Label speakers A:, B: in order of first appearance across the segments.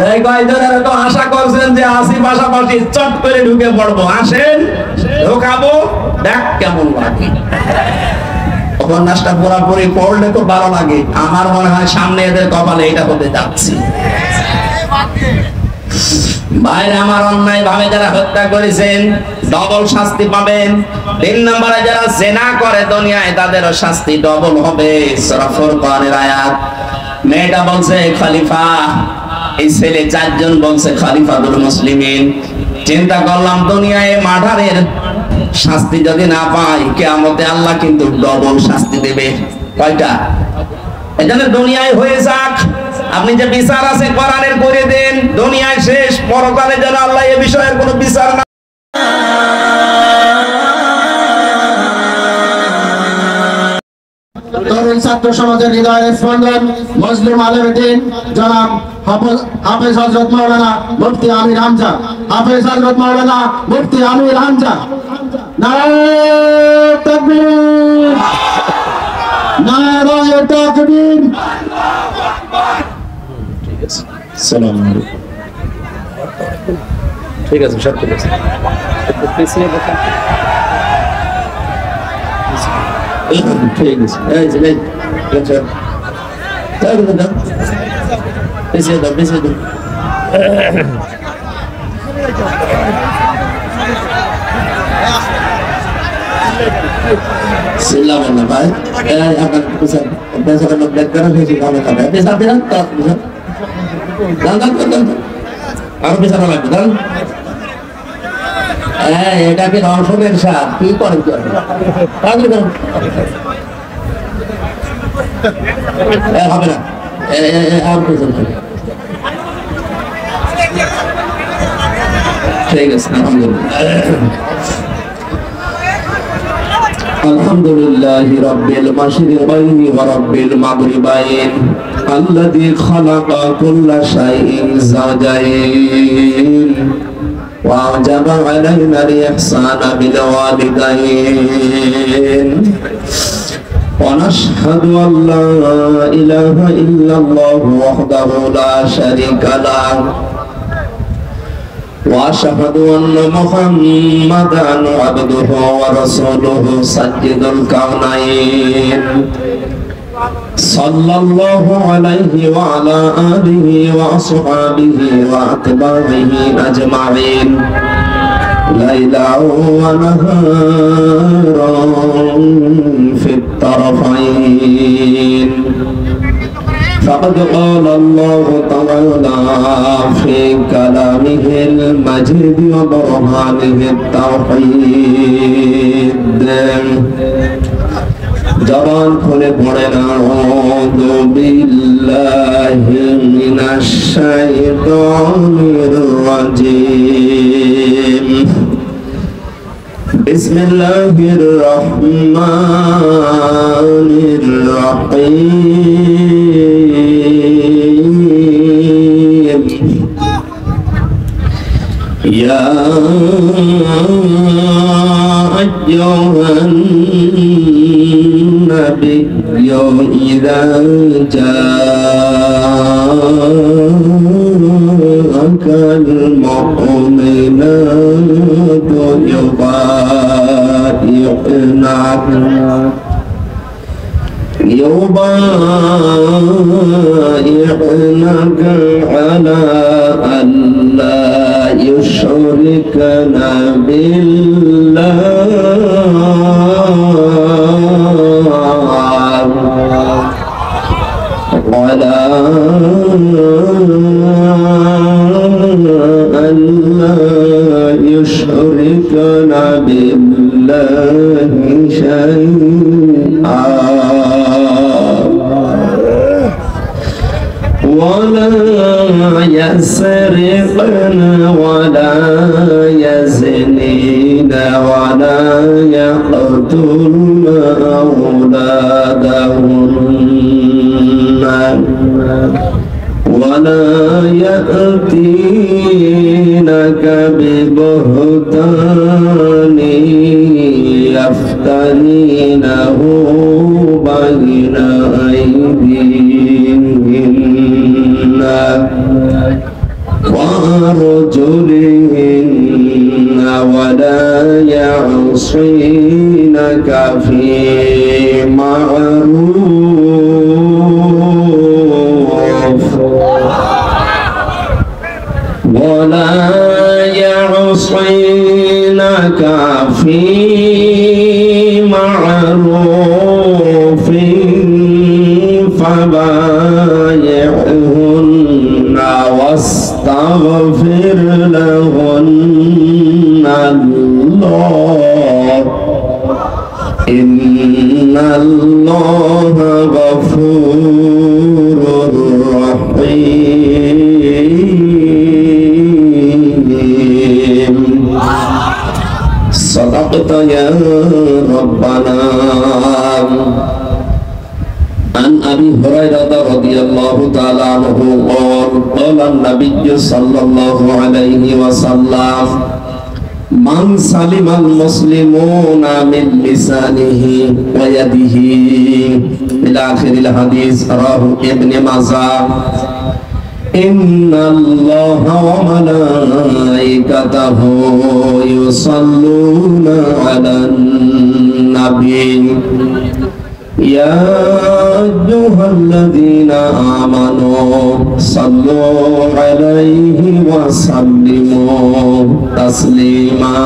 A: এই কয়জনের তো আশা করছেন যে আসি পাশাপাশি চট করে ঢুকে পড়বো, আসেন ঢোকাবো, দেখ কেমন লাগে। উপন্যাসটা পুরোপুরি পড়লে তো ভালো লাগে। আমার মনে হয় সামনে এদের কপালে এটা হতে যাচ্ছে। বাইরে আমার অন্যায় ভাবে যারা হত্যা করেছেন ডবল শাস্তি পাবেন। 3 নম্বরে যারা জেনা করে দুনিয়ায় তাদেরও শাস্তি ডবল হবে। সূরা ফুরকানের আয়াত। মেয়েটা বলছে খলিফা, এই ছেলে 4 জন বলছে খলিফাতুল মুসলিমিন। চিন্তা করলাম দুনিয়ায় মার্ডারের শাস্তি যদি না পাই, কিয়ামতে আল্লাহ কিন্তু ডবল শাস্তি দেবে। কয়টা? এজন্য দুনিয়ায় হয়ে যাক, আপনি যে বিচার আছে কোরআনের করে দেন, দুনিয়ায় শেষ, পরকালে যেন আল্লাহ এই বিষয়ের কোনো বিচার না।
B: তরুণ ছাত্র সমাজের হৃদয়ের স্পন্দন মুসলিম আলেমদ্দিন জনাব হাফেজ হযরত মাওলানা মুফতি আমির হামজা, হাফেজ হযরত মাওলানা মুফতি আমির হামজা। নারায়ে তাকবীর, নারায়ে তাকবীর।
A: আসসালামু আলাইকুম। ঠিক আছে, সব ঠিক আছে। পিছিয়ে বসা। ঠিক আছে, এই যে এই আচ্ছা তাই বলে দাও, পিছিয়ে দাও, পিছিয়ে দাও। সিলাম না ভাই, এই আপনার পিছন পেছনে লোক দেখ করে বেশি ভালো খাবে। পেছন দিন তো পিছন দান দান দান, আর পিছন লাগবে দান। এটা কি রসমের স্বাদ? কি করেন হবে না, ঠিক আছে। আলহামদুলিল্লাহি রাব্বিল মাশরিকাইনি ওয়া রাব্বিল মাগরিবাইন আল্লাযী খালাকা কুল্লা শাইইন যাওজাইন وأوجب علينا الإحسان بالوالدين ونشهد أن لا إله إلا الله وحده لا شريك له وأشهد أن محمدا عبده ورسوله سيد الكونين صلى الله عليه وعلى آله وأصحابه وأتباعه أجمعين ليلا ونهارا في الطرفين فقد قال الله تعالى في كلامه المجيد وبرهانه التوحيد জবান খুলে পড়েন আউযু বিল্লাহি মিনাশ শাইতানির রাজীম বিসমিল্লাহির রহমানির রহিম ইয়া আইয়ুহান النبي إذا جاءك المؤمنات يبايعنك على أن لا يشركن بالله ولا أن لا يشركن بالله شيئا ولا يسرقن ولا يزنين ولا يقتلن أولادهن ولا يأتينك ببهتان يفترينه بين أيديهن وأرجلهن ولا يعصينك في معروف في معروف فبايعهن واستغفر لهن الله إن الله غفور رحيم صدقت يا ربنا. عن أبي هريرة رضي الله تعالى عنه قال قال النبي صلى الله عليه وسلم من سلم المسلمون من لسانه ويده إلى آخر الحديث رواه ابن ماجه. إن الله وملائكته يصلون على النبي يا أيها الذين آمنوا صلوا عليه وسلموا تسليما.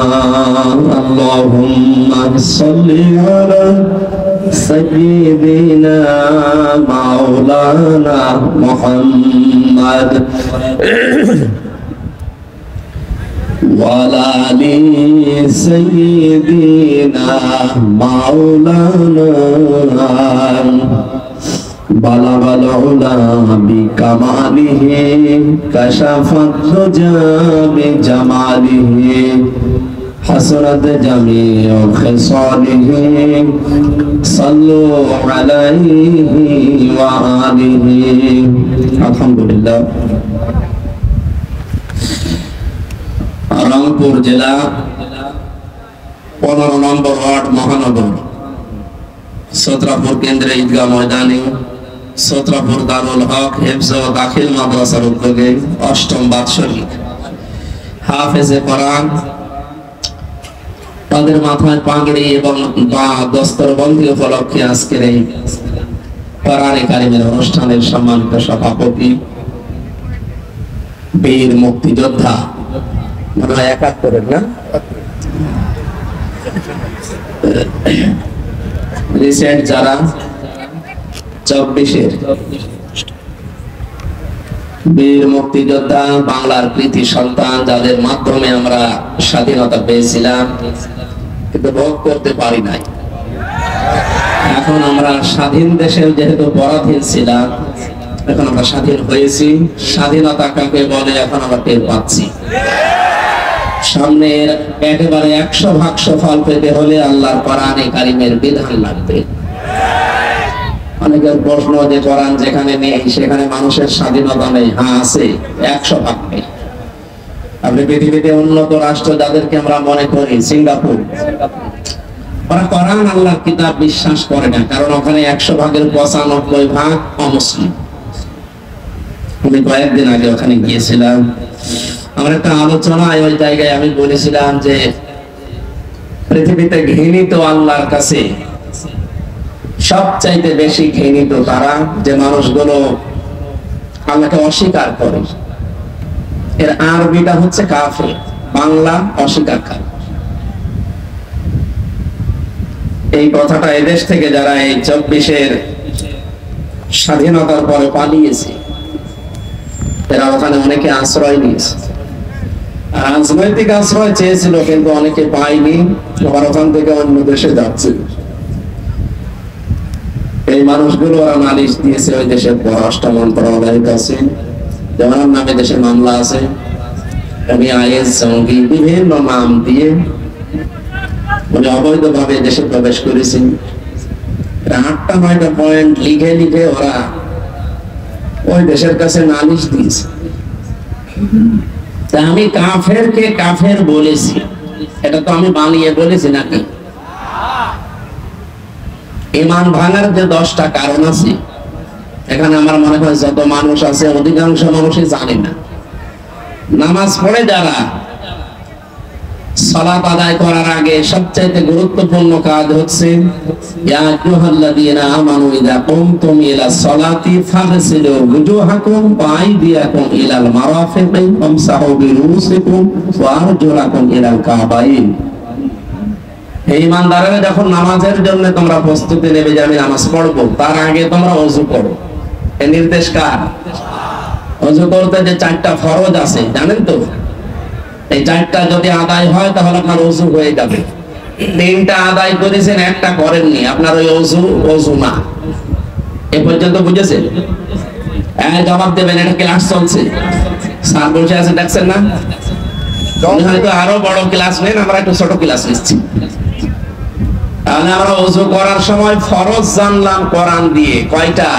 A: اللهم صل على سيدنا مولانا محمد وعلى آل سيدنا مولانا بلغ العلا بكماله كشف الدجى بجماله حسنت جميع خصاله صلوا عليه وآله. الحمد لله. রংপুর জেলা 15 নম্বর ওয়ার্ড মহানগর সত্রাপুর কেন্দ্রে ঈদগাহ ময়দানে সত্রাপুর দারুল হক হিফজ ও দাখিল মাদ্রাসার উদ্যোগে 8ম বাৎসরিক হাফেজে কোরআন তাদের মাথায় পাগড়ি এবং দস্তরবন্দি উপলক্ষে আজকের এই কোরআনে কারিমের অনুষ্ঠানের সম্মানিত সভাপতি বীর মুক্তিযোদ্ধা মনে হয় 71 না রিসেন্ট যারা 24-এর বীর মুক্তিযোদ্ধা বাংলার কৃতি সন্তান যাদের মাধ্যমে আমরা স্বাধীনতা পেয়েছিলাম কিন্তু ভোগ করতে পারি নাই। এখন আমরা স্বাধীন দেশের যেহেতু পরাধীন ছিলাম এখন আমরা স্বাধীন হয়েছি। স্বাধীনতা কাকে বলে এখন আমরা টের পাচ্ছি। সামনের একেবারে 100% ফল পেতে হলে আল্লাহর কোরআনে কারিমের বিধান লাগবে। অনেকের প্রশ্ন যে কোরআন যেখানে নেই সেখানে মানুষের স্বাধীনতা নেই। হ্যাঁ আছে, 100% নেই। আপনি পৃথিবীতে উন্নত রাষ্ট্র যাদেরকে আমরা মনে করি সিঙ্গাপুর, ওরা কোরআন আল্লাহর কিতাব বিশ্বাস করে না, কারণ ওখানে 100%-95% অমুসলিম। আমি কয়েকদিন আগে ওখানে গিয়েছিলাম, আমার একটা আলোচনায় ওই জায়গায় আমি বলেছিলাম যে পৃথিবীতে ঘৃণিত আল্লাহর কাছে সবচাইতে বেশি ঘৃণিত তারা যে মানুষগুলো আল্লাহকে অস্বীকার করে। এর আরবিটা হচ্ছে কাফের, বাংলা অস্বীকারী। এই কথাটা এদেশ থেকে যারা এই 24-এর স্বাধীনতার পরে পালিয়েছে এরা ওখানে অনেকে আশ্রয় নিয়েছে। রাজনৈতিক আশ্রয় চেয়েছিল কিন্তু অনেকে পায়নি, আবার ওখান থেকে অন্য দেশে যাচ্ছে। এই মানুষগুলো ওরা নালিশ দিয়েছে ওই দেশের পররাষ্ট্র মন্ত্রণালয়ের কাছে, যেমন নামে দেশে মামলা আছে, আমি আইএস জঙ্গি বিভিন্ন নাম দিয়ে উনি অবৈধভাবে দেশে প্রবেশ করেছেন। 8টা-9টা পয়েন্ট লিখে লিখে ওরা ওই দেশের কাছে নালিশ দিয়েছে। তা আমি কাফেরকে কাফের বলেছি, এটা তো আমি বানিয়ে বলেছি নাকি? ঈমান ভাঙার যে 10টা কারণ আছে এখানে আমার মনে হয় যত মানুষ আছে অধিকাংশ মানুষই জানে না। নামাজ পড়ে যারা সালাত আদায় করার আগে সবচেয়ে গুরুত্বপূর্ণ কাজ হচ্ছে ইয়া আইয়ুহাল্লাযীনা আমানু ইযা কুমতুম ইলা সালাতি ফাগসিলু ওয়ুজুহাকুম ওয়া আইদিয়াকুম ইলাল মারাফিকি ওয়ামসাহু বিরুসিকুম ওয়া আরজুলাকুম ইলাল কাবাইন। এই ইমানদারেরা যখন নামাজের জন্য তোমরা প্রস্তুতি নেবে যে আমি নামাজ পড়বো, তার আগে তোমরা ওযু করো। এই নির্দেশ কার? ওযু করতে যে 4টা ফরজ আছে জানেন তো? এই 4টা যদি আদায় হয় তাহলে আপনার ওযু হয়ে যাবে। 3টা আদায় করেছেন, 1টা করেননি, আপনার ওই ওযু না। এ পর্যন্ত বুঝেছেন? জবাব দেবেন, এটা ক্লাস চলছে, স্যার বসে আছে দেখছেন না? হয়তো আরো বড় ক্লাস নেন, আমরা একটু ছোট ক্লাস নিচ্ছি। তাহলে আমরা ওযু করার সময় ফরজ জানলাম কোরআন দিয়ে, কয়টা?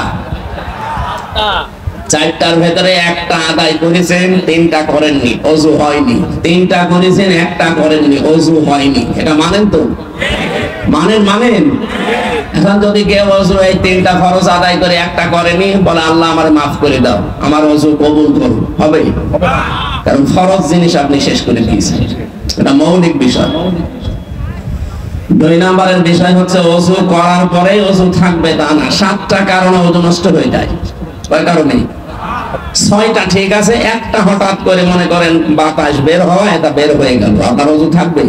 A: 4টার ভেতরে 1টা আদায় করেছেন, 3টা করেননি, ওযু হয়নি। 3টা করেছেন, 1টা করেননি, ওযু হয়নি। এটা মানেন তো? মানেন? এখন যদি কেউ ওযু এই 3টা ফরজ আদায় করে 1টা করেনি, বলে আল্লাহ আমারে মাফ করে দাও, আমার ওযু কবুল করো, হবে? কারণ ফরজ জিনিস আপনি শেষ করে দিয়েছেন, এটা মৌলিক বিষয়। 2 নম্বরের বিষয় হচ্ছে ওযু করার পরে ওযু থাকবে তা না। 7টা কারণে ওযু নষ্ট হয়ে যায়। কয় কারণে? 6টা ঠিক আছে, 1টা হঠাৎ করে মনে করেন বাতাস বের হয়, এটা বের হয়ে গেল, আপনার ওযু থাকবে?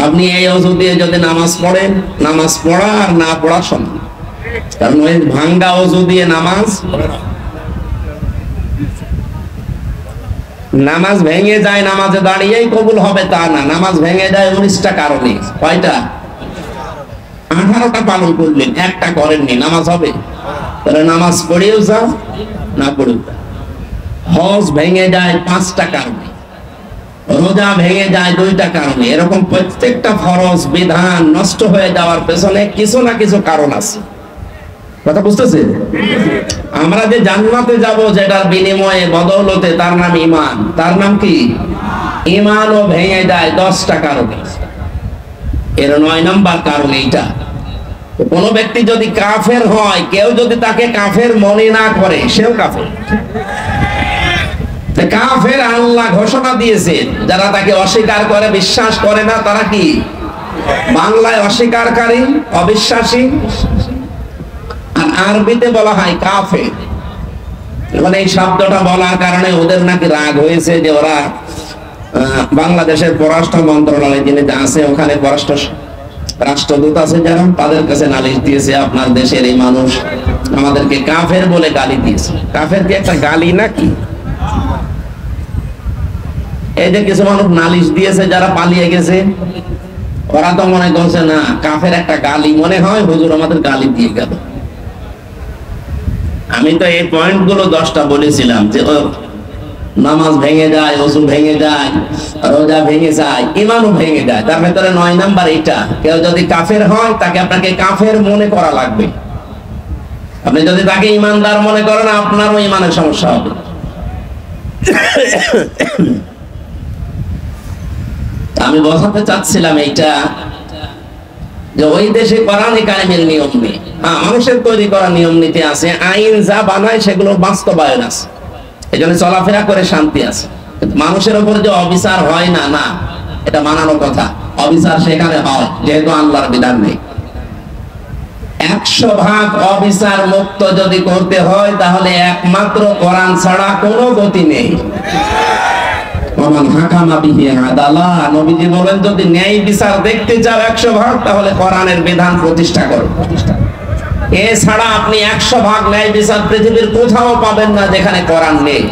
A: আপনি এই ওযু দিয়ে যদি নামাজ পড়েন, নামাজ পড়া আর না পড়া সমান। কারণ ওই ভাঙ্গা ওযু দিয়ে নামাজ ভেঙে যায়, নামাজে দাঁড়িয়েই কবুল হবে তা না। নামাজ ভেঙে যায় 19টা কারণে। কয়টা? 18টা পালন করলেন, 1টা করেননি, নামাজ হবে? তাহলে নামাজ পড়েও যাও, না পড়েও যাও। হজ ভেঙে যায় 5টা কারণে, রোজা ভেঙে যায় 2টা কারণে। এরকম প্রত্যেকটা ফরজ বিধান নষ্ট হয়ে যাওয়ার পেছনে কিছু না কিছু কারণ আছে। কথা বুঝতেছেন? আমরা যে জান্নাতে যাব, যেটার বিনিময়ে বদৌলতে, তার নাম ঈমান। তার নাম কি? ঈমানও ভেঙে যায় 10টা কারণে। এর 9 নম্বর কারণ এইটা। কোন ব্যক্তি যদি কাফের হয়, কেউ যদি তাকে কাফের মনে না করে, সেও কাফের। কাফের আল্লাহ ঘোষণা দিয়েছেন, যারা তাকে অস্বীকার করে, বিশ্বাস করে না, তারা কি? বাংলায় অস্বীকারী, অবিশ্বাসী, আর আরবিতে বলা হয় কাফের। মানে এই শব্দটা বলার কারণে ওদের নাকি রাগ হয়েছে, যে ওরা বাংলাদেশের পররাষ্ট্র মন্ত্রণালয় যিনি আছে, ওখানে রাষ্ট্রদূত আছে যারা, তাদের কাছে নালিশ দিয়েছে, আপনার দেশের এই মানুষ আমাদেরকে কাফের বলে গালি দিয়েছে। কাফের কি একটা গালি নাকি? এই যে কিছু মানুষ নালিশ দিয়েছে যারা পালিয়ে গেছে, ওরা তো মনে করছে না কাফের একটা গালি মনে হয়, হুজুর আমাদের গালি দিয়ে গেল। আমি তো এই পয়েন্ট গুলো 10টা বলেছিলাম, যে নামাজ ভেঙে যায়, ওযু ভেঙে যায়, রোজা ভেঙে যায়, ঈমানও ভেঙে যায়। তার ভেতরে 9 নাম্বার এটা, কেউ যদি কাফের হয়, তাকে আপনাকে কাফের মনে করা লাগবে। আপনি যদি তাকে ঈমানদার মনে করেন, আপনারও ঈমানের সমস্যা হবে। আমি বোঝাতে চাচ্ছিলাম এইটা, যে ওই দেশে কোরআনে কারিমের নিয়ম নেই। হ্যাঁ, মানুষের তৈরি করা নিয়ম নীতি আছে, আইন যা বানায় সেগুলো বাস্তবায়ন আছে, এই জন্য চলাফেরা করে শান্তি আছে। কিন্তু মানুষের উপর যে অবিচার হয় না, না, এটা মানানো কথা। অবিচার সেখানে হয়, যেহেতু আল্লাহর বিধান নেই। 100% অবিচার মুক্ত যদি করতে হয়, তাহলে একমাত্র কোরআন ছাড়া কোনো গতি নেই। নবীজি বলেন, যদি ন্যায় বিচার দেখতে চাও 100%, তাহলে কোরআনের বিধান প্রতিষ্ঠা করো। এছাড়া আপনি 100% ন্যায় বিচার পৃথিবীর কোথাও পাবেন না যেখানে কোরআন নেই।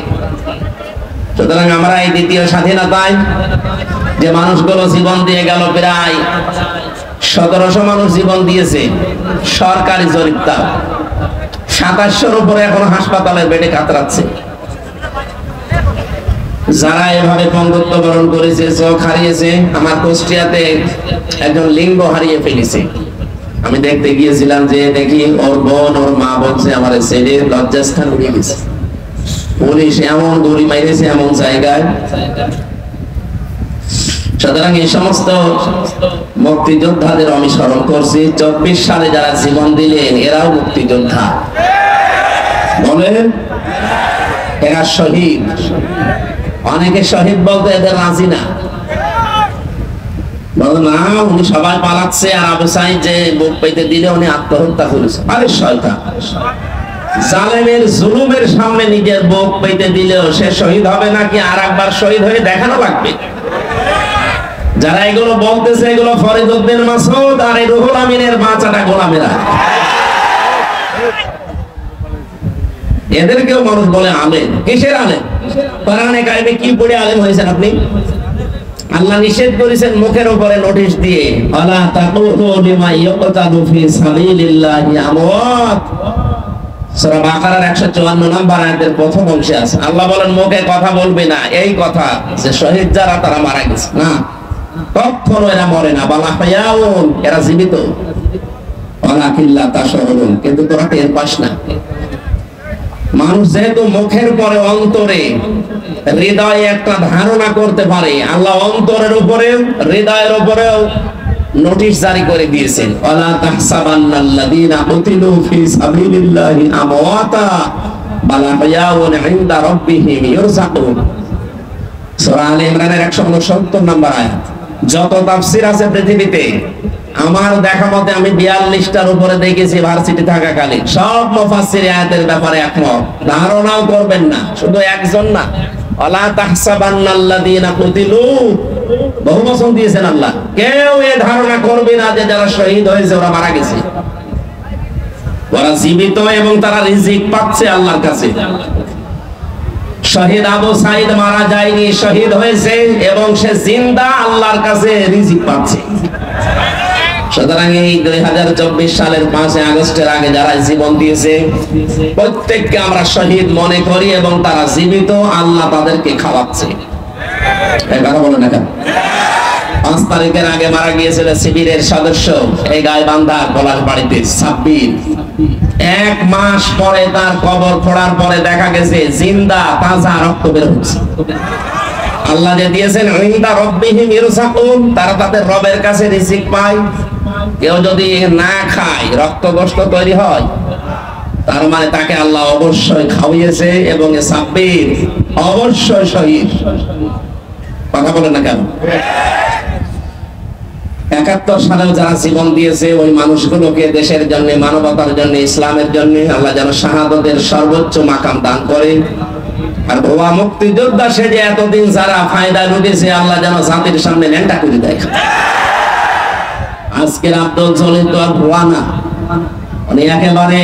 A: সুতরাং আমরা এই দ্বিতীয় স্বাধীনতায় যে মানুষগুলো জীবন দিয়ে গেল, প্রায় 1700 মানুষ জীবন দিয়েছে, সরকারি জরিপটা 2700-র উপরে এখনো হাসপাতালের বেডে কাতরাচ্ছে। যারা এভাবে পঙ্গুত্ব বরণ করেছে, চোখ হারিয়েছে, আমার কুষ্টিয়াতে একজন লিঙ্গ হারিয়ে ফেলেছে। আমি দেখতে গিয়েছিলাম, যে দেখি ওর বোন, ওর মা বলছে আমার ছেলে লজ্জাস্থান উড়িয়ে গেছে, পুলিশ এমন দড়ি মাইরেছে এমন জায়গায়। সুতরাং এই সমস্ত মুক্তিযোদ্ধাদের আমি স্মরণ করছি। 24 সালে যারা জীবন দিলেন, এরাও মুক্তিযোদ্ধা, বলেন, এরা শহীদ। অনেকে শহীদ বলতে এদের রাজি না, বলে না উনি সবাই পালাচ্ছে আর আবু সাইদ যে বুক পেতে দিলে উনি আত্মহত্যা করেছে। আরে শয়তান, জালেমের জুলুমের সামনে নিজের বুক পেতে দিলেও সে শহীদ হবে নাকি আর একবার শহীদ হয়ে দেখানো লাগবে। যারা এগুলো বলতেছে এগুলো ফরিদউদ্দিন মাসউদ আর এই রুহুল আমিনের বাচ্চাটা গোলামেরা। এদেরকেও মানুষ বলে আলেম। কিসের আলেম? কোরআনে কারিমে কি পড়ে আলেম হয়েছেন আপনি? আল্লাহ নিষেধ করেছেন মুখের উপরে নোটিশ দিয়ে, আলা তাকুলু লিমা ইউকতালু ফি সাবিলিল্লাহি আমওয়াত। সূরা বাকারার 154 নম্বর আয়াতের প্রথম অংশে আছে। আল্লাহ বলেন মুখে কথা বলবে না এই কথা যে শহীদ যারা তারা মারা গেছে, না, কখনো এরা মরে না। বালা হায়াউন, এরা জীবিত। ওয়ালাকিল্লা তাশউরুন, কিন্তু তোরা টের পাস না। মানুষ যেহেতু মুখের পরে অন্তরে হৃদয়ে একটা ধারণা করতে পারে, আল্লাহ অন্তরের উপরে হৃদয়ের উপরেও নোটিশ জারি করে দিয়েছেন, ওয়ালা তাহসাবান্নাল্লাযীনা কুতিলু ফি সাবিলিল্লাহি আমওয়াতা বাল আহইয়াউন ইনদা রাব্বিহিম ইরযাকুন। সূরা আলে ইমরানের 169 নম্বর আয়াত। যত তাফসীর আছে পৃথিবীতে, আমার দেখা মতে আমি 42টার উপরে দেখেছি ভার্সিটি থাকাকালীন, সব মুফাসসির আয়াতের ব্যাপারে একমত। ধারণাও করবেন না, শুধু একজন না, ওয়ালা তাহসাবান্নাল্লাযীনা কুতিলু, বহু বচন দিয়েছেন আল্লাহ। কেউ এ ধারণা করবে না যে যারা শহীদ হয়েছে ওরা মারা গেছে। ওরা জীবিত এবং তারা রিজিক পাচ্ছে আল্লাহর কাছে। শহীদ আবু সাইদ মারা যায়নি, শহীদ হয়েছে এবং সে জিন্দা আল্লাহর কাছে রিজিক পাচ্ছে। সুতরাং এই 2024 সালের 5 আগস্টের আগে যারা জীবন দিয়েছে প্রত্যেককে আমরা শহীদ মনে করি এবং তারা জীবিত, আল্লাহ তাদেরকে খাওয়াচ্ছে। এই কথা বলেন না কেন? 5 তারিখের আগে মারা গিয়েছিল শিবিরের সদস্য এই গাইবান্ধা পলাশবাড়িতে সাব্বির। 1 মাস পরে তার কবর খোঁড়ার পরে দেখা গেছে জিন্দা তাজা রক্ত বের হচ্ছে। আল্লাহ যে দিয়েছেন ইনদা রাব্বিহিম ইরযাকুন, তারা তাদের রবের কাছে রিজিক পায়। কেউ যদি না খায় রক্তকষ্ট তৈরি হয়, তার মানে তাকে আল্লাহ অবশ্যই খাওয়িয়েছে এবং সাব্বির অবশ্যই শহীদ। কথা বলেন না কেন? 71 সালেও যারা জীবন দিয়েছে ওই মানুষগুলোকে দেশের জন্য, মানবতার জন্য, ইসলামের জন্য আল্লাহ যেন শাহাদাতের সর্বোচ্চ মাকাম দান করে। আর ভুয়া মুক্তিযোদ্ধা সে যে এতদিন যারা ফায়দা লুটেছে আল্লাহ যেন জাতির সামনে ন্যাংটা করে দেয়। আজকের আব্দুল জলিল তো আর ভুয়া না, উনি একেবারে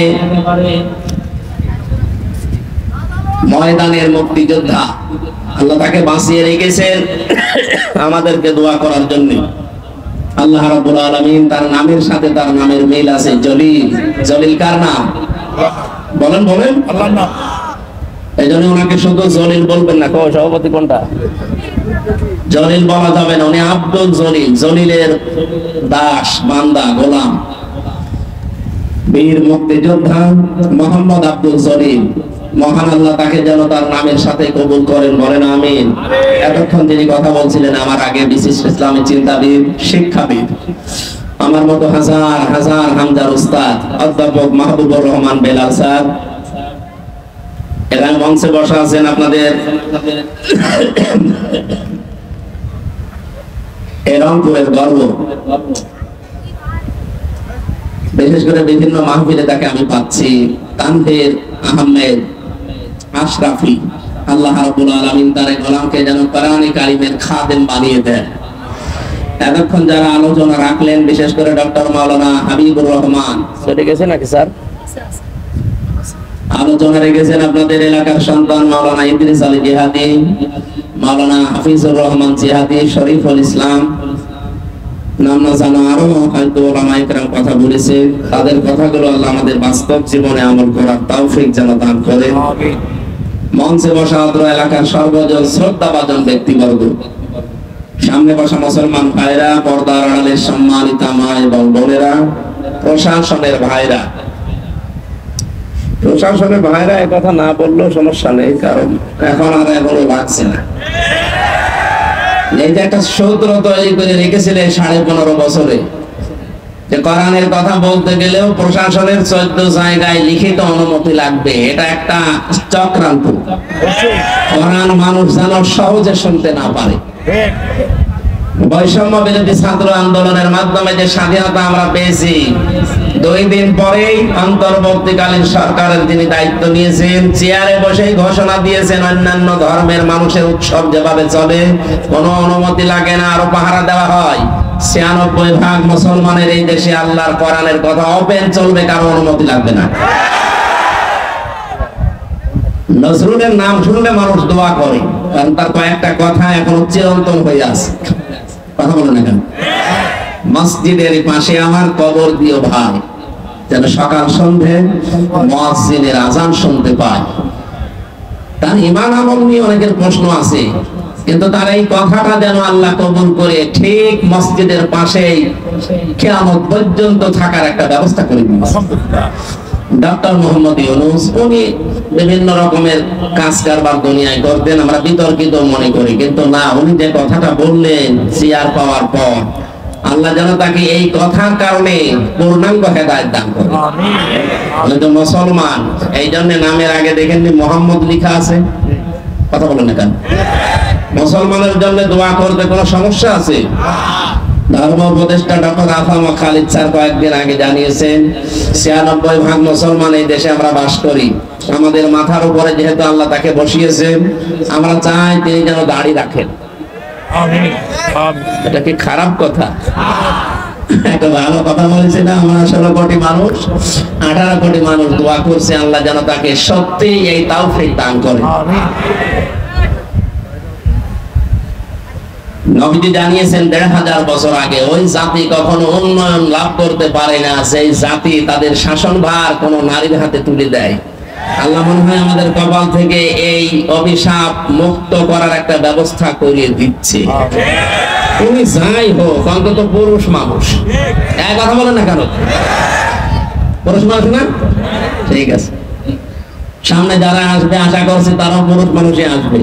A: ময়দানের মুক্তিযোদ্ধা। আল্লাহ তাকে বাঁচিয়ে রেখেছেন আমাদেরকে দোয়া করার জন্য। আল্লাহ রাব্বুল আলামিন তার নামের সাথে তার নামের মিল আছে, জলিল। জলিল কার নাম? বলেন বলেন, আল্লাহর নাম। এইজন্য ওনাকে শুধু জলিল বলবেন না। কো সভাপতি কোনটা? জলিল বলা যাবে না, উনি আব্দুল জলিল, জলিলের দাস, বান্দা, গোলাম, বীর মুক্তিযোদ্ধা মোহাম্মদ আব্দুল জলিল। মহান আল্লাহ তাকে যেন তার নামের সাথে কবুল করেন, বলেন আমিন। এতক্ষণ যিনি কথা বলছিলেন আমার আগে বিশিষ্ট ইসলামী চিন্তাবিদ, শিক্ষাবিদ, আমার মতো হাজার হাজার হামজার উস্তাদ অধ্যাপক মাহবুবুর রহমান বেলাল স্যার এখানে মঞ্চে বসা আছেন। আপনাদের রংপুরের গর্ব। বিশেষ করে বিভিন্ন মাহফিলে তাকে আমি পাচ্ছি। তানভীর আহমেদ আশরাফি, আল্লাহ রাব্বুল আলামিন তার গোলামকে যেন কোরআনে কারিমের খাদেম বানিয়ে দেন। এতক্ষণ যারা আলোচনা রাখলেন, বিশেষ করে ডক্টর মাওলানা হাবিবুর রহমান, সেটা গেছে নাকি স্যার? আলোচনা রেখেছেন আপনাদের এলাকার সন্তান মাওলানা ইদ্রিস আলী জিহাদি, মাওলানা হাফিজুর রহমান জিহাদি, শরীফুল ইসলাম, নাম না জানা আরো হয়তো ওলামায়ে কেরাম কথা বলেছে। তাদের কথাগুলো আল্লাহ আমাদের বাস্তব জীবনে আমল করার তৌফিক যেন দান করেন। মঞ্চে বসা অত্র এলাকার সর্বজন শ্রদ্ধাভাজন ব্যক্তিবর্গ, সামনে বসা মুসলমান ভাইরা, পর্দার আড়ালের সম্মানিত মা এবং বোনেরা, প্রশাসনের ভাইরা। প্রশাসনের ভাইরা একথা না বললেও সমস্যা নেই, কারণ এখন আর এখনো লাগছে না। এই যে একটা সূত্র তৈরি করে রেখেছিলেন 15.5 বছরে, যে কোরআনের কথা বলতে গেলেও প্রশাসনের 14 জায়গায় লিখিত অনুমতি লাগবে, এটা একটা চক্রান্ত। কোরআন মানুষ যেন সহজে শুনতে না পারে। বৈষম্য বিরোধী ছাত্র আন্দোলনের মাধ্যমে যে স্বাধীনতা আমরা পেয়েছি, 2 দিন পরেই অন্তর্বর্তীকালীন সরকারের যিনি দায়িত্ব নিয়েছেন চেয়ারে বসেই ঘোষণা দিয়েছেন অন্যান্য ধর্মের মানুষের উৎসব যেভাবে চলে কোনো অনুমতি লাগে না, আরো পাহারা দেওয়া হয়। 96% মুসলমানের এই দেশে আল্লাহর কোরআনের কথা ওপেন চলবে, কারো অনুমতি লাগবে না। নজরুলের নাম শুনলে মানুষ দোয়া করে, কারণ তার কয়েকটা কথা এখনো চিরন্তন হয়ে আছে। কথা বলে না কেন? মসজিদের পাশে আমার কবর দিও ভাই, যেন সকাল সন্ধে মুয়াজ্জিনের আজান শুনতে পায়। তার ঈমান আমল নিয়ে অনেকের প্রশ্ন আছে, কিন্তু তার এই কথাটা যেন আল্লাহ কবুল করে ঠিক মসজিদের পাশেই কিয়ামত পর্যন্ত থাকার একটা ব্যবস্থা করে দিয়েছে। ডক্টর মোহাম্মদ ইউনূস উনি বিভিন্ন রকমের কাজ কারবার দুনিয়ায় করতেন, আমরা বিতর্কিত মনে করি, কিন্তু না, উনি যে কথাটা বললেন চেয়ার পাওয়ার পর আল্লাহ যেন তাকে এই কথার কারণে পূর্ণাঙ্গ হেদায়েত দান করে। উনি তো মুসলমান, এই জন্য নামের আগে দেখেননি মোহাম্মদ লেখা আছে। কথা বলেন না কেন? মুসলমানের জন্য দোয়া করতে কোনো সমস্যা আছে? ধর্ম উপদেষ্টা ডক্টর আফামা খালিদ স্যার কয়েকদিন আগে জানিয়েছেন 96% মুসলমান এই দেশে আমরা বাস করি। আমাদের মাথার উপরে যেহেতু আল্লাহ তাকে বসিয়েছেন, আমরা চাই তিনি যেন দাড়ি রাখেন। এটা কি খারাপ কথা? একটা ভালো কথা বলেছে না? আমরা 16 কোটি মানুষ, 18 কোটি মানুষ দোয়া করছে আল্লাহ যেন তাকে সত্যি এই তাওফীক দান করে। নবীজি জানিয়েছেন 1500 বছর আগে ওই জাতি কখনো উন্নয়ন লাভ করতে পারে না সেই জাতি তাদের শাসনভার কোন নারীর হাতে তুলে দেয়। আল্লাহ মনে হয় আমাদের কপাল থেকে এই অভিশাপ মুক্ত করার একটা ব্যবস্থা করিয়ে দিচ্ছে। তুমি যাই হোক, অন্তত পুরুষ মানুষ। এক কথা বলেন না কেন? পুরুষ মানুষ না? ঠিক আছে, সামনে যারা আসবে আশা করছি তারাও পুরুষ মানুষই আসবে।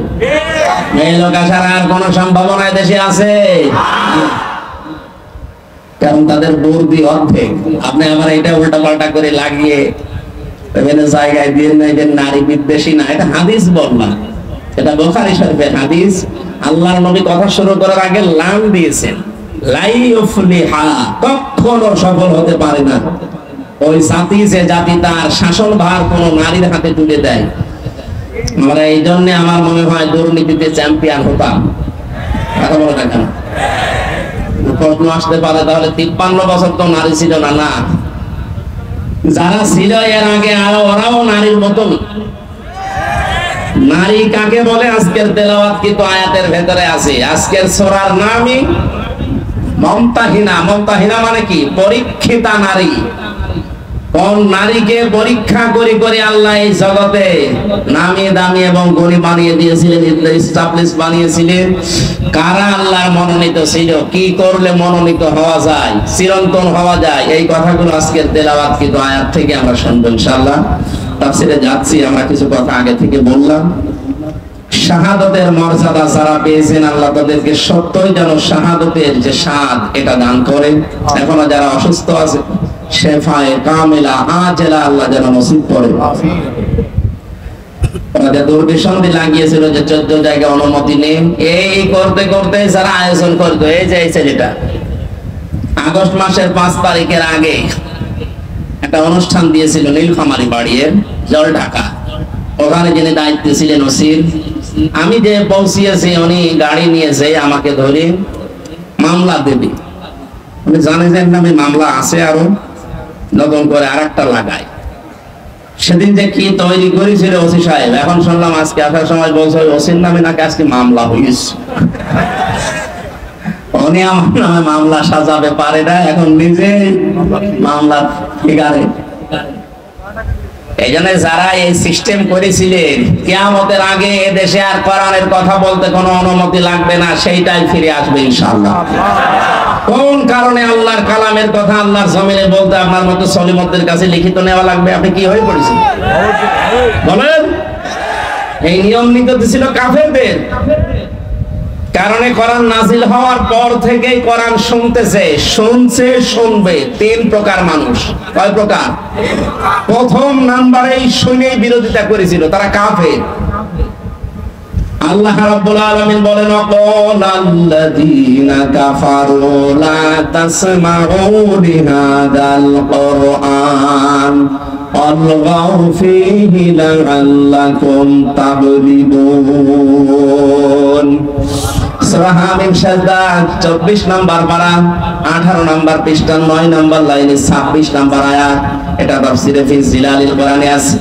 A: মেয়ে লোক আসার আর কোন সম্ভাবনা দেশে আছে? কারণ তাদের বুদ্ধি অর্ধেক। আপনি আবার এটা উল্টা পাল্টা করে লাগিয়ে বিভিন্ন জায়গায় দিয়ে নেবেন নারী বিদ্বেষী না, এটা হাদিস বললাম, এটা বুখারী শরীফের হাদিস। আল্লাহর নবী কথা শুরু করার আগে লাম দিয়েছেন, লা ইউফলিহা, কখনো সফল হতে পারে না ওই জাতি যে জাতি তার শাসনভার কোন নারীর হাতে তুলে দেয়। আমরা এই জন্য আমার মনে হয় দুর্নীতিতে চ্যাম্পিয়ন হতাম। কথা বলে না কেন? প্রশ্ন আসতে পারে তাহলে 53 বছর তো নারী ছিল না? না, যারা ছিল এর আগে আরো ওরাও নারীর মতন। নারী কাকে বলে আজকের তেলাওয়াত কিন্তু আয়াতের ভেতরে আছে। আজকের সূরার নামই মুমতাহিনা। মুমতাহিনা মানে কি? পরীক্ষিতা নারী। কোন নারীকে পরীক্ষা করে করে আল্লাহ এই জগতে নামিয়ে দামিয়ে এবং গনি বানিয়ে দিয়েছিলেন, এস্টাবলিশ বানিয়েছিলেন? কারা আল্লাহর মনোনীত ছিল? কি করলে মনোনীত হওয়া যায়, চিরন্তন হওয়া যায়? এই কথাগুলো আজকের তেলাওয়াত কিন্তু আয়াত থেকে আমরা শুনবো ইনশাআল্লাহ। তাফসীরে যাচ্ছি, আমরা কিছু কথা আগে থেকে বললাম। শাহাদাতের মর্যাদা যারা পেয়েছেন আল্লাহ তাদেরকে সত্যই যেন শাহাদাতের যে স্বাদ এটা দান করে। এখনো যারা অসুস্থ আছে শেফায়ে কামিলা আজেলা আল্লাহ যেন নসিব করে। ওনাদের দুর্বিসন্ধি লাগিয়েছিল যে 14 জায়গায় অনুমতি নেই, এই করতে করতে যারা আয়োজন করতো, এই যে এই ছেলেটা আগস্ট মাসের 5 তারিখের আগে একটা অনুষ্ঠান দিয়েছিল নীলফামারী বাড়িয়ে জল ঢাকা। ওখানে যিনি দায়িত্বে ছিলেন ওসির, আমি যে পৌঁছিয়েছি উনি গাড়ি নিয়েছে আমাকে ধরে মামলা দেবে। উনি জানে যে নামে মামলা আছে, আরো নতুন করে আরেকটা লাগায়। সেদিন যে কি তৈরি করেছিল ওসি সাহেব, এখন শুনলাম আজকে আসার সময় বলছে ওসির নামে নাকি আজকে মামলা হয়েছে। উনি আমার নামে মামলা সাজাবে পারে না, এখন নিজে মামলা ফিগারে। এই জন্য যারা এই সিস্টেম করেছিলেন কিয়ামতের আগে এদেশে আর কোরআনের কথা বলতে কোনো অনুমতি লাগবে না, সেইটাই ফিরে আসবে ইনশাআল্লাহ। কোন কারণে আল্লাহর কালামের কথা আল্লাহর জমিনে বলতে আপনার মতো সলিমতদের কাছে লিখিত নেওয়া লাগবে? আপনি কি হয়ে পড়েছেন বলেন? এই নিয়ম নীতি ছিল কাফেরদের। কারণে কোরআন নাজিল হওয়ার পর থেকেই কোরআন শুনবে 3 প্রকার মানুষ। কয় প্রকার? প্রথম নাম্বারেই শুনেই বিরোধিতা করেছিল, তারা কাফের। আল্লাহ রাব্বুল আলামিন বলেন, আল্লাযীনা কাফারু লা তাসমাউ লিহাদাল কুরআন আলগাউ ফীহি লাআল্লাকুম তাগলিবুন। সূরা হামিম সাজদা 24 নাম্বার পারা 18 নাম্বার পৃষ্ঠা 9 নাম্বার লাইনে 26 নাম্বার আয়াত। এটা তাফসীরে ফি জিলালিল কোরআনে আছে।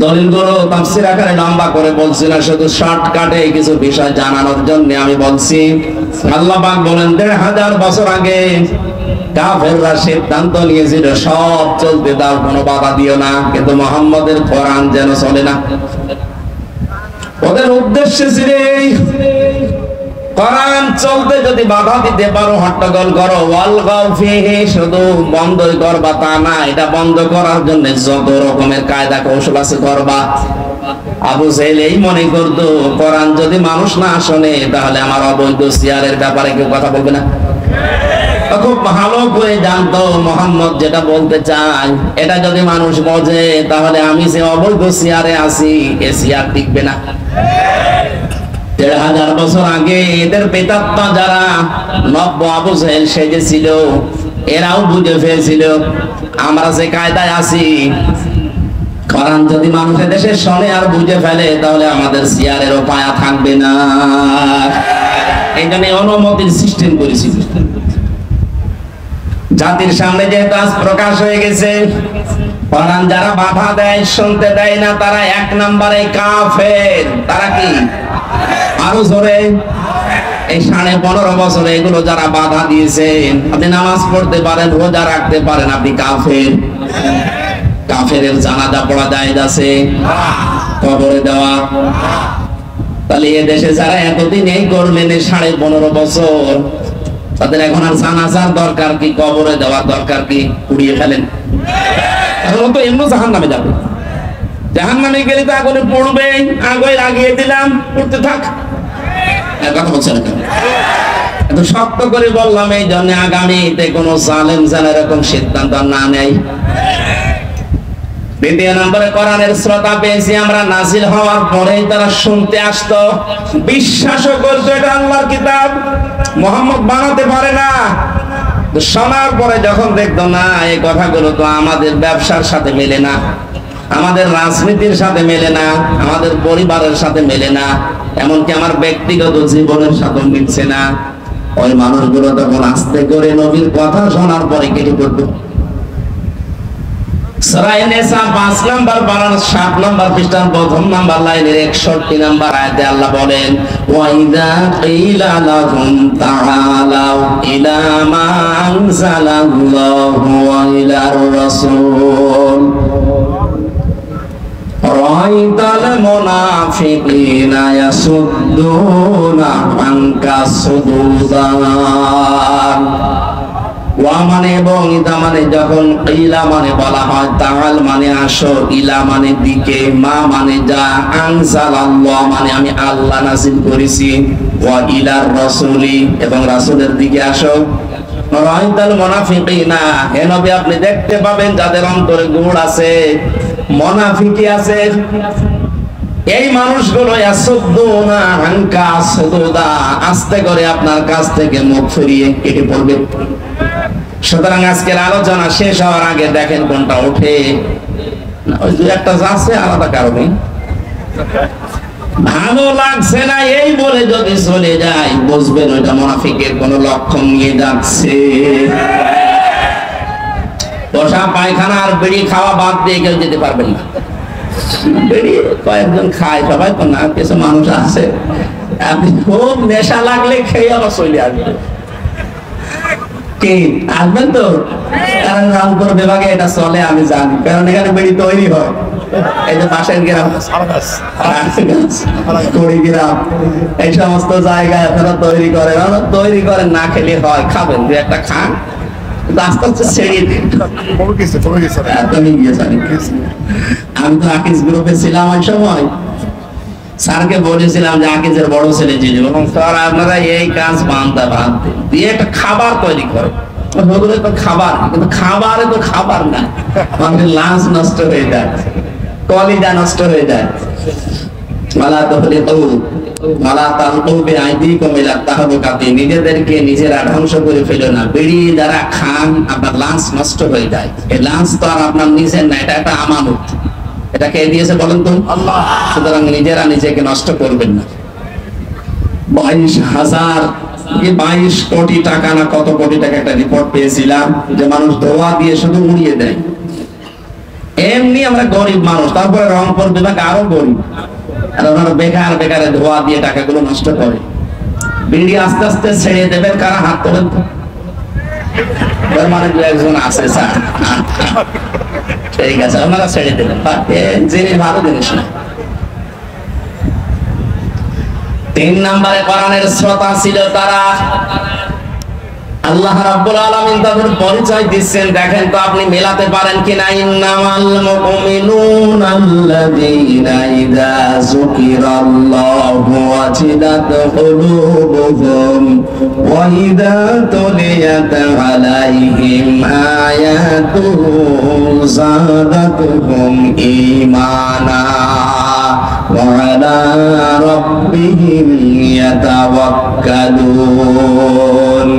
A: দলিলগুলো তাফসীর আকারে লম্বা করে বলছি না, শুধু শর্টকাটে কিছু বিষয় জানানোর জন্য আমি বলছি। আল্লাহ পাক বলেন 1500 বছর আগে কাফেররা সিদ্ধান্ত নিয়েছিল সব চলতে দাও, কোনো বাধা দিও না, কিন্তু মুহাম্মদের কোরআন যেন চলে না। ওদের উদ্দেশ্য ছিল কোরআন চলতে যদি বাধা দিতে পারো, হট্টগোল করো, ওয়ালগাউ ফীহি, শুধু বন্ধই করবা তা না, এটা বন্ধ করার জন্য যত রকমের কায়দা কৌশল আছে করবা। আবু জাহেল এই মনে করতো কোরআন যদি মানুষ না শোনে তাহলে আমার অবৈধ সিয়ারের ব্যাপারে কেউ কথা বলবে না। খুব ভালো করে জানতো মুহাম্মদ যেটা বলতে চায় এটা যদি মানুষ বোঝে তাহলে আমি যে অবৈধ সিয়ারে আছি এ সিয়ার টিকবে না। 1500 বছর আগে এদের প্রেতাত্মা যারা নব্য আবু জাহেল সেজেছিল এরাও বুঝে ফেলেছিল আমরা যে কায়দায় আছি, কোরআন যদি মানুষের দেশে শোনে আর বুঝে ফেলে তাহলে আমাদের সিয়ারেরও পায়া থাকবে না। এই জন্য অনুমতির সিস্টেম করেছিল। জাতির সামনে যেহেতু আজ প্রকাশ হয়ে গেছে, কোরআন যারা বাধা দেয়, শুনতে দেয় না, তারা 1 নম্বরে কাফের। তারা কি? আরো জোরে। এই 15.5 বছরে এগুলো যারা বাধা দিয়েছেন, আপনি নামাজ পড়তে পারেন, রোজা রাখতে পারেন, আপনি কাফের। কাফেরের জানাজা পড়া জায়েজ আছে? কবরে দেওয়া? তাহলে এ দেশে যারা এতদিন এই করলেন 15.5 বছর, তাদের এখন আর জানাজার দরকার কি, কবরে দেওয়ার দরকার কি? পুড়িয়ে ফেলেন। এখন তো এমনি জাহান্নামে যাবে। জাহান্নামে গেলে তো আগুনে পড়বে, আগুনে লাগিয়ে দিলাম, পড়তে থাক। কথা বলছে না কেন? এত শক্ত করে বললাম এই জন্য আগামীতে কোনো জালেম যেন এরকম সিদ্ধান্ত না নেয়। দ্বিতীয় নম্বরে কোরআনের শ্রোতা পেয়েছি আমরা নাজিল হওয়ার পরেই তারা শুনতে আসতো, বিশ্বাসও করতো এটা আল্লাহর কিতাব, মুহাম্মদ বানাতে পারে না। শোনার পরে যখন দেখতো না এই কথাগুলো তো আমাদের ব্যবসার সাথে মেলে না, আমাদের রাজনীতির সাথে মেলে না, আমাদের পরিবারের সাথে মেলে না, এমনকি আমার ব্যক্তিগত জীবনের সাথে মিলছে না, ওই মানুষগুলো তখন আস্তে করে নবীর কথা শোনার পরে কেটে পড়তো। সূরা নিসা 5 নাম্বার পারা 7 নাম্বার পৃষ্ঠার প্রথম নাম্বার লাইনের 61 নাম্বার আয়াতে আল্লাহ বলেন, ওয়া ইযা কিলা লাহুম তাআলাউ ইলা মা আনজালাল্লাহু ওয়া ইলার রাসূল রাআইতাল মুনাফিকিনা ইয়াসুদ্দুনা আনকা সুদুদান। ওয়া মানে এবং ইদা মানে যখন ইলা মানে বলা হয়, তাআল মানে আসো, ইলা মানে দিকে, মা মানে যা, আনজালাল্লাহ মানে আমি আল্লাহ নাযিল করেছি, ওয়া ইলার রাসূলি এবং রাসূলের দিকে আসো। রাআইতাল মুনাফিকিনা, হে নবী আপনি দেখতে পাবেন যাদের অন্তরে গুড় আছে, মুনাফিকি আছে, এই মানুষগুলো ইয়াসুদ্দুনা আনকা সুদুদা, আস্তে করে আপনার কাছ থেকে মুখ ফিরিয়ে কেটে পড়বে। সুতরাং আজকের আলোচনা শেষ হওয়ার আগে দেখেন কোনটা ওঠে, ওই দু একটা যাচ্ছে আলাদা কারণে ভালো লাগছে না এই বলে যদি চলে যায়, বুঝবেন ওইটা মুনাফিকের কোন লক্ষণ নিয়ে যাচ্ছে। বসা পায়খানা আর বিড়ি খাওয়া বাদ দিয়ে কেউ যেতে পারবেন না। বিড়ি কয়েকজন খায়, সবাই তো না, কিছু মানুষ আছে আপনি খুব নেশা লাগলে খেয়ে আবার চলে আসবে। আসবেন তো? কারণ রামপুর বিভাগে এটা চলে আমি জানি, কারণ এখানে বিড়ি তৈরি হয়। এই যে পাশের গ্রাম গ্রাম এই সমস্ত জায়গায় আপনারা তৈরি করেন, তৈরি করেন, না খেলে হয়, খাবেন, দু একটা খান, আস্তে আস্তে ছেড়ে দিন। আমি তো আকিস গ্রুপে ছিলাম ওই সময়, স্যারকে বলেছিলাম যে আকিজের বড় ছেলে জিজু, এবং স্যার আপনারা এই কাজ বান্দা বাদ দিয়ে একটা খাবার তৈরি করে। ওগুলো তো খাবার, কিন্তু খাবারে তো খাবার না, আমাদের লাঞ্চ নষ্ট হয়ে যায়, কলিজা নষ্ট হয়ে যায়। মালা তাহলিকু মালা তালকু বিআইদিকুম ইলা তাহলুকাতি, নিজেদেরকে নিজেরা ধ্বংস করে ফেলো না। বিড়ি যারা খান আপনার লাঞ্চ নষ্ট হয়ে যায়। এই লাঞ্চ তো আর আপনার নিজের না, এটা একটা আমানত। এটা কে দিয়েছে বলেন তো? আল্লাহ। সুতরাং নিজেরা নিজেকে নষ্ট করবেন না। 22,000 কি 22 কোটি টাকা না কত কোটি টাকা একটা রিপোর্ট পেয়েছিলাম, যে মানুষ দোয়া দিয়ে শুধু উড়িয়ে দেয়। এমনি আমরা গরিব মানুষ, তারপরে রংপুর বিভাগ আরো গরিব, আর ওনারা বেকার বেকারে ধোয়া দিয়ে টাকাগুলো নষ্ট করে। বিড়ি আস্তে আস্তে ছেড়ে দেবেন, কারা হাত তোলেন তো? মানে দু একজন আছে স্যার, ঠিক আছে, আপনারা ছেড়ে দেবেন, জিনিস ভালো জিনিস না। 3 নম্বরে কোরআনের শ্রোতা ছিল তারা। আল্লাহ রাব্বুল আলামিন তাদের পরিচয় দিচ্ছেন, দেখেন তো আপনি মেলাতে পারেন কিনা। ইন্নামাল মুমিনুনা আল্লাযীনা ইযা যুকিরাল্লাহু ওয়াজিলাত কুলুবুহুম ওয়া ইযা তুলিয়াত আলাইহিম আয়াতুহু যাদাতুহুম ঈমানা ওয়া আলা রাব্বিহিম ইয়াতাওয়াক্কালুন।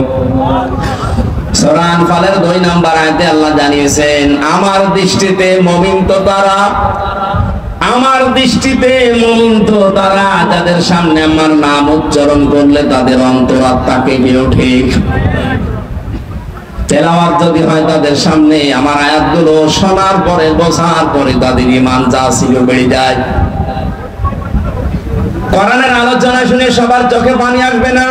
A: সূরা আনফালের 2 নম্বর আয়াতে আল্লাহ জানিয়েছেন, আমার দৃষ্টিতে মুমিন তো তারা, আমার দৃষ্টিতে মুমিন তো তারা যাদের সামনে আমার নাম উচ্চারণ করলে তাদের অন্তরাত্মা কেঁপে ওঠে। তেলাওয়াত যদি হয় তাদের সামনে, আমার আয়াতগুলো শোনার পরে বোঝার পরে তাদের ঈমান যা ছিল বেড়ে যায়। কোরআনের আলোচনা শুনে সবার চোখে পানি আসবে না।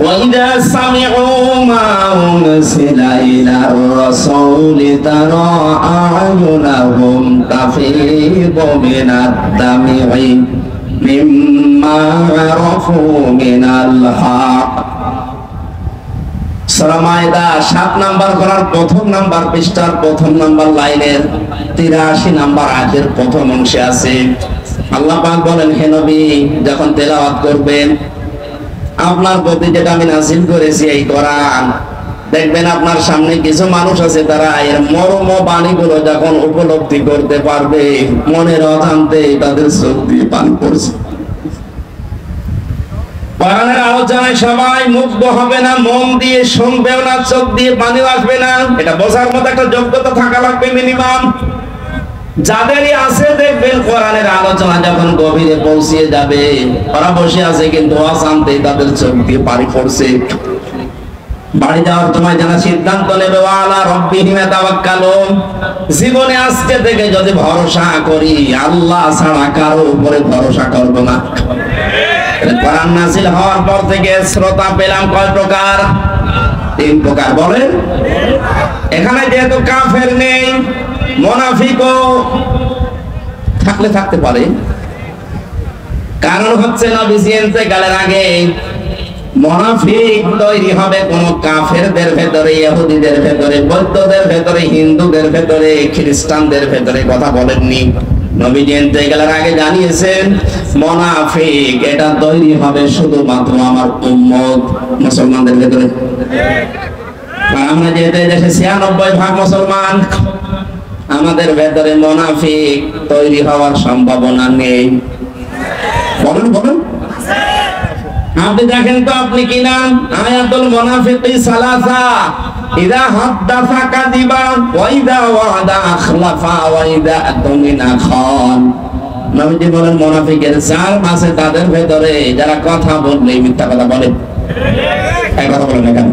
A: وَإِذَا سَمِعُوا مَا أُنزِلَ إِلَى الرَّسُولِ تَرَى أَعْيُنَهُمْ تَفِيضُ مِنَ الدَّمْعِ مِمَّا عَرَفُوا مِنَ الْحَقِّ। সূরা মায়দা 7 নম্বর করার 1 নম্বর পৃষ্ঠার 1 নম্বর লাইনের 83 নম্বর আয়াতের প্রথম অংশে আছে, আল্লাহ পাক বলেন, হে নবী যখন তেলাওয়াত করবেন আপনার প্রতি যেটা আমি নাযিল করেছি এই কোরআন, দেখবেন আপনার সামনে কিছু মানুষ আছে তারা এর মর্ম বাণীগুলো যখন উপলব্ধি করতে পারবে মনের অজান্তে তাদের চোখ দিয়ে পানি পড়ছে। কোরআনের আলোচনায় সবাই মুগ্ধ হবে না, মন দিয়ে শুনবেও না, চোখ দিয়ে পানি আসবে না। এটা বোঝার মতো একটা যোগ্যতা থাকা লাগবে মিনিমাম। যাদেরই আছে দেখবেন কোরআনের আলোচনা যখন গভীরে পৌঁছে যাবে, ওরা বসে আছে কিন্তু অজান্তে তাদের চোখ দিয়ে পানি পড়ছে। বাড়ি যাওয়ার সময় যারা সিদ্ধান্ত নেবে ওয়ালা রাব্বিহিম ইয়াতাওয়াক্কালুন, জীবনে আজকে থেকে যদি ভরসা করি আল্লাহ ছাড়া কারো উপরে ভরসা করব না। কোরআন নাযিল হওয়ার পর থেকে শ্রোতা পেলাম কয় প্রকার? 3 প্রকার। বলেন, এখানে যেহেতু কাফের নেই, মুনাফিকও থাকলে থাকতে পারে। কারণ হচ্ছে নবীজি ইন্তেকালের আগে মুনাফিক তৈরি হবে কোন কাফেরদের ভেতরে, ইহুদিদের ভেতরে, বৌদ্ধদের ভেতরে, হিন্দুদের ভেতরে, খ্রিস্টানদের ভেতরে। কথা বলেননি, নবীজি ইন্তেকালের আগে জানিয়েছেন মুনাফিক এটা তৈরি হবে শুধুমাত্র আমার উম্মত মুসলমানদের ভেতরে। আমরা যেহেতু দেশে 96% মুসলমান, আমাদের ভেতরে মুনাফিক তৈরি হওয়ার সম্ভাবনা নেই। বলেন বলেন, আপনি দেখেন তো আপনি কি নাম? আয়াতুল মুনাফিকি সালাসা, ইযা হাদাসা কাযিবা ওয়া ইযা ওয়াদা আখলাফা ওয়া ইযা আতমিনা খান। নবীজি বলেন মুনাফিকের 4 মাসে তাদের ভেতরে যারা কথা বললেই মিথ্যা কথা বলে। এই কথা বলেন কেন?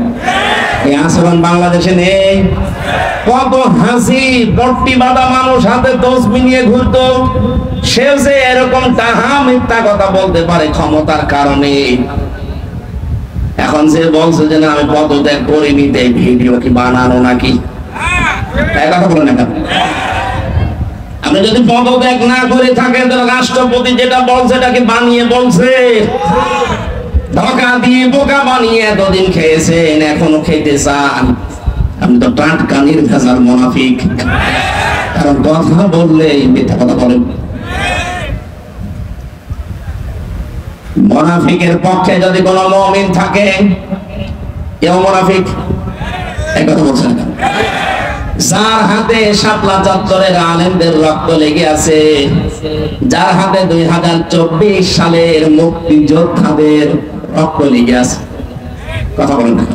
A: এই আচরণ বাংলাদেশে নেই। কত হাসি পট্টি বাঁধা মানুষ হাতে তসবিহ নিয়ে ঘুরতো, সেও যে এরকম তাহা মিথ্যা কথা বলতে পারে ক্ষমতার কারণে। এখন যে বলছে যে না আমি পদত্যাগ করিনি, এই ভিডিও কি বানানো নাকি? এই কথা বলেন না। আপনি যদি পদত্যাগ না করে থাকেন তাহলে রাষ্ট্রপতি যেটা বলছে এটাকে বানিয়ে বলছে, ধোঁকা দিয়ে বোকা বানিয়ে এতদিন খেয়েছেন, এখনো খেতে চান। আপনি তো টাটকা নির্ভেজাল মুনাফিক, কারণ কথা বললে মিথ্যা কথা বলেন। মুনাফিকের পক্ষে যদি কোনো মুমিন থাকে, কেউ মুনাফিক এই কথা বলছেন না, যার হাতে শাপলা চত্বরের আলেমদের রক্ত লেগে আছে, যার হাতে 2024 সালের মুক্তিযোদ্ধাদের রক্ত লেগে আছে, কথা বলেন না,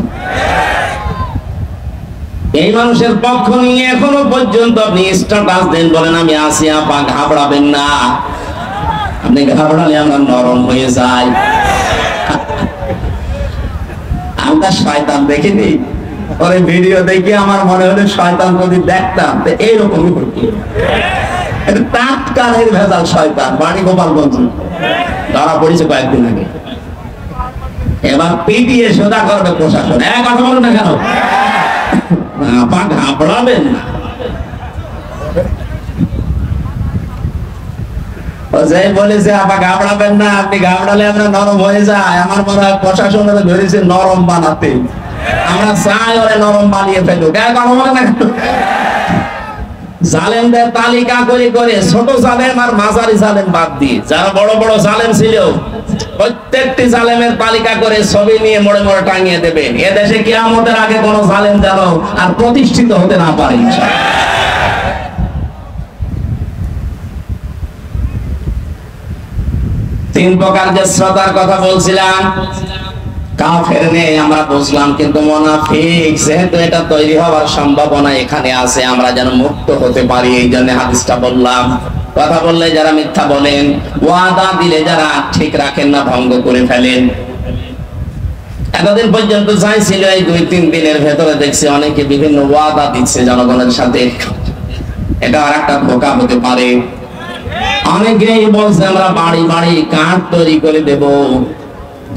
A: এই মানুষের পক্ষ নিয়ে এখনো পর্যন্ত আপনি স্ট্যাটাস দেন, বলেন আমি আছি আপা, ঘাবড়াবেন না। আপনি ঘাবড়ালে আমরা নরম হয়ে যাই। আমরা শয়তান দেখিনি, ওরে ভিডিও দেখি আমার মনে হলো শয়তান যদি দেখতাম তো এইরকমই হতো। টাটকারের ভেজাল শয়তান, বাড়ি গোপালগঞ্জ, ধরা পড়েছে কয়েকদিন আগে। এবার পিটিয়ে সোজা করবে প্রশাসন। এক কথা বলুন না কেন, আপা ঘাবড়াবেন না। বলেছে আপা ঘাবড়াবেন না, আপনি ঘাবড়ালে আমরা নরম হয়ে যায়। আমার মনে হয় প্রশাসন ধরেছে নরম বানাতে, আমরা চাই ওরে নরম বানিয়ে ফেলুক। জালেমদের তালিকা করে করে ছোট জালেম আর মাঝারি জালেম বাদ দিয়ে যারা বড় বড় জালেম ছিল, প্রত্যেকটি জালেমের তালিকা করে ছবি নিয়ে মোড়ে মোড়ে টাঙিয়ে দেবেন। এদেশে কিয়ামতের আগে কোন জালেম যেন আর প্রতিষ্ঠিত হতে না পারে। তিন প্রকার যে শ্রদ্ধার কথা বলছিলাম, কাফের নেই আমরা বুঝলাম, কিন্তু মুনাফিক যেহেতু এটা তৈরি হওয়ার সম্ভাবনা এখানে আছে, আমরা যেন মুক্ত হতে পারি এই জন্য হাদিসটা বললাম। কথা বললে যারা মিথ্যা বলেন, ওয়াদা দিলে যারা ঠিক রাখেন না, ভঙ্গ করে ফেলেন। এতদিন পর্যন্ত চাইছিল, এই 2-3 দিনের ভেতরে দেখছি অনেকে বিভিন্ন ওয়াদা দিচ্ছে জনগণের সাথে। এটা আর একটা ধোঁকা হতে পারে। অনেকেই বলছে আমরা বাড়ি বাড়ি কার্ড তৈরি করে দেব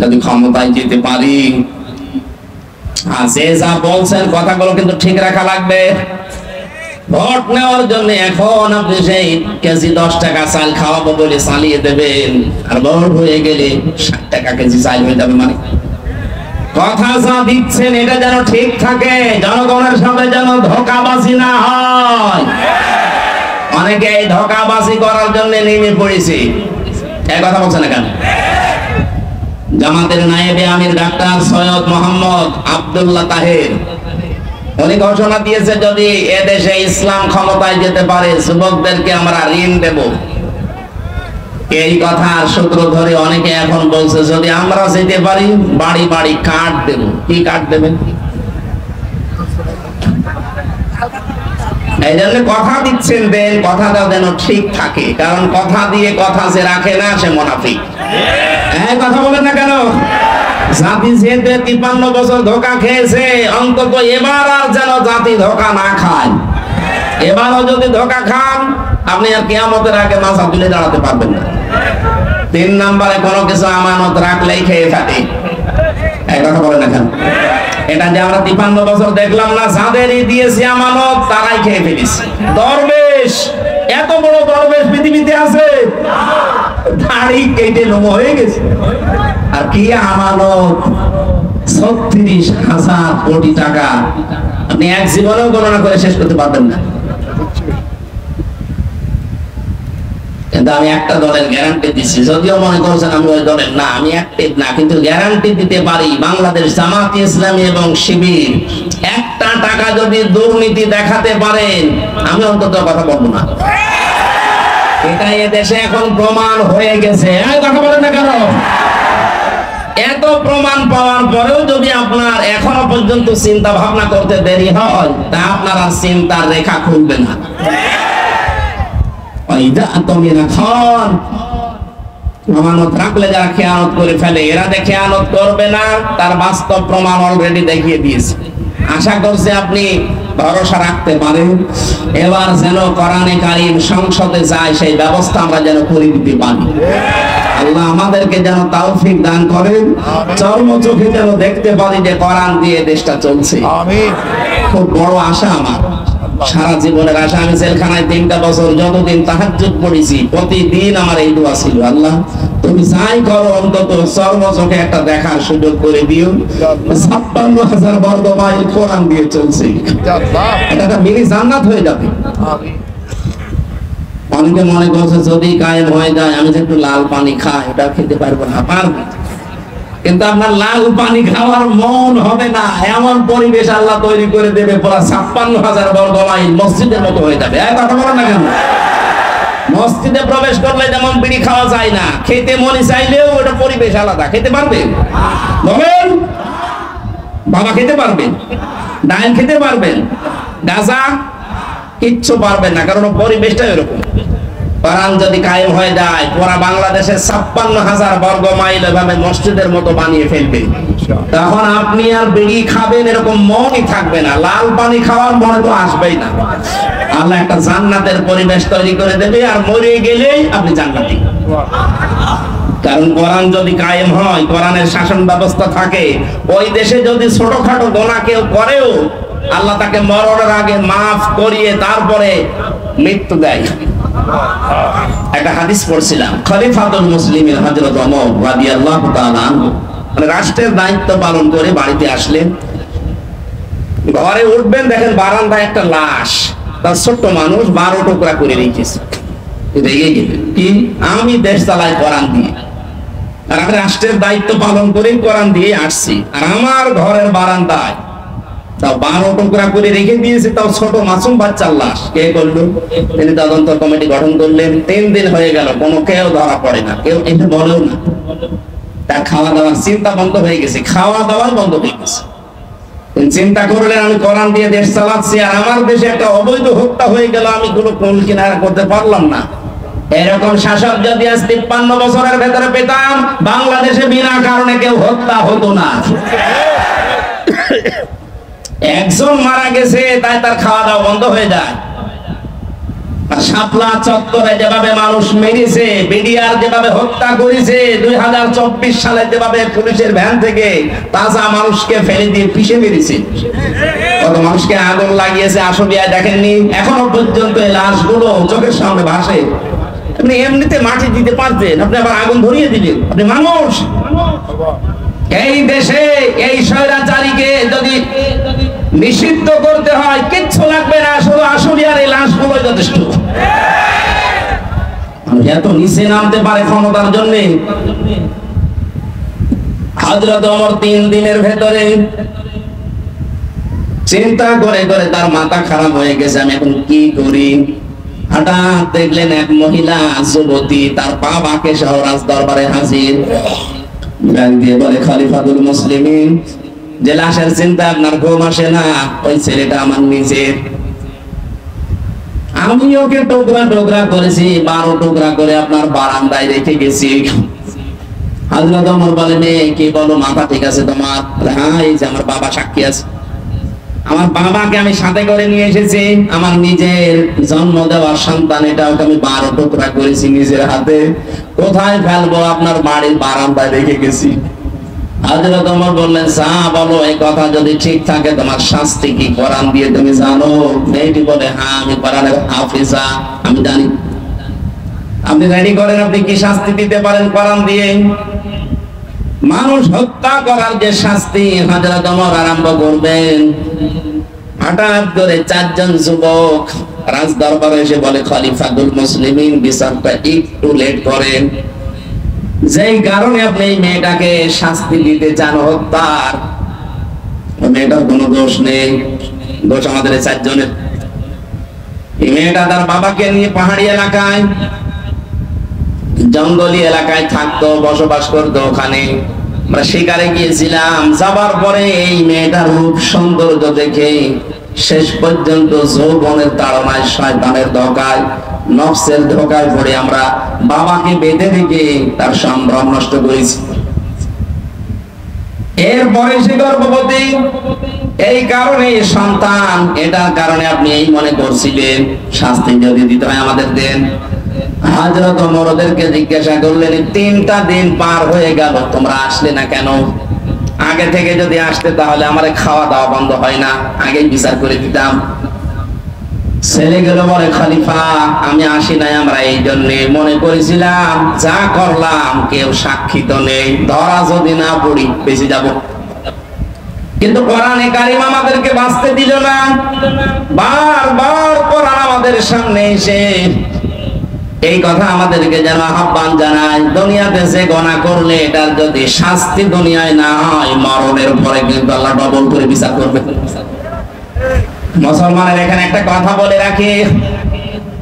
A: যদি ক্ষমতায় যেতে পারি। যে যা বলছেন কথাগুলো কিন্তু ঠিক রাখা লাগবে। ভোট নেওয়ার জন্য এখন আপনি সেই কেজি 10 টাকা চাল খাওয়াবো বলে চালিয়ে দেবেন, আর ভোট হয়ে গেলে 60 টাকা কেজি চাল হয়ে যাবে। মানে কথা যা দিচ্ছেন এটা যেন ঠিক থাকে, জনগণের সাথে যেন ধোঁকাবাজি না হয়। অনেকে এই ধোঁকাবাজি করার জন্য নেমে পড়েছে। এই কথা বলছেন না কেন? জামাতের নায়েবে আমির ডাক্তার সৈয়দ মোহাম্মদ আব্দুল্লাহ তাহের উনি ঘোষণা দিয়েছে, যদি এদেশে ইসলাম ক্ষমতায় যেতে পারে যুবকদেরকে আমরা ঋণ দেব। এই কথার সূত্র ধরে অনেকে এখন বলছে যদি আমরা যেতে পারি বাড়ি বাড়ি কার্ড দেব। কি কার্ড দেবেন? এই জন্য কথা দিচ্ছেন, দেন কথাটা যেন ঠিক থাকে, কারণ কথা দিয়ে কথা যে রাখে না সে মুনাফিক। এই কথা বলেন না কেন? জাতি যেতে 53 বছর ধোঁকা খেয়েছে, অন্তত এবার আর যেন জাতি ধোঁকা না খায়। এবারও যদি ধোঁকা খান আপনি আর কিয়ামতের আগে মাথা তুলে দাঁড়াতে পারবেন না। 3 নম্বরে কোনো কিছু আমানত রাখলেই খেয়ে থাকে। এই কথা বলেন না কেন? এটা যে আমরা 53 বছর দেখলাম না, যাদেরই দিয়েছে আমানত তারাই খেয়ে ফেলেছে। দরবেশ, এত বড় দরবেশ পৃথিবীতে আছে? দাড়ি কেটে লোমো হয়ে গেছে। আর কি আমানত 36,000 কোটি টাকা আপনি এক জীবনেও গণনা করে শেষ করতে পারবেন না। কিন্তু আমি একটা দলের গ্যারান্টি দিচ্ছি, যদিও মনে করছেন আমি ওই দলের না, আমি অ্যাক্টিভ না, কিন্তু গ্যারান্টি দিতে পারি বাংলাদেশ জামাত ইসলামী এবং শিবির একটা টাকা যদি দুর্নীতি দেখাতে পারেন আমি অন্তত কথা বলবো না। এটা এদেশে এখন প্রমাণ হয়ে গেছে। কথা বলেন না কেন? এত প্রমাণ পাওয়ার পরেও যদি আপনার এখনো পর্যন্ত চিন্তা ভাবনা করতে দেরি হয়, তা আপনার আর চিন্তার রেখা খুলবে না। আমানত রাখলে যারা খেয়ানত করে ফেলে, এরা যে খেয়ানত করবে না তার বাস্তব প্রমাণ অলরেডি দেখিয়ে দিয়েছে। আশা করছি আপনি ভরসা রাখতে পারেন। এবার যেন কোরআনে কারীম সংসদে যায় সেই ব্যবস্থা আমরা যেন করে দিতে পারি। আল্লাহ আমাদেরকে যেন তৌফিক দান করেন, চর্ম চোখে যেন দেখতে পারি যে কোরআন দিয়ে দেশটা চলছে। আমিন। খুব বড় আশা আমার, সারা জীবনের আশা। আমি জেলখানায় 3টা বছর যতদিন তাহাজ্জুদ পড়েছি প্রতিদিন আমার এই দোয়া ছিল, আল্লাহ তুমি যাই করো অন্তত চর্ম চোখে একটা দেখার সুযোগ করে দিও। 56,000 বর্গ মাইল কোরআন দিয়ে চলছে, এটা একটা মিনি জান্নাত হয়ে যাবে। অনেকে মনে করছে যদি কায়েম হয়ে যায় আমি যে একটু লাল পানি খাই এটা খেতে পারবো না, পারবো, কিন্তু আপনার লাল পানি খাওয়ার মন হবে না। এমন পরিবেশ আল্লাহ তৈরি করে দেবে, পুরা 56,000 বর্গ মাইল মসজিদের মতো হয়ে যাবে। কথা বলেন না কেন? মসজিদে প্রবেশ করলে যেমন বিড়ি খাওয়া যায় না, খেতে মনে চাইলেও ওটা পরিবেশ আলাদা। খেতে পারবেন? বলেন। বাবা খেতে পারবেন? ডাল খেতে পারবেন? গাঁজা কিচ্ছু পারবেন না, কারণ পরিবেশটা এরকম। কোরআন যদি কায়েম হয়ে যায়, পুরা বাংলাদেশের 56,000 বর্গ মাইল এভাবে মসজিদের মতো বানিয়ে ফেলবে। তখন আপনি আর বিড়ি খাবেন এরকম মনই থাকবে না, লাল পানি খাওয়ার মনে তো আসবেই না। আল্লাহ একটা জান্নাতের পরিবেশ তৈরি করে দেবে, আর মরে গেলেই আপনি জান্নাতি। কারণ কোরআন যদি কায়েম হয়, কোরআনের শাসন ব্যবস্থা থাকে, ওই দেশে যদি ছোটখাটো গুনাহ কেউ করেও আল্লাহ তাকে মরণের আগে মাফ করিয়ে তারপরে মৃত্যু দেয়। একটা হাদিস পড়ছিলাম, খলিফাতুল মুসলিমিন হযরত ওমর রাদিয়াল্লাহু তাআলা আনহু রাষ্ট্রের দায়িত্ব পালন করে বাড়িতে আসলেন। ঘরে উঠবেন, দেখেন বারান্দায় একটা লাশ, তার ছোট্ট মানুষ 12 টুকরা করে রেখেছে। রেগে গেলেন, কি আমি দেশ চালাই কোরআন দিয়ে, আর আমি রাষ্ট্রের দায়িত্ব পালন করে কোরআন দিয়ে আসছি, আর আমার ঘরের বারান্দায় তাও 12 টুকরা করে রেখে দিয়েছে, তাও ছোট মাসুম বাচ্চার লাশ। কে করলো? তিনি তদন্ত কমিটি গঠন করলেন। 3 দিন হয়ে গেল, কোনো কেউ ধরা পড়ে না, কেউ এটা বলেও না। তার খাওয়া দাওয়ার চিন্তা বন্ধ হয়ে গেছে, খাওয়া দাওয়া বন্ধ হয়ে গেছে। চিন্তা করলেন আমি কোরআন দিয়ে দেশ চালাচ্ছি, আর আমার দেশে একটা অবৈধ হত্যা হয়ে গেল, আমি কোনো কুল কিনারা করতে পারলাম না। এরকম শাসক যদি আজ 53 বছরের ভেতরে পেতাম, বাংলাদেশে বিনা কারণে কেউ হত্যা হতো না। একজন মারা গেছে তাই তার খাওয়া দাওয়া বন্ধ হয়ে যায়। আর শাপলা চত্বরে যেভাবে মানুষ মেরেছে, বিডিআর যেভাবে হত্যা করেছে, 2024 সালে যেভাবে পুলিশের ভ্যান থেকে তাজা মানুষকে ফেলে দিয়ে পিষে মেরেছে, কত মানুষকে আগুন লাগিয়েছে, আশুলিয়ায় দেখেননি? এখনো পর্যন্ত এই লাশগুলো চোখের সামনে ভাসে। আপনি এমনিতে মাটি দিতে পারতেন, আপনি আবার আগুন ধরিয়ে দিলেন। আপনি মানুষ। এই দেশে এই স্বৈরাচারীকে যদি নিষিদ্ধ করতে হয়, কিচ্ছু লাগবে না, শুধু আশুলিয়ার এই লাশগুলো যথেষ্ট। এত নিচে নামতে পারে ক্ষমতার জন্য। হযরত ওমর 3 দিনের ভেতরে চিন্তা করে করে তার মাথা খারাপ হয়ে গেছে, আমি এখন কি করি। হঠাৎ দেখলেন এক মহিলা যুবতী তার বাবাকে সহ রাজ দরবারে হাজির। দিয়ে বলে, খলিফাতুল মুসলিমিন, যে লাশের চিন্তা আপনার ঘুম আসে না, ওই ছেলেটা আমার নিজের। আমি ওকে টুকরা টুকরা করেছি, 12 টুকরা করে আপনার বারান্দায় রেখে গেছি। হযরত ওমর বলেন, কি বলো, মাথা ঠিক আছে তোমার? হ্যাঁ, এই যে আমার বাবা সাক্ষী আছে। আমার বাবাকে আমি সাথে করে নিয়ে এসেছি, আমার নিজের জন্ম দেওয়ার সন্তান, এটা ওকে আমি 12 টুকরা করেছি নিজের হাতে। কোথায় ফেলবো? আপনার বাড়ির বারান্দায় রেখে গেছি। হযরত ওমর বললেন, যা বলো, এই কথা যদি ঠিক থাকে তোমার শাস্তি কি কোরআন দিয়ে তুমি জানো? মেয়েটি বলে, হ্যাঁ আমি কোরআনের হাফেজা, আমি জানি। আপনি রেডি করেন, আপনি কি শাস্তি দিতে পারেন কোরআন দিয়ে? মানুষ হত্যা করার যে শাস্তি হযরত ওমর আরম্ভ করবেন। হঠাৎ করে 4 জন যুবক রাজ দরবারে এসে বলে, খলিফাতুল মুসলিমিন, বিচারটা একটু লেট করেন। যেই কারণে আপনি এই মেয়েটাকে শাস্তি দিতে চান হত্যার, মেয়েটার কোনো দোষ নেই, দোষ আমাদের 4 জনের। এই মেয়েটা তার বাবাকে নিয়ে পাহাড়ি এলাকায়, জঙ্গলি এলাকায় থাকতো, বসবাস করতো। ওখানে আমরা শিকারে গিয়েছিলাম। যাবার পরে এই মেয়েটার রূপ সৌন্দর্য দেখে শেষ পর্যন্ত যৌবনের তাড়নায়, শয়তানের ধোঁকায়, নফসের ধোঁকায় পড়ে আমরা বাবাকে বেঁধে রেখে তার সম্ভ্রম নষ্ট করেছি। এরপরে সে গর্ভবতী, এই কারণে সন্তান, এটার কারণে আপনি এই মনে করছিলেন শাস্তি যদি দিতে হয় আমাদের দেন। হযরত ওমর ওদেরকে জিজ্ঞাসা করলেন, 3টা দিন পার হয়ে গেল, তোমরা আসলে না কেন? আগে থেকে যদি আসতে তাহলে আমার খাওয়া দাওয়া বন্ধ হয় না, আগেই বিচার করে দিতাম। ছেলেগুলো বলে, খলিফা আমি আসি নাই, আমরা এই জন্য মনে করেছিলাম যা করলাম কেউ সাক্ষী তো নেই, ধরা যদি না পড়ি বেঁচে যাব। কিন্তু কোরআনে কারিম আমাদেরকে বাঁচতে দিল না। বারবার কোরআন আমাদের সামনে এসে এই কথা আমাদেরকে যেন আহ্বান জানায়। দুনিয়াতে যে গুনাহ করলে এটার যদি শাস্তি দুনিয়ায় না হয়, মরণের পরে কিন্তু আল্লাহ ডবল করে বিচার করবে। মুসলমানের এখানে একটা কথা বলে রাখি,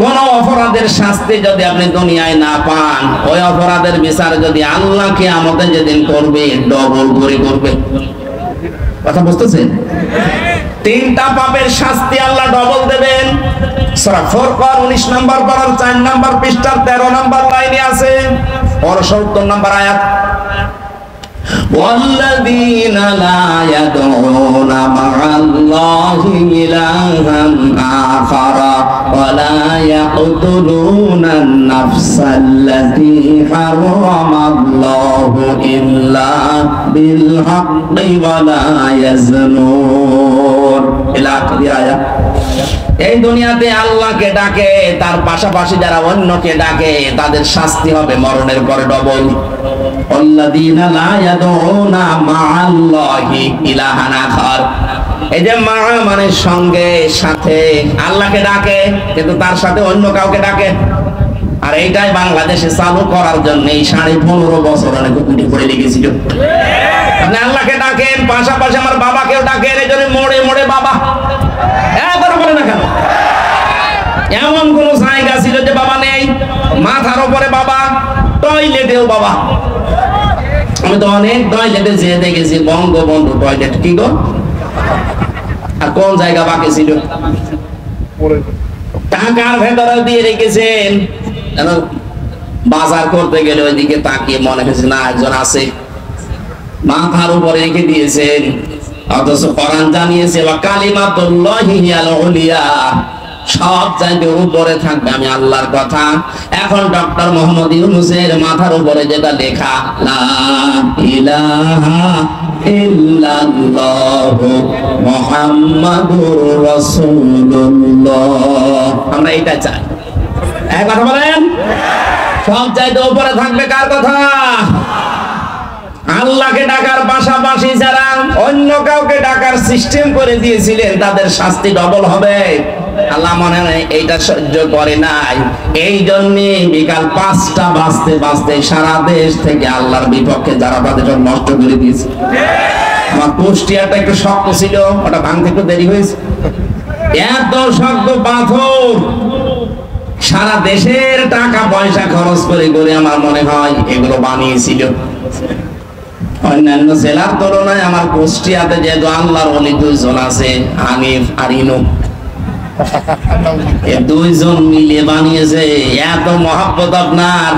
A: কোন অপরাধের শাস্তি যদি আপনি দুনিয়ায় না পান, ওই অপরাধের বিচার যদি আল্লাহ কিয়ামতে যেদিন করবে ডবল করে করবে। কথা বুঝতেছেন? তিনটা পাপের শাস্তি আল্লাহ ডবল দেবেন। সূরা ফুরকান 19 নম্বর পারার 4 নম্বর পৃষ্ঠার 13 নম্বর লাইনে আছে, 70 নম্বর আয়াত। والذين لا يدعون مع الله إلها آخر ولا يقتلون النفس التي حرم الله إلا بالحق ولا يزنون إلى آخر الآية। এই দুনিয়াতে আল্লাহকে ডাকে, তার পাশাপাশি যারা অন্যকে ডাকে তাদের শাস্তি হবে মরণের পরে ডবল। আল্লাযীনা লা ইয়াদউনা মা'আল্লাহি ইলাহান আখার, এই যে মা মানে সঙ্গে সাথে, আল্লাহকে ডাকে কিন্তু তার সাথে অন্য কাউকে ডাকে। আর এইটাই বাংলাদেশে চালু করার জন্য এই 15.5 বছর অনেক কুটি পড়ে লেগেছিল। আপনি আল্লাহকে ডাকেন, পাশাপাশি আমার বাবাকেও ডাকেন, এই জন্য মোড়ে মোড়ে বাবা। বলে না কেন? এমন কোন জায়গা ছিল যে বাবা নেই? মাথার উপরে বাবা, টয়লেটেও বাবা। আমি তো অনেক টয়লেটে যেয়ে দেখেছি বঙ্গবন্ধু টয়লেট। কি গো? আর কোন জায়গা বাকি ছিল? টাকার ভেতরে দিয়ে রেখেছেন। বাজার করতে গেলে ওইদিকে তাকিয়ে মনে হয়েছে না একজন আছে, মাথার উপরে রেখে দিয়েছেন। অথচ কোরআন জানিয়েছে ওয়া কালিমাতুল্লাহি হিয়াল উলিয়া, সব চাইতে উপরে থাকবে আমি আল্লাহর কথা। এখন ডক্টর মোহাম্মদ ইউনূসের মাথার উপরে যেটা লেখা লা ইলাহা ইল্লাল্লাহু মুহাম্মাদুর রাসূলুল্লাহ, আমরা এটা চাই। এক কথা বলেন, সব চাইতে উপরে থাকবে কার কথা? আল্লাহকে ডাকার পাশাপাশি যারা অন্য কাউকে ডাকার সিস্টেম করে দিয়েছিলেন তাদের শাস্তি ডবল হবে। আল্লাহ মনে হয় এইটা সহ্য করে নাই, এই জন্য বিকাল 5টা বাজতে বাজতে সারা দেশ থেকে আল্লাহর বিপক্ষে যারা তাদের সব নষ্ট করে দিয়েছে। আমার কুষ্টিয়াটা একটু শক্ত ছিল, ওটা ভাঙতে একটু দেরি হয়েছে। এত শক্ত পাথর সারা দেশের টাকা পয়সা খরচ করে করে আমার মনে হয় এগুলো বানিয়েছিল। অন্যান্য জেলার তুলনায় আমার কুষ্টিয়াতে যেহেতু আল্লাহর ওলি 2 জন আছে, হানিফ আর ইনু, এই 2 জন মিলে বানিয়েছে। এত মহব্বত আপনার,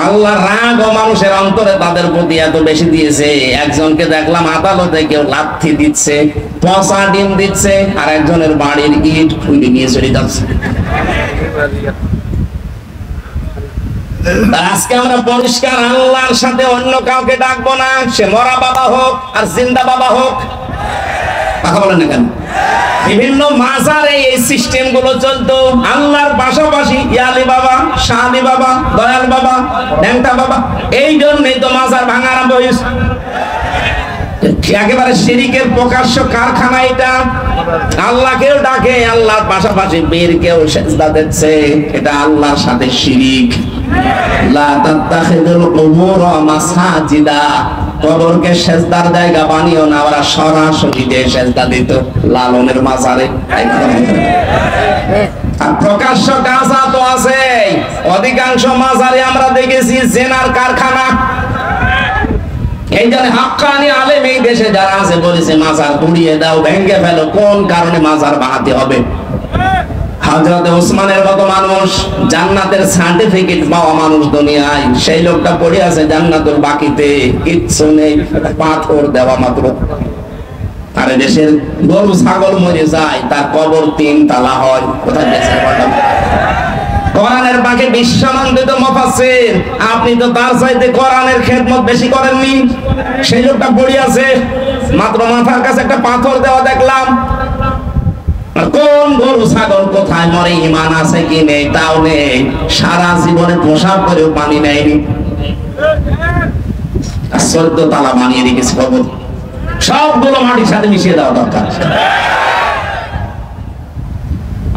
A: আল্লাহর রাগ ও মানুষের অন্তরে তাদের প্রতি এত বেশি দিয়েছে। একজনকে দেখলাম আদালতে কেউ লাথি দিচ্ছে, পচা ডিম দিচ্ছে, আর একজনের বাড়ির ইট খুলে নিয়ে চলে যাচ্ছে। আজকে আমরা পরিষ্কার আল্লাহর সাথে অন্য কাউকে ডাকবো না, সে মরা বাবা হোক আর জিন্দা বাবা হোক। কথা বলেন না কেন? বিভিন্ন মাজারে এই সিস্টেম গুলো চলতো। আল্লাহর পাশাপাশি ইয়ালি বাবা, শাহালি বাবা, দয়াল বাবা, ড্যাংটা বাবা, এই জন্যই তো মাজার ভাঙা আরম্ভ হয়েছে। একেবারে শিরিকের প্রকাশ্য কারখানা এটা। আল্লাহকেও ডাকে, আল্লাহর পাশাপাশি বীরকেও সেজদা দিচ্ছে, এটা আল্লাহর সাথে শিরিক। লা তাত্তাখিযুল কুবুর মাসাজিদা, কবরকে সেজদার জায়গা বানিও না। ওরা সরাসরি যে সেজদা দিত লালনের মাজারে। আর প্রকাশ্য কাজা তো আছে, অধিকাংশ মাজারে আমরা দেখেছি জেনার কারখানা। এই জন্য হাক্কানি আলেম এই দেশে যারা আছে বলেছে মাজার পুড়িয়ে দাও, ভেঙে ফেলো। কোন কারণে মাজার বানাতে হবে? হযরত ওসমানের মতো মানুষ, জান্নাতের সার্টিফিকেট পাওয়া মানুষ দুনিয়ায়, সেই লোকটা পড়ে আছে জান্নাতুল বাকিতে, কিচ্ছু নেই, পাথর দেওয়া মাত্র। আর দেশের গরু ছাগল মরে যায়, তার কবর 3 তালা হয়। কোথায় গেছে? কোরআনের বাকি বিশ্বনন্দিত মুফাসসির, আপনি তো তার চাইতে কোরআনের খেদমত বেশি করেননি। সেই লোকটা পড়ে আছে, মাত্র মাথার কাছে একটা পাথর দেওয়া দেখলাম। কোন গরু ছাগল কোথায় মরে, ঈমান আছে কি নেই তাও নেই, সারা জীবনে প্রসাব করেও পানি নেয়নি। 14 তালা বানিয়ে রেখেছে কবর, সবগুলো মাটির সাথে মিশিয়ে দেওয়া দরকার।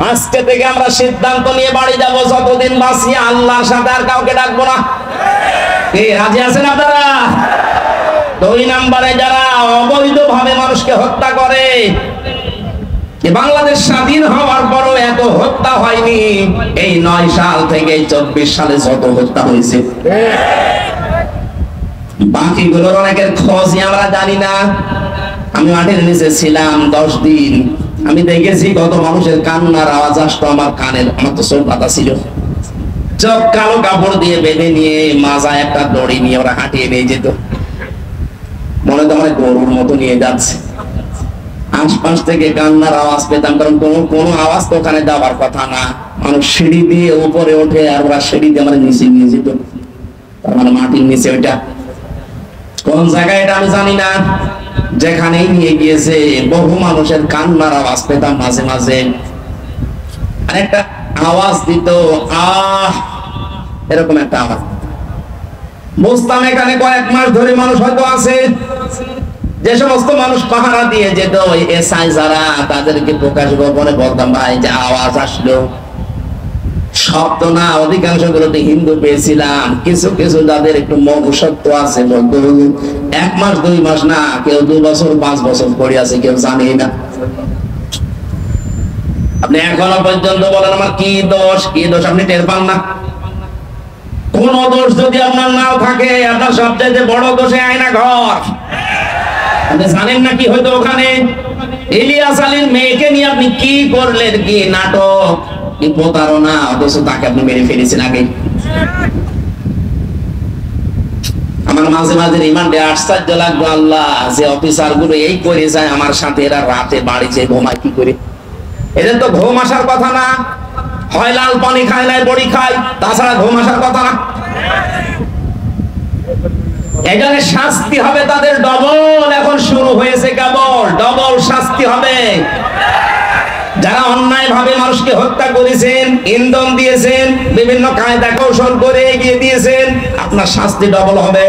A: আজকে থেকে আমরা সিদ্ধান্ত নিয়ে বাড়ি যাব, যতদিন বাঁচি আল্লাহর সাথে আর কাউকে ডাকবো না। কি রাজি আছেন আপনারা? 2 নম্বরে যারা অবৈধভাবে মানুষকে হত্যা করে, বাংলাদেশ স্বাধীন হওয়ার পরও এত হত্যা হয়নি, এই 9 সাল থেকে 24 সালে যত হত্যা হয়েছে। বাকিগুলোর অনেকের খোঁজই আমরা জানি না। আমি মাঠের নিচে ছিলাম 10 দিন, আমি দেখেছি কত মানুষের কান্নার আওয়াজ আসতো আমার কানের। আমার তো চোখ পাতা ছিল, চোখ কালো কাপড় দিয়ে বেঁধে নিয়ে মাজায় একটা দড়ি নিয়ে ওরা হাঁটিয়ে নিয়ে যেত, মনে তো আমার গরুর মতো নিয়ে যাচ্ছে। আশপাশ থেকে কান্নার আওয়াজ পেতাম, কারণ কোনো আওয়াজ তো ওখানে যাওয়ার কথা না। মানুষ সিঁড়ি দিয়ে উপরে ওঠে আর ওরা সিঁড়ি দিয়ে আমার নিচে নিয়ে যেত, তার মানে মাটির নিচে। ওইটা কোন জায়গায় এটা আমি জানি না, যেখানেই নিয়ে গিয়েছে বহু মানুষের কান্নার আওয়াজ পেতাম মাঝে মাঝে। আর একটা আওয়াজ দিত, আহ, এরকম একটা আওয়াজ বুঝতাম এখানে কয়েক মাস ধরে মানুষ হয়তো আছে। যে সমস্ত মানুষ পাহারা দিয়ে যেত ওই এসআই যারা, তাদেরকে প্রকাশ গোপনে বলতাম, ভাই যে আওয়াজ আসলো, শব্দ না, অধিকাংশ গুলোতে হিন্দু পেয়েছিলাম। কিছু কিছু যাদের একটু মনুষ্যত্ব আছে বলতো 1 মাস 2 মাস না, কেউ 2 বছর 5 বছর পড়ে আছে, কেউ জানেই না। আপনি এখনো পর্যন্ত বলেন আমার কি দোষ, কি দোষ, আপনি টের পান না। কোন দোষ যদি আপনার নাও থাকে, আপনার সবচেয়ে বড় দোষে আয়না ঘর। আপনি জানেন না কি হয়তো ওখানে ইলিয়াস আলীর মেয়েকে নিয়ে আপনি কি করলেন, কি নাটক, কি প্রতারণা, অথচ তাকে আপনি মেরে ফেলেছেন আগে। আমার মাঝে মাঝে রিমান্ডে আশ্চর্য লাগলো, আল্লাহ, যে অফিসার গুলো এই করে যায় আমার সাথে, এরা রাতে বাড়ি যেয়ে ঘুমায় কি করে? এদের তো ঘুম আসার কথা না, হয় লাল পানি খায় নাই বড়ি খায়, তাছাড়া ঘুম আসার কথা না। এখানে শাস্তি হবে তাদের ডবল, এখন শুরু হয়েছে কেবল, ডবল শাস্তি হবে। যারা অন্যায় ভাবে মানুষকে হত্যা করেছেন, ইন্ধন দিয়েছেন, বিভিন্ন কায়দা কৌশল করে এগিয়ে দিয়েছেন, আপনার শাস্তি ডবল হবে।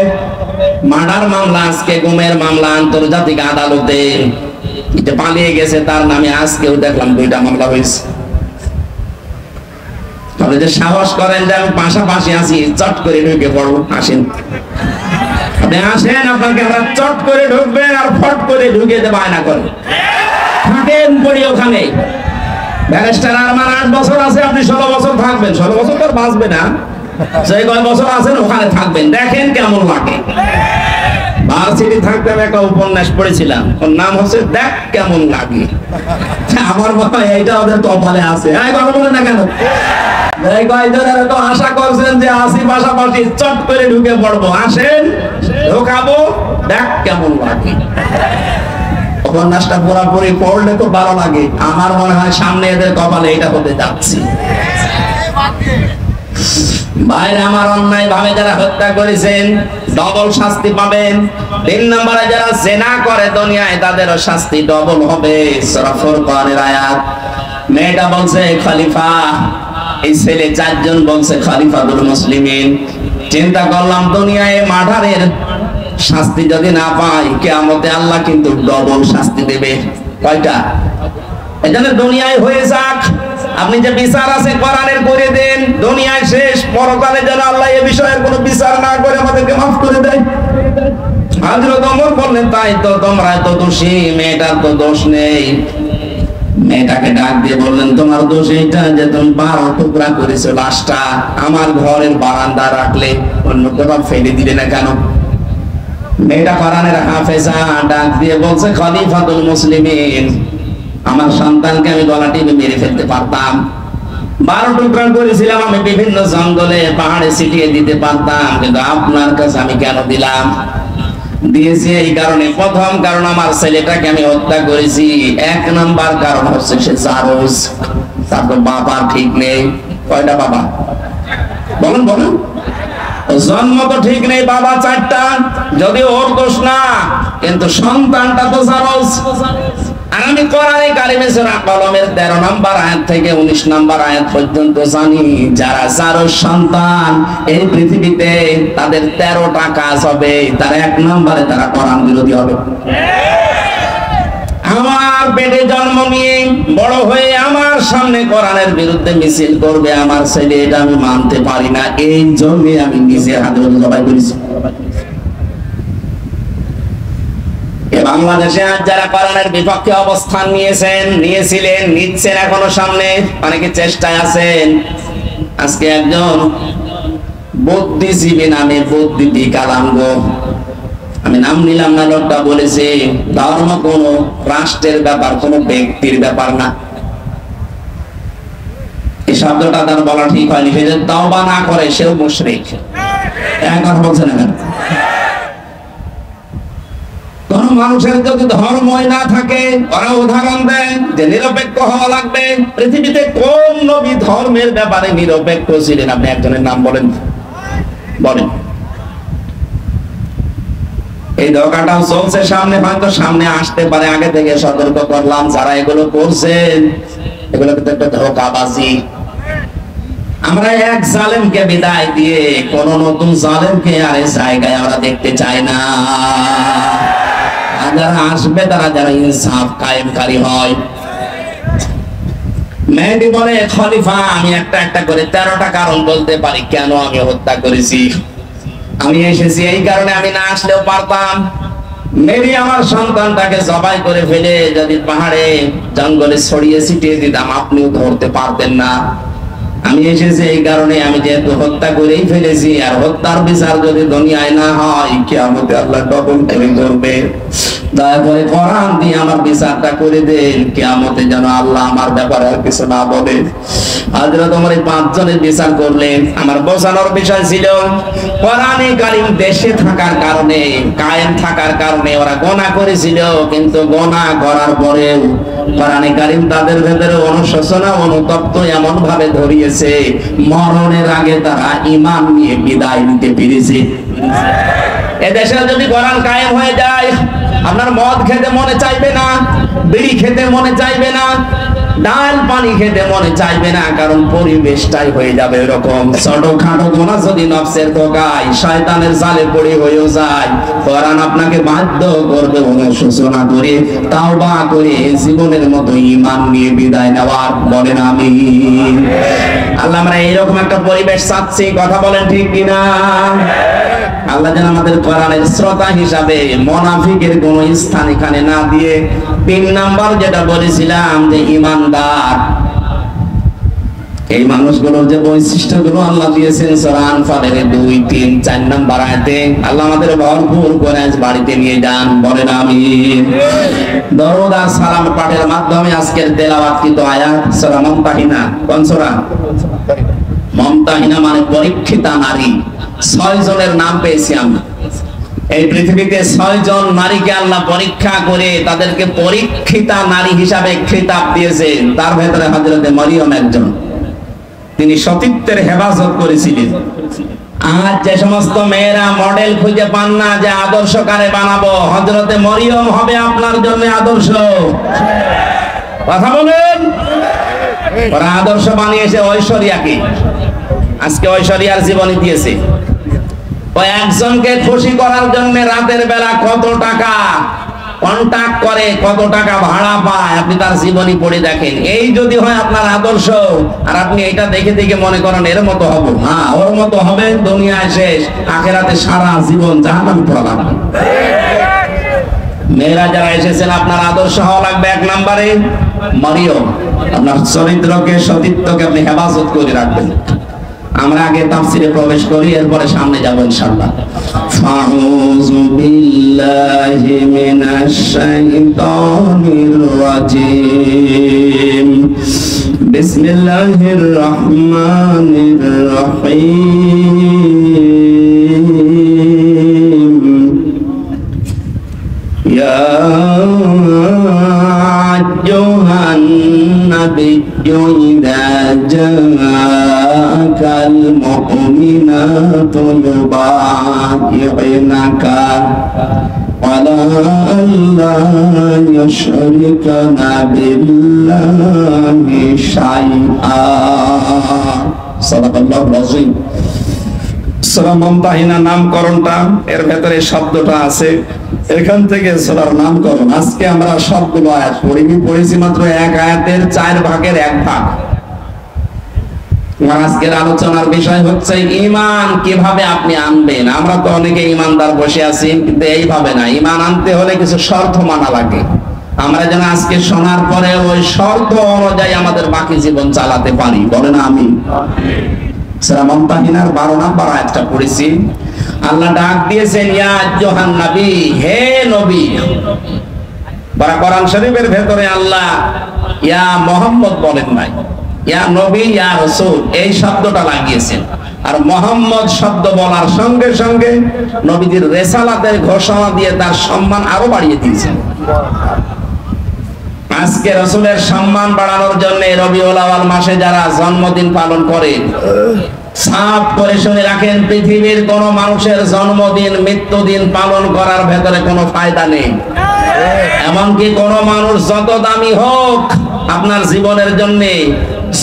A: মার্ডার মামলা আজকে, গুমের মামলা আন্তর্জাতিক আদালতে, যে পালিয়ে গেছে তার নামে আজকেও দেখলাম 2টা মামলা হয়েছে। আপনি যে সাহস করেন যে আমি পাশাপাশি আছি, চট করে ঢুকে পড়বো, আসেন। আপনি আসেন, আপনাকে আমরা চট করে ঢুকবেন আর ফট করে ঢুকে দেব, আয়না করে থাকেন পড়ি ওখানে। ব্যারিস্টার আরমান 8 বছর আছে, আপনি 16 বছর থাকবেন। 16 বছর তো আর বাঁচবে না, সেই কয় বছর আছেন ওখানে থাকবেন, দেখেন কেমন লাগে। ভার্সিটি থাকতে আমি একটা উপন্যাস পড়েছিলাম, ওর নাম হচ্ছে দেখ কেমন লাগে। আমার মনে হয় এইটা ওদের কপালে আছে। কথা বলে না কেন? এই কয়েকজন এরকম আশা করছেন যে আসি পাশাপাশি, চট করে ঢুকে পড়বো, আসেন, ঢোকাবো, দেখ কেমন লাগে। উপন্যাসটা পুরোপুরি পড়লে তো ভালো লাগে। আমার মনে হয় সামনে এদের কপালে এটা হতে যাচ্ছে। ভাইরা আমার, অন্যায় ভাবে যারা হত্যা করেছেন ডবল শাস্তি পাবেন। 3 নম্বরে যারা জিনা করে দুনিয়ায়, তাদেরও শাস্তি ডবল হবে। সূরা ফুরকানের আয়াত। মেয়েটা বলছে খলিফা, এই ছেলে 4 জন বলছে খলিফাতুল মুসলিমিন। চিন্তা করলাম দুনিয়ায় মার্ডারের শাস্তি যদি না পাই, কিয়ামতে আল্লাহ কিন্তু ডবল শাস্তি দেবে। কয়টা? এজন্য দুনিয়ায় হয়ে যাক, আপনি যে বিচার আছে কোরআনের করে দেন, দুনিয়ায় শেষ, পরকালে যেন আল্লাহ এই বিষয়ের কোনো বিচার না করে আমাদেরকে মাফ করে দেয়। হযরত ওমর বললেন, তাই তো তোমরা তো দোষী, মেয়েটার তো দোষ নেই। মেয়েটাকে ডাক দিয়ে বললেন, তোমার দোষ এইটা যে তুমি 12 টুকরা করেছো লাশটা, আমার ঘরের বারান্দা রাখলে, অন্য কোথাও ফেলে দিলে না কেন? মেয়েটা কোরআনের হাফেজা, ডাক দিয়ে বলছে, খলিফাতুল মুসলিমিন, আমার সন্তানকে আমি গলা টিপে মেরে ফেলতে পারতাম। 12 টুকরা করেছিলাম আমি, বিভিন্ন জঙ্গলে পাহাড়ে ছিটিয়ে দিতে পারতাম, কিন্তু আপনার কাছে আমি কেন দিলাম? দিয়েছি এই কারণে, প্রথম কারণ আমার ছেলেটাকে আমি হত্যা করেছি, 1 নাম্বার কারণ হচ্ছে সে জারজ, তার তো বাবা ঠিক নেই। কয়টা বাবা? বলুন বলুন। জন্ম তো ঠিক নেই, বাবা 4টা, যদিও ওর দোষ না, কিন্তু সন্তানটা তো জারজ। আর আমি কোরআনে কারিমে সূরা কলমের 13 নম্বর আয়াত থেকে 19 নম্বর আয়াত পর্যন্ত জানি, যারা জারজ সন্তান এই পৃথিবীতে তাদের 13টা কাজ হবে, তার 1 নম্বরে তারা কোরআন বিরোধী হবে। আমার পেটে জন্ম নিয়ে বড় হয়ে আমার সামনে কোরআনের বিরুদ্ধে মিছিল করবে আমার ছেলে, এটা আমি মানতে পারি না। এই জন্য আমি নিজের হাতে জবাই করেছি। বাংলাদেশে আজ যারা কোরআনের বিপক্ষে অবস্থান নিয়েছিলেন, নিচ্ছেন, এখনো সামনে অনেকে চেষ্টায় আছেন। আজকে একজন বুদ্ধিজীবী নামে বুদ্ধিটি কালাঙ্গ, আমি নাম নিলাম না, লোকটা বলেছে ধর্ম কোন রাষ্ট্রের ব্যাপার, কোন ব্যক্তির ব্যাপার না। এই শব্দটা তার বলা ঠিক হয়নি। সে যে তওবা না করে সেও মুশরিক। কথা বলছে না কেন? কোন মানুষের যদি ধর্মই না থাকে, ওরা উদাহরণ দেন যে নিরপেক্ষ হওয়া লাগবে। পৃথিবীতে কোন নবী ধর্মের ব্যাপারে নিরপেক্ষ ছিলেন? আপনি একজনের নাম বলেন। এই ধোঁকাটাও চলছে সামনে, হয়তো সামনে আসতে পারে। আগে থেকে সতর্ক করলাম, যারা এগুলো করছেন এগুলো কিন্তু একটা ধোঁকাবাজি। আমরা এক জালেমকে বিদায় দিয়ে কোন নতুন জালেমকে আর এই জায়গায় আমরা দেখতে চাই না। যারা আসবে তারা যারা ইনসাফ কায়েমকারী হয়। মেহেদী বলে, খলিফা আমি একটা করে 13টা কারণ বলতে পারি কেন আমি হত্যা করেছি। আমি এসেছি এই কারণে, আমি না আসলেও পারতাম। মেরি আমার সন্তানটাকে জবাই করে ফেলে যদি পাহাড়ে জঙ্গলে ছড়িয়ে ছিটিয়ে দিতাম, আপনিও ধরতে পারতেন না। আমি এসেছি এই কারণে, আমি যেহেতু হত্যা করেই ফেলেছি, আর হত্যার বিচার যদি দুনিয়ায় না হয়, কিয়ামতে আল্লাহ ডবল টেনে ধরবে। দয়া করে কোরআন দিয়ে আমার বিচারটা করে দেন, কিয়ামতে যেন আল্লাহ আমার ব্যাপারে আর কিছু না বলে। হযরত ওমর এই 5 জনের বিচার করলেন। আমার বোঝানোর বিষয় ছিল, কোরআনে কারীম দেশে থাকার কারণে, কায়েম থাকার কারণে ওরা গুনাহ করেছিল, কিন্তু গুনাহ করার পরেও কোরআনে কারীম তাদের ভেতরে অনুশোচনা, অনুতপ্ত এমন ভাবে ধরিয়েছে, মরণের আগে তারা ঈমান নিয়ে বিদায় নিতে পেরেছে। এদেশে যদি কোরআন কায়েম হয়ে যায়, আপনার মদ খেতে মনে চাইবে না, বিড়ি খেতে মনে চাইবে না, ডাল পানি খেতে মনে চাইবে না, কারণ পরিবেশটাই হয়ে যাবে এরকম। ছোটখাটো গুনাহ যদি নফসের ধোঁকায়, শয়তানের জালে পড়ে হয়েও যায়, কোরআন আপনাকে বাধ্য করবে অনুশোচনা করে, তাওবা করে জীবনের মতো ঈমান নিয়ে বিদায় নেওয়ার। বলেন আমিন। আল্লাহ, আমরা এইরকম একটা পরিবেশ চাচ্ছি, কথা বলেন ঠিক কিনা? আল্লাহ যেন আমাদের কোরআনের শ্রোতা হিসাবে মুনাফিকের কোন স্থান এখানে না দিয়ে, 3 নাম্বার যেটা বলেছিলাম যে ঈমানদার, এই মানুষগুলোর যে বৈশিষ্ট্যগুলো আল্লাহ দিয়েছেন সূরা আনফালের 2, 3, 4 নাম্বার আয়াতে, আল্লাহ আমাদের ভরপুর করে আজ বাড়িতে নিয়ে যান। বলেন আমিন। দরুদ আর সালাম পাঠের মাধ্যমে আজকের তেলাওয়াতকৃত আয়াত সূরা মুমতাহিনা। কোন সূরা? মুমতাহিনা মানে পরীক্ষিতা নারী। 6 জনের নাম পেয়েছি আমরা। এই পৃথিবীতে 6 জন নারীকে আল্লাহ পরীক্ষা করে তাদেরকে পরীক্ষিতা নারী হিসাবে খেতাব দিয়েছেন। তার ভেতরে হযরতে মরিয়ম একজন। তিনি সতীত্বের হেফাজত করেছিলেন। আজ যে সমস্ত মেয়েরা মডেল খুঁজে পান না যে আদর্শ কারে বানাবো, হযরতে মরিয়ম হবে আপনার জন্য আদর্শ। কথা বলেন। ওরা আদর্শ বানিয়েছে ঐশ্বরিয়াকে। আজকে ঐশ্বরিয়ার জীবনী দিয়েছে। ওই একজনকে খুশি করার জন্য রাতের বেলা কত টাকা কন্টাক্ট করে, কত টাকা ভাড়া পায়, আপনি তার জীবনী পড়ে দেখেন। এই যদি হয় আপনার আদর্শ, আর আপনি এটা দেখে দেখে মনে করেন এর মতো হবো, হ্যাঁ ওর মতো হবে, দুনিয়ায় শেষ, আখেরাতে সারা জীবন জাহান্নামে পড়া লাগবে। মেয়েরা যারা এসেছেন, আপনার আদর্শ হওয়া লাগবে 1 নম্বরে মরিয়ম। আপনার চরিত্রকে, সতীত্বকে আপনি হেফাজত করে রাখবেন। আমরা আগে তাফসিরে প্রবেশ করি, এরপরে সামনে যাব ইনশাআল্লাহ। ফাউযু বিল্লাহি মিনাশ শাইতানির রাজীম। বিসমিল্লাহির রহমানির রহিম। ইয়া আইয়ুহান নাবিয়্যু ইযা জাআকাল মুমিনাতু ইউবায়ি'নাকা আলা আল্লা ইউশরিকানা বিল্লাহি শাইআ। সাদাকাল্লাহুল আযীম। সূরা মুমতাহিনা নামকরণটা এর ভেতরে শব্দটা আছে, এখান থেকে সূরার নামকরণ। আজকে আমরা সবগুলো আয়াত পড়েছি মাত্র এক আয়াতের 4 ভাগের 1 ভাগ। আজকের আলোচনার বিষয় হচ্ছে ঈমান কিভাবে আপনি আনবেন। আমরা তো অনেকে ঈমানদার বসে আছি, কিন্তু এইভাবে না। ঈমান আনতে হলে কিছু শর্ত মানা লাগে। আমরা যেন আজকে শোনার পরে ওই শর্ত অনুযায়ী আমাদের বাকি জীবন চালাতে পারি। বলেন আমিন। সূরা মুমতাহিনার 12 নম্বর আয়াতটা পড়েছি। আল্লাহ ডাক দিয়েছেন ইয়া আইয়ুহান নবী, হে নবী। কোরআন শরীফের ভেতরে আল্লাহ ইয়া মুহাম্মদ বলেন নাই, ইয়া নবী ইয়া রাসূল এই শব্দটা লাগিয়েছেন। আর মুহাম্মদ শব্দ বলার সঙ্গে সঙ্গে নবীজির রিসালাতের ঘোষণা দিয়ে তার সম্মান আরো বাড়িয়ে দিয়েছেন। আজকে রাসূলের সম্মান বাড়ানোর জন্য রবিউল আউয়াল মাসে যারা জন্মদিন পালন করে, সাফ করে শুনে রাখেন, পৃথিবীর কোন মানুষের জন্মদিন মৃত্যুদিন পালন করার ভেতরে কোনো ফায়দা নেই। এমনকি কোন মানুষ যত দামি হোক আপনার জীবনের জন্য,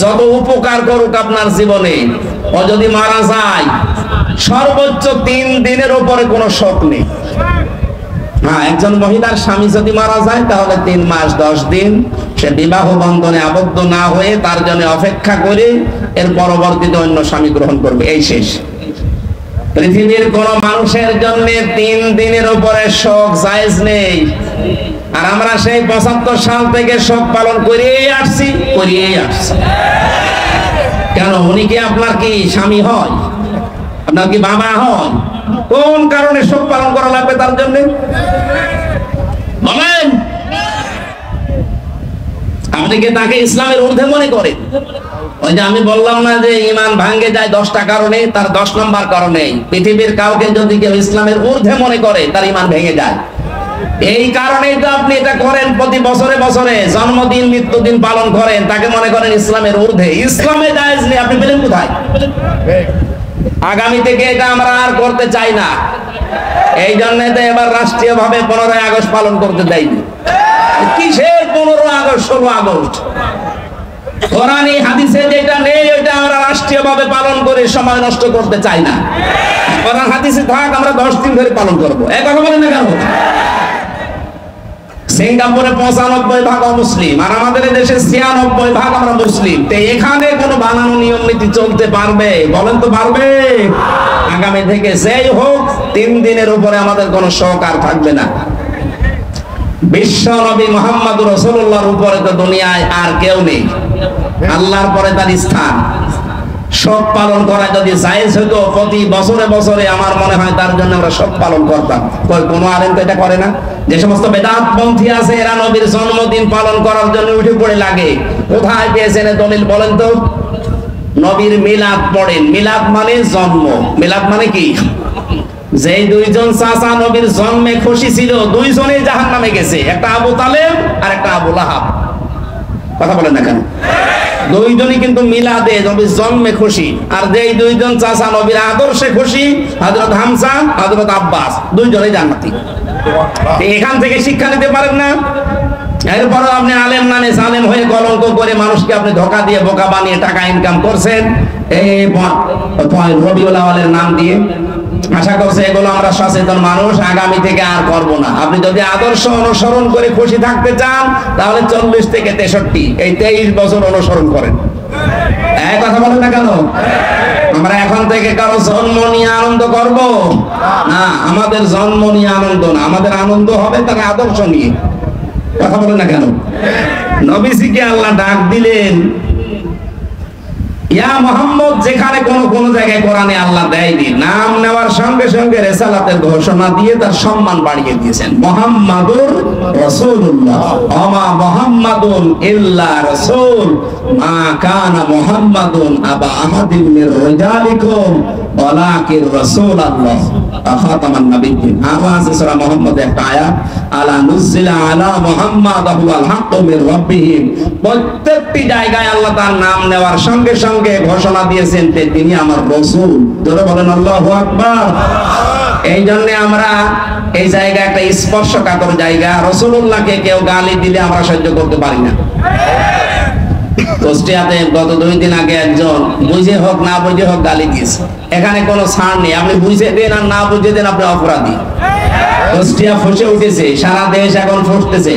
A: যত উপকার করুক আপনার জীবনে, ও যদি মারা যায় সর্বোচ্চ 3 দিনের উপরে কোনো শোক নেই। হ্যাঁ, একজন মহিলার স্বামী যদি মারা যায় তাহলে 3 মাস 10 দিন সে বিবাহ বন্ধনে আবদ্ধ না হয়ে তার জন্য অপেক্ষা করে এর পরবর্তীতে অন্য স্বামী গ্রহণ করবে, এই শেষ। পৃথিবীর কোন মানুষের জন্য 3 দিনের উপরে শোক জায়েজ নেই। আর আমরা সেই 75 সাল থেকে শোক পালন করিয়েই আসছি। কেন? উনি কি আপনার কি স্বামী হয়? আপনার কি বাবা হয়? কোন কারণে শোক পালন করা লাগবে তার জন্য? বলেন। আপনি কি তাকে ইসলামের ঊর্ধ্বে মনে করেন? ওই যে আমি বললাম না যে ঈমান ভাঙে যায় 10টা কারণে, তার 10 নম্বর কারণে পৃথিবীর কাউকে যদি কেউ ইসলামের ঊর্ধ্বে মনে করে তার ঈমান ভেঙে যায়। এই কারণেই তো আপনি এটা করেন, প্রতি বছরে বছরে জন্মদিন মৃত্যুদিন পালন করেন, তাকে মনে করেন ইসলামের ঊর্ধ্বে। ইসলামে জায়েজ নেই, আপনি পেলেন কোথায়? আগামী থেকে এটা আমরা আর করতে চাই না। এই জন্য তো এবার রাষ্ট্রীয় ভাবে 15ই আগস্ট পালন করতে দেয়নি। কিসের 15 আগস্ট 16 আগস্ট? কোরআনী হাদিসে যেটা নেই ওইটা আমরা রাষ্ট্রীয় ভাবে পালন করে সময় নষ্ট করতে চাই না। কোরআন হাদিসে থাক, আমরা 10 দিন ধরে পালন করবো। এই কথা বলেন না কেন? সিঙ্গাপুরে 95% মুসলিম, আর আমাদের দেশে 96% আমরা মুসলিম। তো এখানে কোনো বানানো নিয়ম নীতি চলতে পারবে? বলেন তো পারবে? আগামী থেকে যেই হোক 3 দিনের উপরে আমাদের কোনো শোক আর থাকবে না। বিশ্ব নবী মুহাম্মদুর রাসূলুল্লাহর উপরে তো দুনিয়ায় আর কেউ নেই, আল্লাহর পরে তার স্থান। শোক পালন করা যদি জায়েজ হতো প্রতি বছরে বছরে, আমার মনে হয় তার জন্য আমরা শোক পালন করতাম। কোন আলেম তো এটা করে না। যে সমস্ত বেদাতপন্থী আছে এরা নবীর জন্মদিন পালন করার জন্য উঠে পড়ে লাগে। কোথায় পেয়েছেন দলিল বলেন তো? নবীর মিলাদ পড়েন। মিলাদ মানে জন্ম। মিলাদ মানে কি? যেই 2 জন চাচা নবীর জন্মে খুশি ছিল, 2 জনেই জাহান্নামে গেছে। একটা আবু তালেব আর একটা আবু লাহাব। কথা বলেন না কেন? 2 জনই কিন্তু মিলাদে নবীর জন্মে খুশি। আর যেই 2 জন চাচা নবীর আদর্শে খুশি, হযরত হামজা, হযরত আব্বাস, 2 জনেই জান্নাতি। এখান থেকে শিক্ষা নিতে পারেন না? এরপর আপনি আলেম নামে সালেম হয়ে কলঙ্ক করে মানুষকে আপনি ধোঁকা দিয়ে বোকা বানিয়ে টাকা ইনকাম করছেন এই রবিউল আউয়ালের নাম দিয়ে। আশা করছি এগুলো আমরা সচেতন মানুষ আগামী থেকে আর করব না। আপনি যদি আদর্শ অনুসরণ করে খুশি থাকতে চান তাহলে 40 থেকে 63 এই 23 বছর অনুসরণ করেন। এই কথা বলেন না কেন? আমরা এখন থেকে কারো জন্ম নিয়ে আনন্দ করব না। আমাদের জন্ম নিয়ে আনন্দ না, আমাদের আনন্দ হবে তার আদর্শ নিয়ে। কথা বলেন না কেন? নবীজিকে আল্লাহ ডাক দিলেন ইয়া মুহাম্মদ, যেখানে কোন জায়গায় কোরআনে আল্লাহ দেয়নি। নাম নেওয়ার সঙ্গে সঙ্গে রিসালাতের ঘোষণা দিয়ে তার সম্মান বাড়িয়ে দিয়েছেন। মুহাম্মাদুর রাসূলুল্লাহ, ওমা মুহাম্মাদুন ইল্লা রাসূল, মা কানা মুহাম্মাদুন আবা আহাদিন মির রিজালিকুম ওয়ালাকিন রাসূলুল্লাহ খাতামান নাবিয়্যিন। আওয়াজে সূরা মুহাম্মদ একটা আয়াত, আলা নুজিলা আলা মুহাম্মাদ হুয়াল হাক্কু মির রাব্বিহিম। প্রত্যেকটি জায়গায় আল্লাহ তার নাম নেওয়ার সঙ্গে সঙ্গে ঘোষণা দিয়েছেন যে তিনি আমার রাসূল। জোরে বলেন আল্লাহু আকবার। এই জন্য আমরা এই জায়গা একটা স্পর্শকাতর জায়গা। রাসূলুল্লাহকে কেউ গালি দিলে আমরা সহ্য করতে পারি না। কুষ্টিয়াতে গত 2 দিন আগে একজন বুঝে হোক না বুঝে হোক গালি দিয়েছে। এখানে কোনো ছাড় নেই, আপনি বুঝে দেন আর না বুঝে দেন আপনি অপরাধী। কুষ্টিয়া ফুসে উঠেছে, সারা দেশ এখন ফুসতেছে।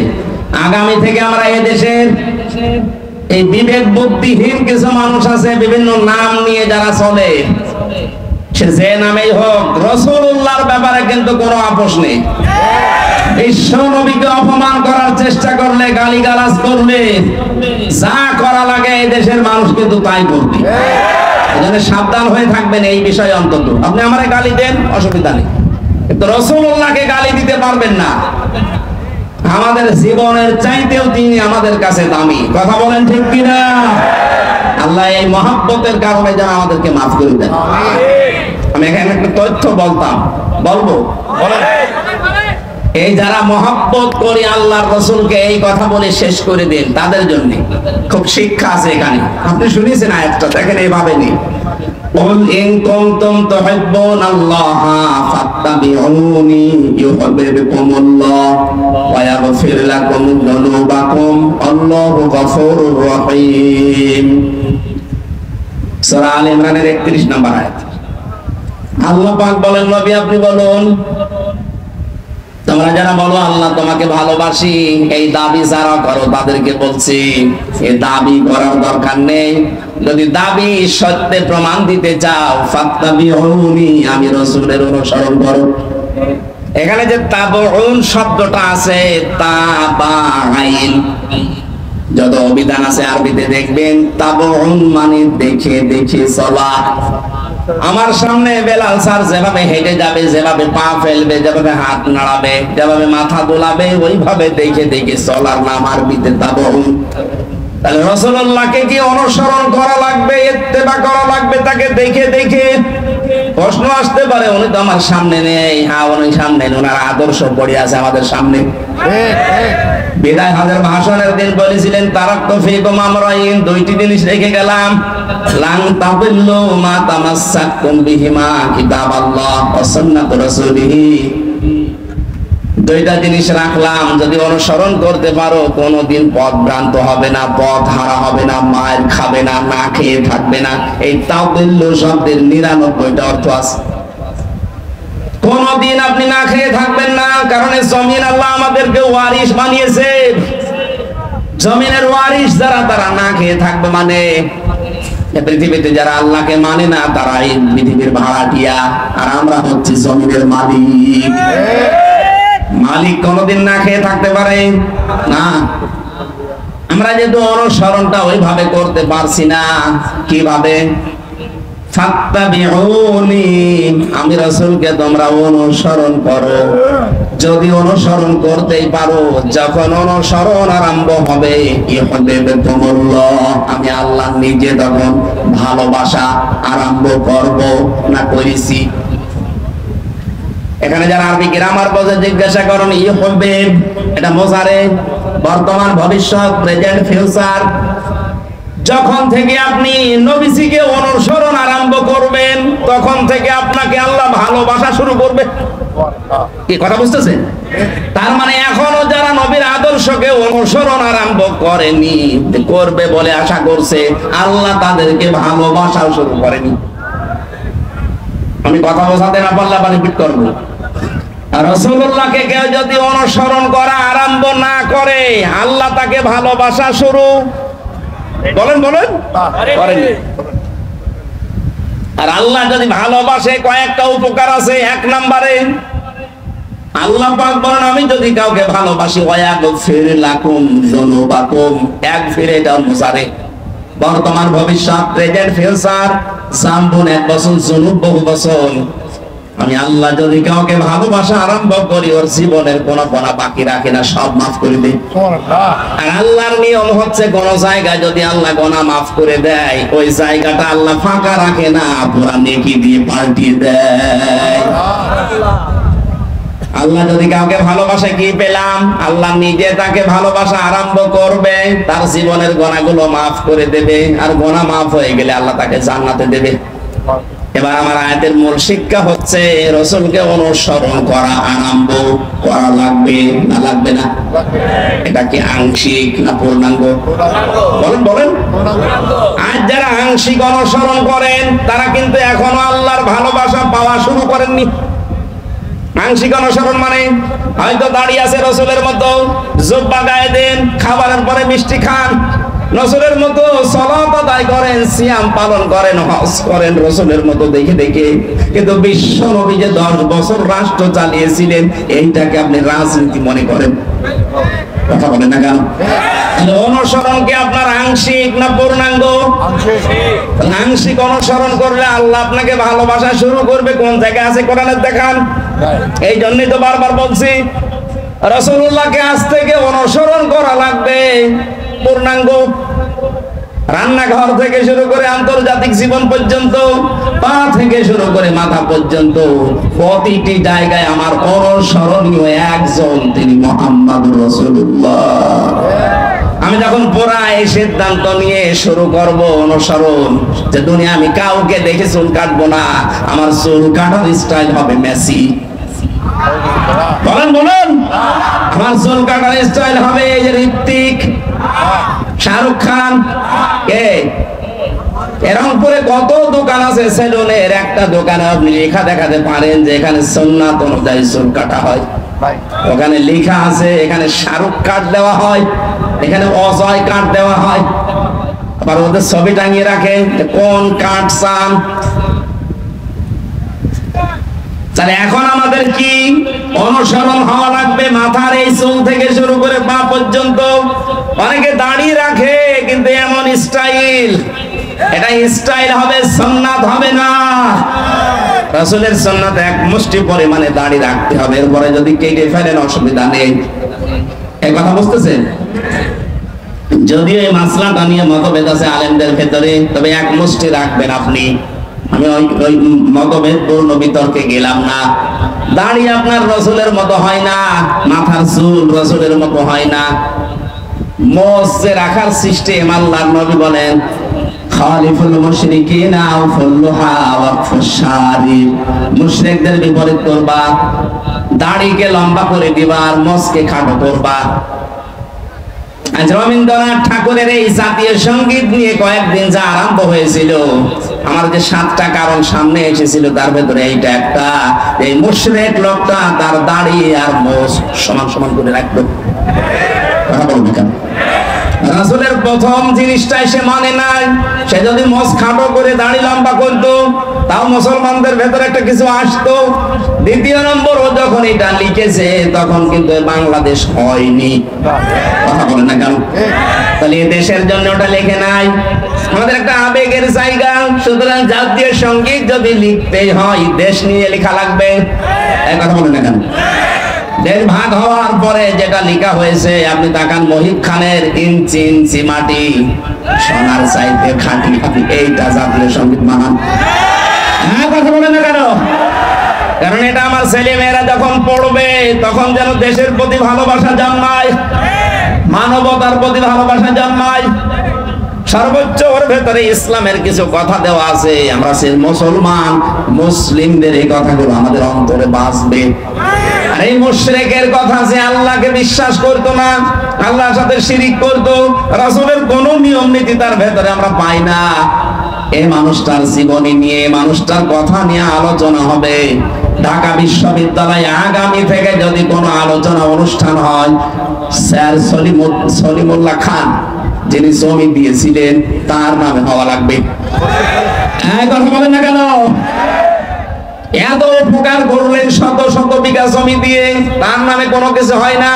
A: আগামী থেকে আমরা এই দেশের এই বিবেক বুদ্ধিহীন কিছু মানুষ আছে, বিভিন্ন নাম নিয়ে যারা চলে, সে যে নামেই হোক, রাসূলুল্লাহর ব্যাপারে কিন্তু কোনো আপোষ নেই। বিশ্ব নবীকে অপমান করার চেষ্টা করলে, গালিগালাজ করলে, যা করা লাগে এই দেশের মানুষ কিন্তু তাই করবে। এজন্য সাবধান হয়ে থাকবেন এই বিষয়ে। অন্তত আপনি আমারে গালি দেন, অসুবিধা নেই, কিন্তু রাসূলুল্লাহকে গালি দিতে পারবেন না। আমাদের জীবনের চাইতেও তিনি আমাদের কাছে দামি। কথা বলেন ঠিক কিনা? আল্লাহ এই মহব্বতের কারণে যেন আমাদেরকে মাফ করে দেন। আমি এখানে একটা তথ্য বলবো। এই যারা মহব্বত করে আল্লাহর রাসূলকে এই কথা বলে শেষ করে দেন, তাদের জন্য খুব শিক্ষা আছে এখানে। আপনি শুনেছেন আয়াতটা, দেখেন এইভাবে নেই। قل إن كنتم تحبون الله فاتبعوني يحببكم الله ويغفر لكم ذنوبكم والله غفور رحيم। সূরা আলে ইমরানের 31 নম্বর আয়াত। আল্লাহ পাক বলেন, নবী আপনি বলুন, তোমরা যারা বলো আল্লাহ তোমাকে ভালোবাসি, এই দাবি যারা করো তাদেরকে বলছি এই দাবি করার দরকার নেই। যদি দাবি সত্যে প্রমাণ দিতে চাও, ফাত্তাবিউনি, আমি রাসূলের অনুসরণ করো। এখানে যে তাবউন শব্দটা আছে, তাবাইন, যত অভিধান আছে আরবিতে দেখবেন তাবউন মানে দেখে দেখে চলা। আমার সামনে বেলাল স্যার যেভাবে হেঁটে যাবে, যেভাবে পা ফেলবে, যেভাবে হাত নাড়াবে, যেভাবে মাথা দোলাবে, ওইভাবে দেখে দেখে চলার নাম আরবিতে তাবউন। তাহলে রাসূলুল্লাহকে কি অনুসরণ করা লাগবে, ইত্তেবা করা লাগবে তাকে দেখে দেখে? প্রশ্ন আসতে পারে, উনি তো আমার সামনে নেই। হ্যাঁ, উনি সামনে, ওনার আদর্শ পড়ে আছে আমাদের সামনে। বিদায় হজের ভাষণের দিন বলেছিলেন, তারাক্তু ফীকুম আমরাইন, 2টি জিনিস রেখে গেলাম, লান তাদিল্লু মা তামাসসাকতুম বিহিমা, কিতাবাল্লাহ ওয়া সুন্নাতু রাসূলিহি। 2টা জিনিস রাখলাম, যদি অনুসরণ করতে পারো কোনদিন পথ ভ্রান্ত হবে না, পথ হারা হবে না, মার খাবে না, না খেয়ে থাকবে না। এই তাদিল্লু শব্দের 99টা অর্থ আছে। কোনদিন আপনি না খেয়ে থাকবেন না, কারণ জমিন আল্লাহ আমাদেরকে ওয়ারিশ বানিয়েছে। জমিনের ওয়ারিশ যারা, তারা না খেয়ে থাকবে। মানে পৃথিবীতে যারা আল্লাহকে মানে না, তারা এই পৃথিবীর ভাড়াটিয়া, আর আমরা হচ্ছে জমিনের মালিক। মালিক কোনদিন না খেয়ে থাকতে পারে না। আমরা যেহেতু অনুসরণটা ওইভাবে করতে পারছি না, কিভাবে? ফাত্তাবিউনি, আমি রাসূলকে তোমরা অনুসরণ করো। যদি অনুসরণ করতেই পারো, যখন অনুসরণ আরম্ভ হবে, ইউহিব্বুকুমুল্লাহ, আমি আল্লাহ নিজে তখন ভালোবাসা আরম্ভ করব না করেছি। এখানে যারা আরবি গ্রামার বোঝে জিজ্ঞাসা করেন, ইউহিব্ব এটা মোজারে, বর্তমান, ভবিষ্যৎ, প্রেজেন্ট, ফিউচার। যখন থেকে আপনি নবীজিকে অনুসরণ আরম্ভ করবেন, তখন থেকে আপনাকে আল্লাহ ভালোবাসা শুরু করবে। কি কথা বুঝতেছেন? তার মানে এখনো যারা নবীর আদর্শকে অনুসরণ আরম্ভ করেনি, করবে বলে আশা করছে, আল্লাহ তাদেরকে ভালোবাসা শুরু করেনি। আমি কথা বোঝাতে না পারলে আবার রিপিট করবো। রাসূলুল্লাহকে কেউ যদি অনুসরণ করা আরম্ভ না করে, আল্লাহ তাকে ভালোবাসা শুরু বলেন করেনি। আর আল্লাহ যদি ভালোবাসে, কয়েকটা উপকার আছে। 1 নম্বরে আল্লাহ পাক বলেন, আমি যদি কাউকে ভালোবাসি, ওয়ায়াগফির লাকুম যুনুবাকুম, ইয়াগফির এটা মুসারে, বর্তমান, ভবিষ্যৎ, প্রেজেন্ট, ফিউচার। জামবুন 1 বছর, যুনুব বহু বছর। আমি আল্লাহ যদি কাউকে ভালোবাসা আরম্ভ করি, ওর জীবনের কোনো গোনা বাকি রাখে না, সব মাফ করে দেয়। আর আল্লাহর নিয়ম হচ্ছে, কোন জায়গায় যদি আল্লাহ গোনা মাফ করে দেয়, ওই জায়গাটা আল্লাহ ফাঁকা রাখে না, পুরা নেকি দিয়ে পাল্টিয়ে দেয়। আল্লাহ যদি কাউকে ভালোবাসে, কি পেলাম? আল্লাহ নিজে তাকে ভালোবাসা আরম্ভ করবে, তার জীবনের গোনাগুলো মাফ করে দেবে, আর গোনা মাফ হয়ে গেলে আল্লাহ তাকে জান্নাতে দেবে। এবার আমার আয়াতের মূল শিক্ষা হচ্ছে রাসূলকে অনুসরণ করা আরম্ভ করা লাগবে না লাগবে না? এটা কি আংশিক না পূর্ণাঙ্গ? বলেন বলেন। আজ যারা আংশিক অনুসরণ করেন তারা কিন্তু এখনো আল্লাহর ভালোবাসা পাওয়া শুরু করেননি। আংশিক অনুসরণ মানে হয়তো দাঁড়িয়ে আছে রাসূলের মতো, জুব্বা গায়ে দেন, খাবারের পরে মিষ্টি খান, রাসূলের মতো সালাত আদায় করেন, সিয়াম পালন করেন, হজ করেন রাসূলের মতো দেখে দেখে। কিন্তু বিশ্ব নবী যে 10 বছর রাষ্ট্র চালিয়েছিলেন এইটাকে আপনি রাজনীতি মনে করেন? কথা বলেন না কেন? অনুসরণ কি আপনার আংশিক না পূর্ণাঙ্গ? আংশিক অনুসরণ করলে আল্লাহ আপনাকে ভালোবাসা শুরু করবে। কোন জায়গায় আছে কোরআনে দেখান। এই জন্যই তো বারবার বলছি রাসূলুল্লাহকে আজ থেকে অনুসরণ করা লাগবে পূর্ণাঙ্গ। রান্নাঘর থেকে শুরু করে আন্তর্জাতিক জীবন পর্যন্ত, পা থেকে শুরু করে মাথা পর্যন্ত প্রতিটি জায়গায় আমার অনুসরণীয় একজন, তিনি মুহাম্মদুর রাসূলুল্লাহ। আমি যখন পুরা এই সিদ্ধান্ত নিয়ে শুরু করব অনুসরণ, যে দুনিয়া আমি কাউকে দেখে চুল কাটবো না, আমার চুল কাটার স্টাইল হবে মেসি। বলেন বলেন। আমার চুল কাটার স্টাইল হবে এই যে ঋত্বিক, শাহরুখ খান। কে রংপুরে কত দোকান আছে সেলুনের, একটা দোকানে আপনি লেখা দেখাতে পারেন যে এখানে সুন্নাত অনুযায়ী চুল কাটা হয়। ওখানে লেখা আছে এখানে শাহরুখ কাট দেওয়া হয়, এখানে অজয় কাট দেওয়া হয়। আবার ওদের ছবি টাঙিয়ে রাখেন কোন কাট চান। তাহলে এখন আমাদের কি অনুসরণ হওয়া লাগবে মাথার এই চুল থেকে শুরু করে পা পর্যন্ত। অনেকে দাঁড়িয়ে রাখে কিন্তু এমন স্টাইল, এটা স্টাইল হবে, সুন্নাত হবে না। রাসূলের সুন্নাত এক মুষ্টি পরিমাণে দাড়ি রাখতে হবে, এরপরে যদি কেটে ফেলেন অসুবিধা নেই। এই কথা বুঝতেছেন? যদিও এই মাসলাটা নিয়ে মতভেদ আছে আলেমদের ভেতরে, তবে এক মুষ্টি রাখবেন আপনি। আমি ওই মতভেদপূর্ণ বিতর্কে গেলাম না। দাড়ি আপনার রাসূলের মতো হয় না, মাথার চুল রাসূলের মতো হয় না। মোজে রাখার সিস্টেম আল্লাহর নবী বলেন খালিফুল মুশরিকিনা আও ফুল্লুহা ওয়াকফুশ শারিব। মুশরিকদের বিপরীত করবা, দাড়িকে লম্বা করে দিবা আর মোজকে খাটো করবা। আজ রবীন্দ্রনাথ ঠাকুরের এই জাতীয় সঙ্গীত নিয়ে কয়েকদিন যা আরম্ভ হয়েছিল, আমার যে 7টা কারণ সামনে এসেছিল তার ভেতরে এইটা একটা, এই মুশরিক লোকটা তার দাড়ি আর মোজ সমান সমান করে রাখতো। কথা বলবি কেন? রাসূলের প্রথম জিনিসটাই সে মানে নাই। সে যদি মোজ খাটো করে দাড়ি লম্বা করতো তাও মুসলমানদের ভেতরে একটা কিছু আসতো। দ্বিতীয় নম্বর, ও যখন এটা লিখেছে তখন কিন্তু বাংলাদেশ হয়নি। কথা বলেন না কেন? তাহলে এই দেশের জন্য ওটা লেখে নাই। আমাদের একটা আবেগের জায়গা, সুতরাং জাতীয় সঙ্গীত যদি লিখতেই হয় দেশ নিয়ে লেখা লাগবে। এই কথা বলেন না কেন? দেশ ভাগ হওয়ার পরে যেটা লেখা হয়েছে, আপনি তাকান মহিব খানের ইঞ্চি ইঞ্চি মাটি সোনার চাইতে খাঁটি, আপনি এইটা জাতীয় সঙ্গীত বানান। হ্যাঁ, কথা বলেন না কেন? কারণ এটা আমার ছেলে মেয়েরা যখন পড়বে তখন যেন দেশের প্রতি ভালোবাসা জন্মায়, মানবতার প্রতি ভালোবাসা জন্মায়। সর্বোচ্চ ওর ভেতরে ইসলামের কিছু কথা দেওয়া আছে। আমরা সে মুসলমান, মুসলিমদের এই কথাগুলো আমাদের অন্তরে বাসবে। আর এই মুশরিকের কথা, যে আল্লাহকে বিশ্বাস করতো না, আল্লাহর সাথে শিরিক করতো, রাসূলের কোন নিয়ম নীতি তার ভেতরে আমরা পাই না। এই মানুষটার জীবনী নিয়ে, মানুষটার কথা নিয়ে আলোচনা হবে। ঢাকা বিশ্ববিদ্যালয়ে আগামী থেকে যদি কোনো আলোচনা অনুষ্ঠান হয়, স্যার সলিমুল্লাহ খান যিনি জমি দিয়েছিলেন তার নামে হওয়া লাগবে। কথা বলেন না কেন? এত উপকার করলেন শত শত বিঘা জমি দিয়ে, তার নামে কোনো কিছু হয় না।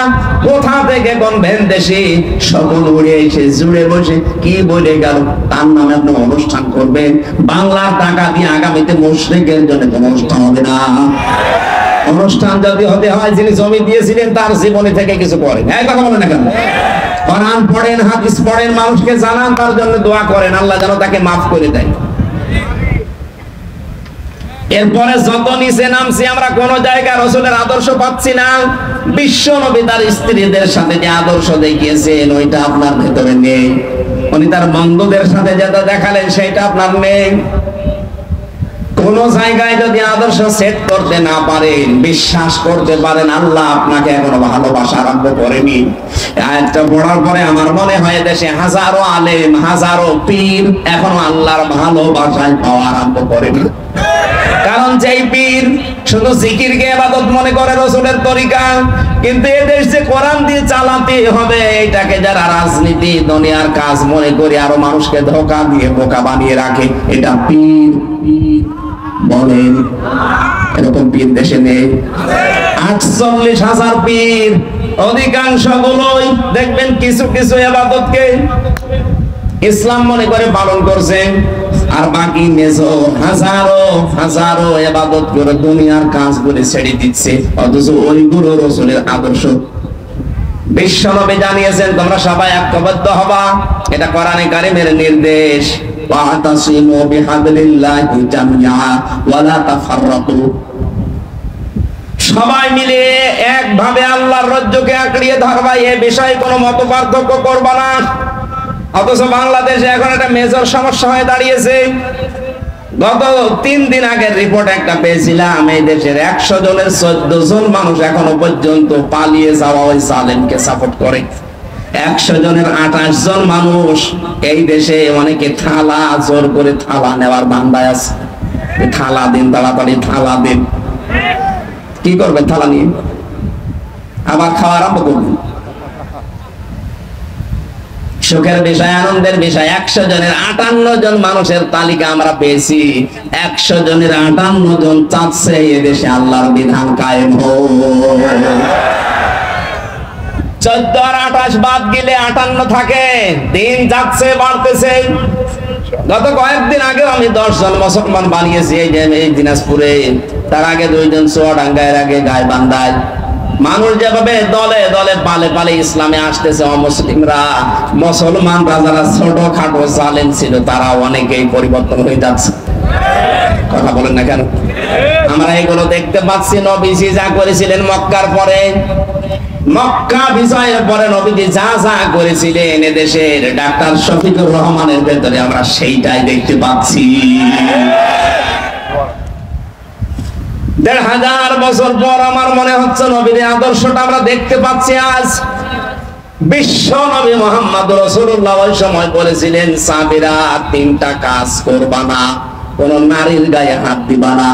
A: কোথা থেকে কোন ভেন দেশে সকল উড়ে এসে জুড়ে বসে কি বলে গেল, তার নামে আপনি অনুষ্ঠান করবেন। বাংলার টাকা দিয়ে আগামীতে মুশরিকের জন্য কোনো অনুষ্ঠান হবে না। অনুষ্ঠান যদি হতে হয় যিনি জমি দিয়েছিলেন তার জীবনী থেকে কিছু করেন। এই কথা বলেন না কেন? কোরআন পড়েন, হাদিস পড়েন, মানুষকে জানান, তার জন্য দোয়া করেন আল্লাহ যেন তাকে মাফ করে দেয়। এরপরে যত নিচে নামছি আমরা কোন জায়গায় রাসূলের আদর্শ পাচ্ছি না। বিশ্ব নবী তার স্ত্রীদের সাথে যে আদর্শ দেখিয়েছেন ওইটা আপনার ভেতরে নেই। উনি তার বন্ধুদের সাথে যেটা দেখালেন সেটা আপনার নেই। কোন জায়গায় যদি আদর্শ সেট করতে না পারেন, বিশ্বাস করতে পারেন আল্লাহ আপনাকে এখনো ভালোবাসা আরম্ভ করেনি। আয়াতটা পড়ার পরে আমার মনে হয় দেশে হাজারো আলেম, হাজারো পীর এখনো আল্লাহর ভালোবাসায় পাওয়া আরম্ভ করেনি। কারণ যেই পীর শুধু জিকিরকে ইবাদত মনে করে রাসূলের তরিকা, কিন্তু এদেশ যে কোরআন দিয়ে চালাতে হবে এটাকে যারা রাজনীতি দুনিয়ার কাজ মনে করে আরো মানুষকে ধোঁকা দিয়ে বোকা বানিয়ে রাখে, এটা পীর বলেন। এরকম পীর দেশে নেই। 48,000 পীর, অধিকাংশ গুলোই দেখবেন কিছু কিছু ইবাদতকে ইসলাম মনে করে পালন করছে, আর বাকি মেজো হাজারো হাজারো ইবাদত করে দুনিয়ার কাজ করে ছেড়ে দিচ্ছে, অথচ ওইগুলো রাসূলের আদর্শ। বিশ্বনবী জানিয়েছেন তোমরা সবাই ঐক্যবদ্ধ হবা, এটা কোরআনে কারীমের নির্দেশ। ওয়াতাসিমু বিহাবলিল্লাহি জামিআ ওয়া লা তাফাররাকু, সবাই মিলে একভাবে আল্লাহর রজ্জুকে আঁকড়িয়ে ধরবা, এ বিষয়ে কোনো মতপার্থক্য করবা না। অথচ বাংলাদেশে এখন একটা মেজর সমস্যা হয়ে দাঁড়িয়েছে। গত 3 দিন আগের রিপোর্ট একটা পেয়েছিলাম, এই দেশের 100 জনের 14 জন মানুষ এখনো পর্যন্ত পালিয়ে যাওয়া ওই জালেমকে সাপোর্ট করে। 100 জনের 28 জন মানুষ এই দেশে অনেকে থালা জোর করে থালা নেওয়ার ধান্দায় আছে। থালা দিন, তাড়াতাড়ি থালা দিন। কি করবে থালা নিয়ে? আবার খাওয়া আরম্ভ করবেন। সুখের বিষয়, আনন্দের বিষয়, 100 জনের 58 জন মানুষের তালিকা আমরা পেয়েছি। 100 জনের 58 জন চাচ্ছে এদেশে আল্লাহর বিধান কায়েম হোক। 14 আর 28 বাদ গেলে 58 থাকে। দিন যাচ্ছে, বাড়তেছে। গত কয়েকদিন আগে আমি 10 জন মুসলমান বানিয়েছি এই দিনাজপুরে। তার আগে 2 জন চুয়াডাঙ্গায়, আগে গাইবান্ধায়। মানুষ যেভাবে দলে দলে পালে পালে ইসলামে আসতেছে, অমুসলিমরা, মুসলমানরা যারা ছোট খাটো জালেম ছিল তারা অনেকেই পরিবর্তন হয়ে যাচ্ছে। কথা বলেন না কেন? আমরা এগুলো দেখতে পাচ্ছি। নবীজি যা করেছিলেন মক্কার পরে, মক্কা বিজয়ের পরে নবীজি যা যা করেছিলেন এদেশের ডাক্তার শফিকুর রহমানের ভেতরে আমরা সেইটাই দেখতে পাচ্ছি। 1500 বছর পর আমার মনে হচ্ছে নবীর আদর্শটা আমরা দেখতে পাচ্ছি আজ। বিশ্ব নবী মুহাম্মদ রাসূলুল্লাহ ওই সময় বলেছিলেন, সাহাবীরা 3টা কাজ করবা না। কোন নারীর গায়ে হাত দিবা না,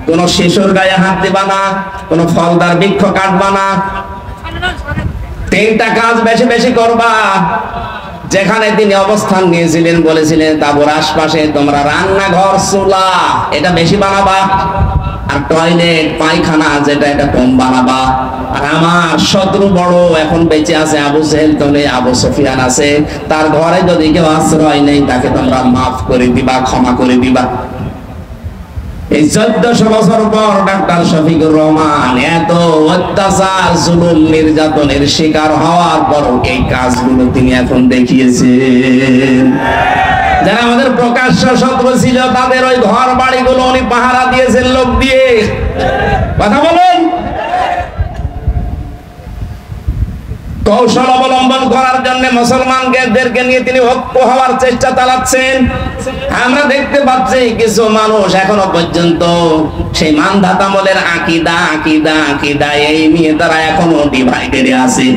A: কোন শিশুর গায়ে হাত দিবা না, কোন ফলদার বৃক্ষ কাটবা না। 3টা কাজ বেশি বেশি করবা। যেখানে তিনি অবস্থান নিয়েছিলেন বলেছিলেন তাবুর আশপাশে তোমরা রান্নাঘর, চুলা এটা বেশি বানাবা, আর টয়লেট পায়খানা যেটা এটা কম বানাবা। আর আমার শত্রু বড় এখন বেঁচে আছে আবু জেহেল, তলে আবু সুফিয়ান আছে, তার ঘরে যদি কেউ আশ্রয় নেই তাকে তোমরা মাফ করে দিবা, ক্ষমা করে দিবা। এই 1400 বছর পর ডাক্তার শফিকুর রহমান এত অত্যাচার, জুলুম, নির্যাতনের শিকার হওয়ার পর এই কাজগুলো তিনি এখন দেখিয়েছেন। যারা আমাদের প্রকাশ্য শত্রু ছিল তাদের ওই ঘর বাড়িগুলো উনি পাহারা দিয়েছেন লোক দিয়ে। কথা বলেন। কৌশল অবলম্বন করার জন্য মুসলমানদেরকে নিয়ে তিনি ঐক্য হওয়ার চেষ্টা চালাচ্ছেন। আমরা দেখতে পাচ্ছি কিছু মানুষ এখনো পর্যন্ত সেই মানধাতামলের আকীদা আকীদা আকীদা এই নিয়ে তারা এখনো ডিভাইডেড আছে।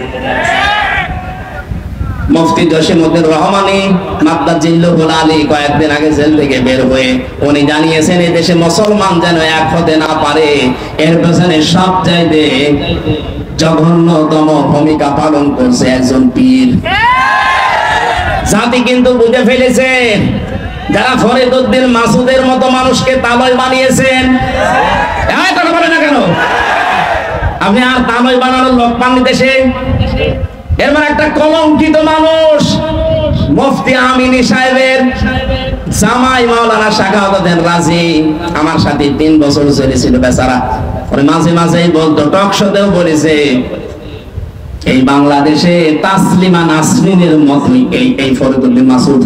A: মুফতি জসিমউদ্দিন রহমানী মাদ্দাজিল্লুহুল আলী কয়েকদিন আগে জেল থেকে বের হয়ে উনি জানিয়েছেন এই দেশে মুসলমান যেন এক হতে না পারে, এর পেছনে সবচাইতে জঘন্যতম ভূমিকা পালন করছে একজন পীর। জাতি কিন্তু বুঝে ফেলেছে, যারা ফরিদউদ্দিন মাসুদের মতো মানুষকে তালয় বানিয়েছেন। কথা বলে না কেন? আপনি আর তালয় বানানোর লোক পাননি দেশে। এর মানে একটা কলঙ্কিত মানুষ মুফতি আমিনী সাহেবের জামাই মাওলানা শাখাওয়াতুদ্দিন রাজি আমার সাথে 3 বছর চলেছিল বেচারা। মাঝে মাঝেই বলতো, টক শোতেও বলেছে, এই বাংলাদেশে তাসলিমা নাসরিনের মতই এই ফরিদউদ্দিন মাসুদ,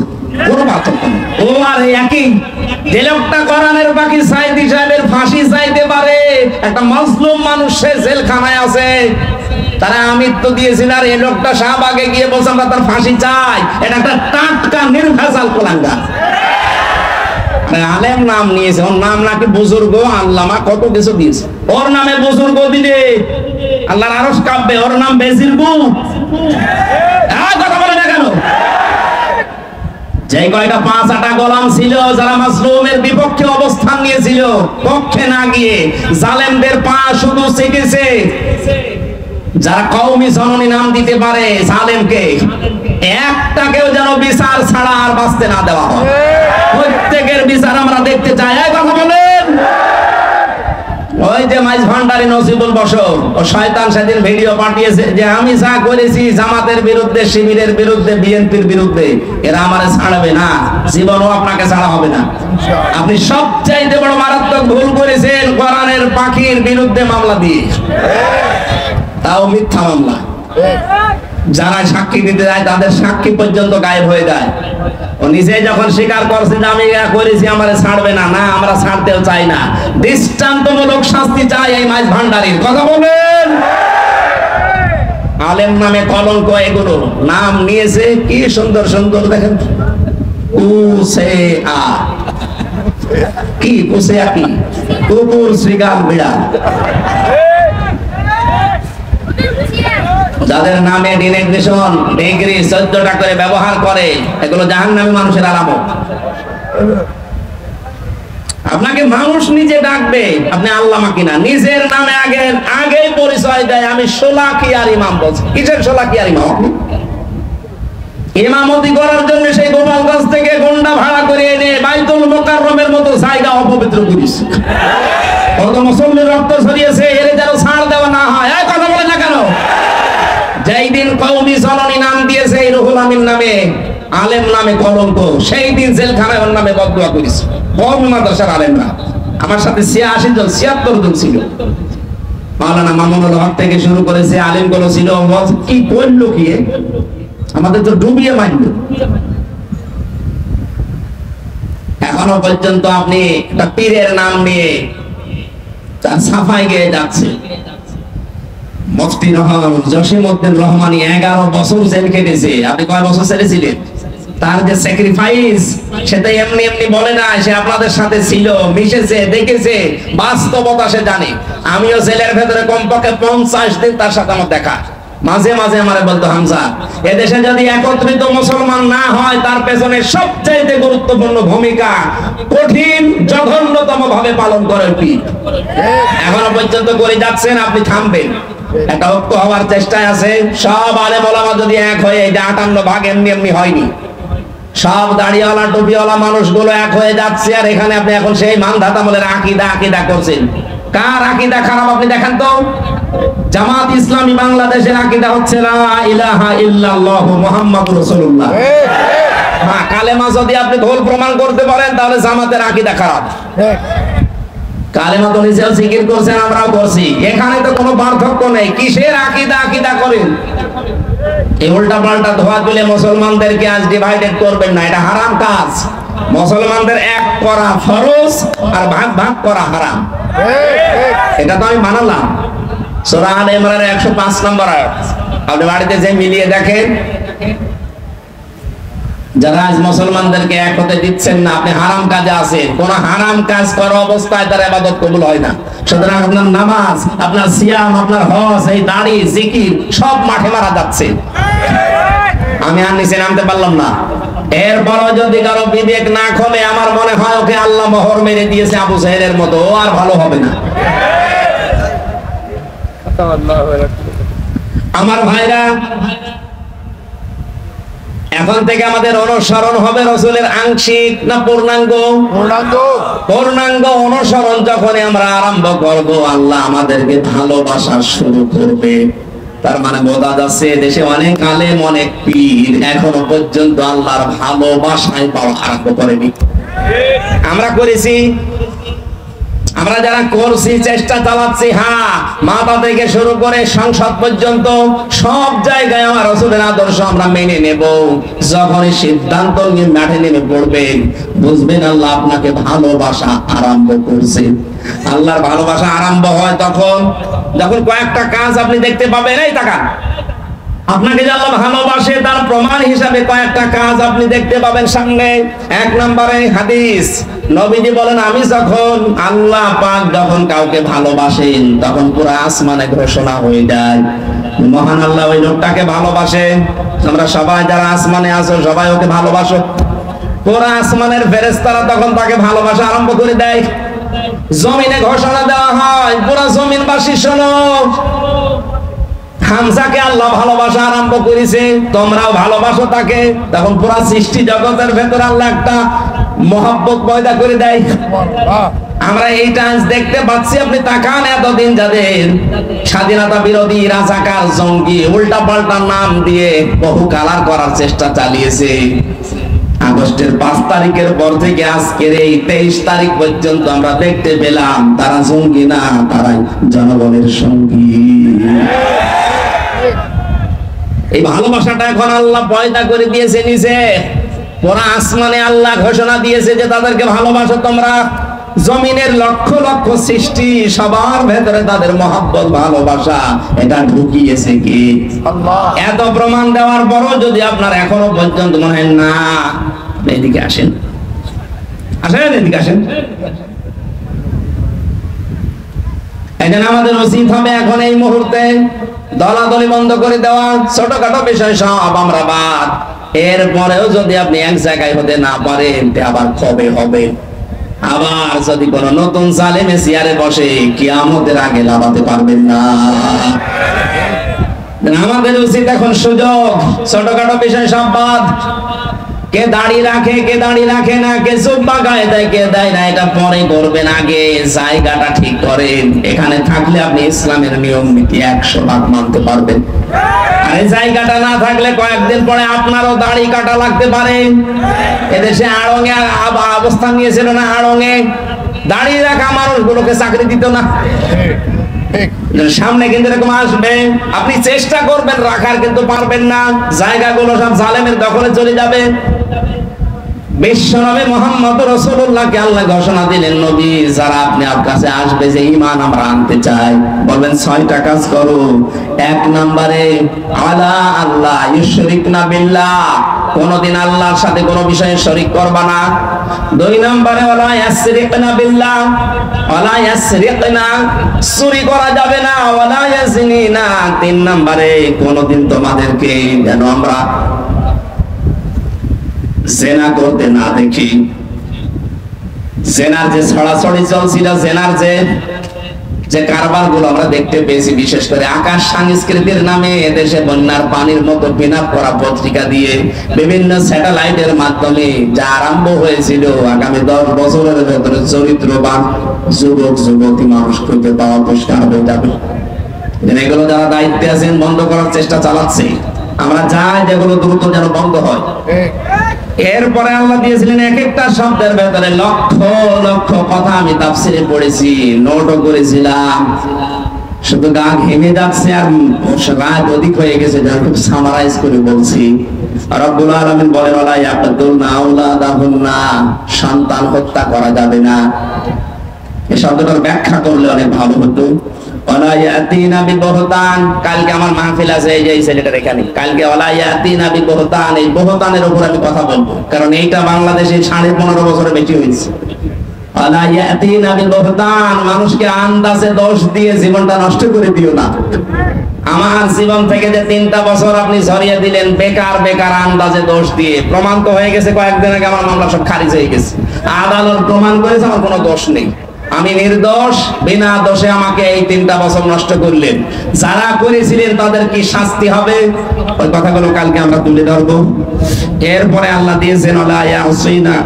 A: কোনো পার্থক্য নেই। ও আর একই যে লোকটা কোরআনের বাকি সাইদি সাহেবের ফাঁসি চাইতে পারে, একটা মাজলুম মানুষ সে জেলখানায় আছে, তারা আমৃত্যু দিয়েছিল, আর এই লোকটা শাহবাগে গিয়ে বলছে আমরা তার ফাঁসি চাই। এটা একটা টাটকা নির্ভেজাল কুলাঙ্গার। আলেম নাম নিয়েছে, ওর নাম নাকি বুজুর্গ আল্লামা, কত কিছু দিয়েছে। ওর নামে বুজুর্গ দিলে আল্লাহর আরশ কাঁপবে, ওর নাম বেজিরগু। কথা বলে না কেন? যে কয়টা 5-8 গোলাম ছিল যারা মাজলুমের বিপক্ষে অবস্থান নিয়েছিল, পক্ষে না গিয়ে জালেমদের পা শুধু চেটেছে। যারা কওমি জননী নাম দিতে পারে জালেমকে, একটাকেও যেন বিচার ছাড়া আর বাঁচতে না দেওয়া হয়। প্রত্যেকের বিচার আমরা দেখতে চাই। এই কথা বলেন। ওই যে মাইজ ভান্ডারি নসিবুল বসর, ও শয়তান সেদিন ভিডিও পাঠিয়েছে যে আমি যা করেছি জামাতের বিরুদ্ধে, শিবিরের বিরুদ্ধে, বিএনপির বিরুদ্ধে, এরা আমারে ছাড়বে না, জীবনও আপনাকে ছাড়া হবে না। আপনি সবচাইতে বড় মারাত্মক ভুল করেছেন কোরআনের পাখির বিরুদ্ধে মামলা দিয়ে, তাও মিথ্যা মামলা। যারা সাক্ষী দিতে যায় তাদের সাক্ষী পর্যন্ত গায়েব হয়ে যায়। ও নিজে যখন স্বীকার করছে যে আমি এটা করেছি, আমারে ছাড়বে না, না আমরা ছাড়তেও চাই না, দৃষ্টান্তমূলক শাস্তি চাই এই মাইজ ভান্ডারির। কথা বলেন। আলেম নামে কলঙ্ক, এগুলো নাম নিয়েছে কি সুন্দর সুন্দর, দেখেন কুসেআ, কি কুসেআ, কি কুকুর, শ্রীগাল, বিড়াল। যাদের নামে ডিনেগেশন, ডিগ্রি 14টা করে ব্যবহার করে, এগুলো জাহান্নামী মানুষের আলামত। আপনাকে মানুষ নিজে ডাকবে, আপনি আল্লামা কিনা, নিজের নামে আগেই পরিচয় দেয় আমি শোলাকিয়ার ইমাম। বলছে কিসের শোলাকিয়ার ইমাম? ইমামতি করার জন্য সেই গোপালগঞ্জ থেকে গন্ডা ভাড়া করে এনে বাইতুল মুকাররমের মতো জায়গা অপবিত্র করেছে। কত মুসল্লির রক্ত ছড়িয়েছে, এর যেন ছাড় দেওয়া না হয়। এই কথা বলে না কেন? যেই দিন কওমি জননী নাম দিয়েছে এই রুহুল আমিন নামে, আলেম নামে কলঙ্ক, সেই দিন জেলখানায় ওর নামে বদদুয়া করেছে কওমি মাদ্রাসার আলেমরা। আমার সাথে 86 জন 76 জন ছিল। মাওলানা মামুনুল হক থেকে শুরু করেছে, আলেম গুলো ছিল। কি করলো কি, আমাদের তো ডুবিয়ে মারল। এখনো পর্যন্ত আপনি একটা পীরের নাম নিয়ে তার সাফাই গেয়ে যাচ্ছে। মুফতি জসিমউদ্দিন রহমানী 11 বছর জেল কেটেছে। আপনি কয় বছর ছেড়েছিলেন? তার যে স্যাক্রিফাইস, সেটা এমনি এমনি বলে না, সে আপনাদের সাথে ছিল, মিশেছে, দেখেছে, বাস্তবতা সে জানে। আমিও জেলের ভেতরে কমপক্ষে 50 দিন তার সাথে আমার দেখা। মাঝে মাঝে আমারে বলতো, হামজা, এদেশে যদি একত্রিত মুসলমান না হয়, তার পেছনে সবচাইতে গুরুত্বপূর্ণ ভূমিকা কঠিন জঘন্যতম ভাবে পালন করে পীর। এখনো পর্যন্ত করে যাচ্ছেন, আপনি থামবেন। একটা ঐক্য হওয়ার চেষ্টায় আছে। সব আলেম ওলামা যদি এক হয়ে, এই যে 58 ভাগ এমনি এমনি হয়নি, সব দাড়িওয়ালা টুপিওয়ালা মানুষগুলো এক হয়ে যাচ্ছে। আর এখানে আপনি এখন সেই মানধাতা বলে আকিদা করছেন। কার আকিদা খারাপ আপনি দেখেন তো? জামাত ইসলামী বাংলাদেশের আকিদা হচ্ছে লা ইলাহা ইল্লাল্লাহু মুহাম্মাদুর রাসূলুল্লাহ। হ্যাঁ, কালেমা যদি আপনি ভুল প্রমাণ করতে পারেন, তাহলে জামাতের আকিদা খারাপ। কালেমা তো নিজেও জিকির করছেন, আমরাও করছি, এখানে তো কোনো পার্থক্য নেই। কিসের আকিদা করেন? এই উল্টা পাল্টা ধোয়া তুলে মুসলমানদেরকে আজ ডিভাইডেড করবেন না, এটা হারাম কাজ। মুসলমানদের এক করা ফরজ আর ভাগ করা হারাম। এটা তো আমি মানলাম। সূরা আলে ইমরানের 105 নম্বর আয়াত আপনি বাড়িতে যে মিলিয়ে দেখেন। যারা আজ মুসলমানদেরকে এক হতে দিচ্ছেন না, আপনি হারাম কাজে আছেন। কোন হারাম কাজ করা অবস্থায় তার ইবাদত কবুল হয় না। সুতরাং আপনার নামাজ, আপনার সিয়াম, আপনার হজ, এই দাড়ি, জিকির সব মাঠে মারা যাচ্ছে। আমি আর নিচে নামতে পারলাম না। এরপরও যদি কারো বিবেক না খোলে, আমার মনে হয় ওকে আল্লাহ মোহর মেরে দিয়েছে আবু জাহেলের মতো, ও আর ভালো হবে না। আমার ভাইরা, এখন থেকে আমাদের অনুসরণ হবে রাসূলের আংশিক না পূর্ণাঙ্গ? পূর্ণাঙ্গ অনুসরণ যখন আমরা আরম্ভ করব, আল্লাহ আমাদেরকে ভালোবাসা শুরু করবে। তার মানে বোঝা যাচ্ছে দেশে অনেক আলেম, অনেক পীর এখনো পর্যন্ত আল্লাহর ভালোবাসায় পাওয়া আরম্ভ করেনি। আমরা করেছি, আমরা যারা করছি, চেষ্টা চালাচ্ছি। হ্যাঁ, মাথা থেকে শুরু করে সংসদ পর্যন্ত সব জায়গায় আমার রাসূলের আদর্শ আমরা মেনে নেব। যখনই সিদ্ধান্ত নিয়ে মাঠে নেমে পড়বেন, বুঝবেন আল্লাহ আপনাকে ভালোবাসা আরম্ভ করছে। আল্লাহর ভালোবাসা আরম্ভ হয় তখন যখন কয়েকটা কাজ আপনি দেখতে পাবেন। এই তাকান, আপনাকে যে আল্লাহ ভালোবাসে তার প্রমাণ হিসাবে কয়েকটা কাজ আপনি দেখতে পাবেন সামনে। এক নম্বরে হাদিস, নবীজি বলেন, আমি যখন আল্লাহ পাক যখন কাউকে ভালোবাসেন তখন পুরো আসমানে ঘোষণা হয়ে যায় মহান আল্লাহ ওই লোকটাকে ভালোবাসে। আমরা সবাই যারা আসমানে আছো সবাই ওকে ভালোবাসো। পুরো আসমানের ফেরেশতারা তখন তাকে ভালোবাসা আরম্ভ করে দেয়। জমিনে ঘোষণা দেওয়া হয়, পুরো জমিনবাসী শোনো, হামজাকে আল্লাহ ভালোবাসা আরম্ভ করেছে, তোমরাও ভালোবাসো তাকে। তখন পুরা সৃষ্টি জগতের ভেতরে আল্লাহ একটা মহব্বত পয়দা করে দেয়। আমরা এইটা আজ দেখতে পাচ্ছি। আপনি তাকান, এতদিন যাদের স্বাধীনতা বিরোধী, রাজাকার, জঙ্গি, উল্টা পাল্টা নাম দিয়ে বহু কালার করার চেষ্টা চালিয়েছে, আগস্টের 5 তারিখের পর থেকে আজকের এই 23 তারিখ পর্যন্ত আমরা দেখতে পেলাম তারা জঙ্গি না, তারাই জনগণের সঙ্গী। এই ভালোবাসাটা এখন আল্লাহ পয়দা করে দিয়েছে নিচে। পুরা আসমানে আল্লাহ ঘোষণা দিয়েছে যে তাদেরকে ভালোবাসো তোমরা। জমিনের লক্ষ লক্ষ সৃষ্টি সবার ভেতরে তাদের মহব্বত, ভালোবাসা এটা ঢুকিয়েছে কি আল্লাহ। এত প্রমাণ দেওয়ার পরও যদি আপনার এখনো পর্যন্ত মনে হয় না, এদিকে আসেন, আসেন, এদিকে আসেন। এই জন্য আমাদের উচিত হবে এখন এই মুহূর্তে দলাদলি বন্ধ করে দেওয়া, ছোটখাটো বিষয় সব আমরা বাদ। এরপরেও যদি আপনি এক জায়গায় হতে না পারেন, আবার কবে হবে? আবার যদি কোন নতুন জালেমে চেয়ারে বসে, কিয়ামতের আগে লাগাতে পারবেন না। আমাদের উচিত এখন সুযোগ, ছোটখাটো বিষয় সব বাদ। কে দাড়ি রাখে, কে দাড়ি রাখে না, কে জুব্বা গায়ে দেয়, কে দেয় না, এটা পরে করবেন, আগে জায়গাটা ঠিক করেন। এখানে থাকলে আপনি ইসলামের নিয়ম নীতি 100 মানতে পারবেন। আর এই জায়গাটা না থাকলে কয়েকদিন পরে আপনারও দাড়ি কাটা লাগতে পারে। এদেশে আড়ঙে অবস্থান নিয়েছিল না, আড়ঙে দাড়ি রাখা মানুষগুলোকে চাকরি দিত না। সামনে কিন্তু এরকম আসবে, আপনি চেষ্টা করবেন রাখার, কিন্তু পারবেন না। জায়গাগুলো সব জালেমের দখলে চলে যাবে। বিশ্বনবী মুহাম্মদ রাসূলুল্লাহকে আল্লাহ ঘোষণা দিলেন, নবী যারা আপনি আপনার কাছে আসবে যে ঈমান আমরা আনতে চাই, বলবেন 6টা কাজ করো। 1 নম্বরে আলা আল্লাহ ইউশরিকনা বিল্লাহ, কোনদিন আল্লাহর সাথে কোনো বিষয়ে শরীক করবা না। 2 নম্বরে ওয়ালা ইয়াসরিকনা বিল্লাহ, ওয়ালা ইয়াসরিকনা, চুরি করা যাবে না। ওয়ালা ইয়াজনিনা, 3 নম্বরে কোনদিন তোমাদেরকে যেন আমরা জেনা করতে না দেখি। জেনার যে ছড়াছড়ি চলছিল, জেনার যে কারবার গুলো আমরা দেখতে পেয়েছি, বিশেষ করে আকাশ সংস্কৃতির নামে এদেশে বন্যার পানির মতো বিনাপ করা পত্রিকা দিয়ে বিভিন্ন স্যাটেলাইটের মাধ্যমে যা আরম্ভ হয়েছিল, আগামী 10 বছরের ভেতরে চরিত্রবান যুবক যুবতী মানুষ খুঁজে পাওয়া পুরস্কার হয়ে যাবে। এগুলো যারা দায়িত্বে আছেন বন্ধ করার চেষ্টা চালাচ্ছে। আমরা চাই যেগুলো দ্রুত যেন বন্ধ হয়। এরপরে আল্লাহ দিয়েছিলেন এক একটা শব্দের ভেতরে লক্ষ লক্ষ কথা। আমি তাফসিরে পড়েছি, নোটও করেছিলাম, শুধু গা ঘেমে যাচ্ছে আর রাত অধিক হয়ে গেছে, যার খুব সামারাইজ করে বলছি। রব্বুল আলামিন বলেন, ওয়ালা ইয়াকতুলনা আওলাদাহুন্না, সন্তান হত্যা করা যাবে না। এই শব্দটার ব্যাখ্যা করলে অনেক ভালো হতো। ওয়ালা ইয়াতিনা বিবহতান, কালকে আমার মাহফিল আছে, এই যে এই ছেলেটার এখানে, কালকে ওয়ালা ইয়াতিনা বিবহতান, এই বহতানের উপর আমি কথা বলবো, কারণ এইটা বাংলাদেশে 15.5 বছরে বেশি হয়েছে। ওয়ালা ইয়াতিনা বিবহতান, মানুষকে আন্দাজে দোষ দিয়ে জীবনটা নষ্ট করে দিও না। আমার জীবন থেকে যে 3টা বছর আপনি ঝরিয়ে দিলেন বেকার বেকার আন্দাজে দোষ দিয়ে, প্রমাণ তো হয়ে গেছে কয়েকদিন আগে আমার মামলা সব খারিজ হয়ে গেছে। আদালত প্রমাণ করেছে আমার কোনো দোষ নেই, আমি নির্দোষ, বিনা দোষে আমাকে এই 3টা বছর নষ্ট করলেন। যারা করেছিলেন তাদের কি শাস্তি হবে, ওই কথাগুলো কালকে আমরা তুলে ধরবো। এরপরে আল্লাহ দিয়েছেন, ওয়ালা ইয়াসিনা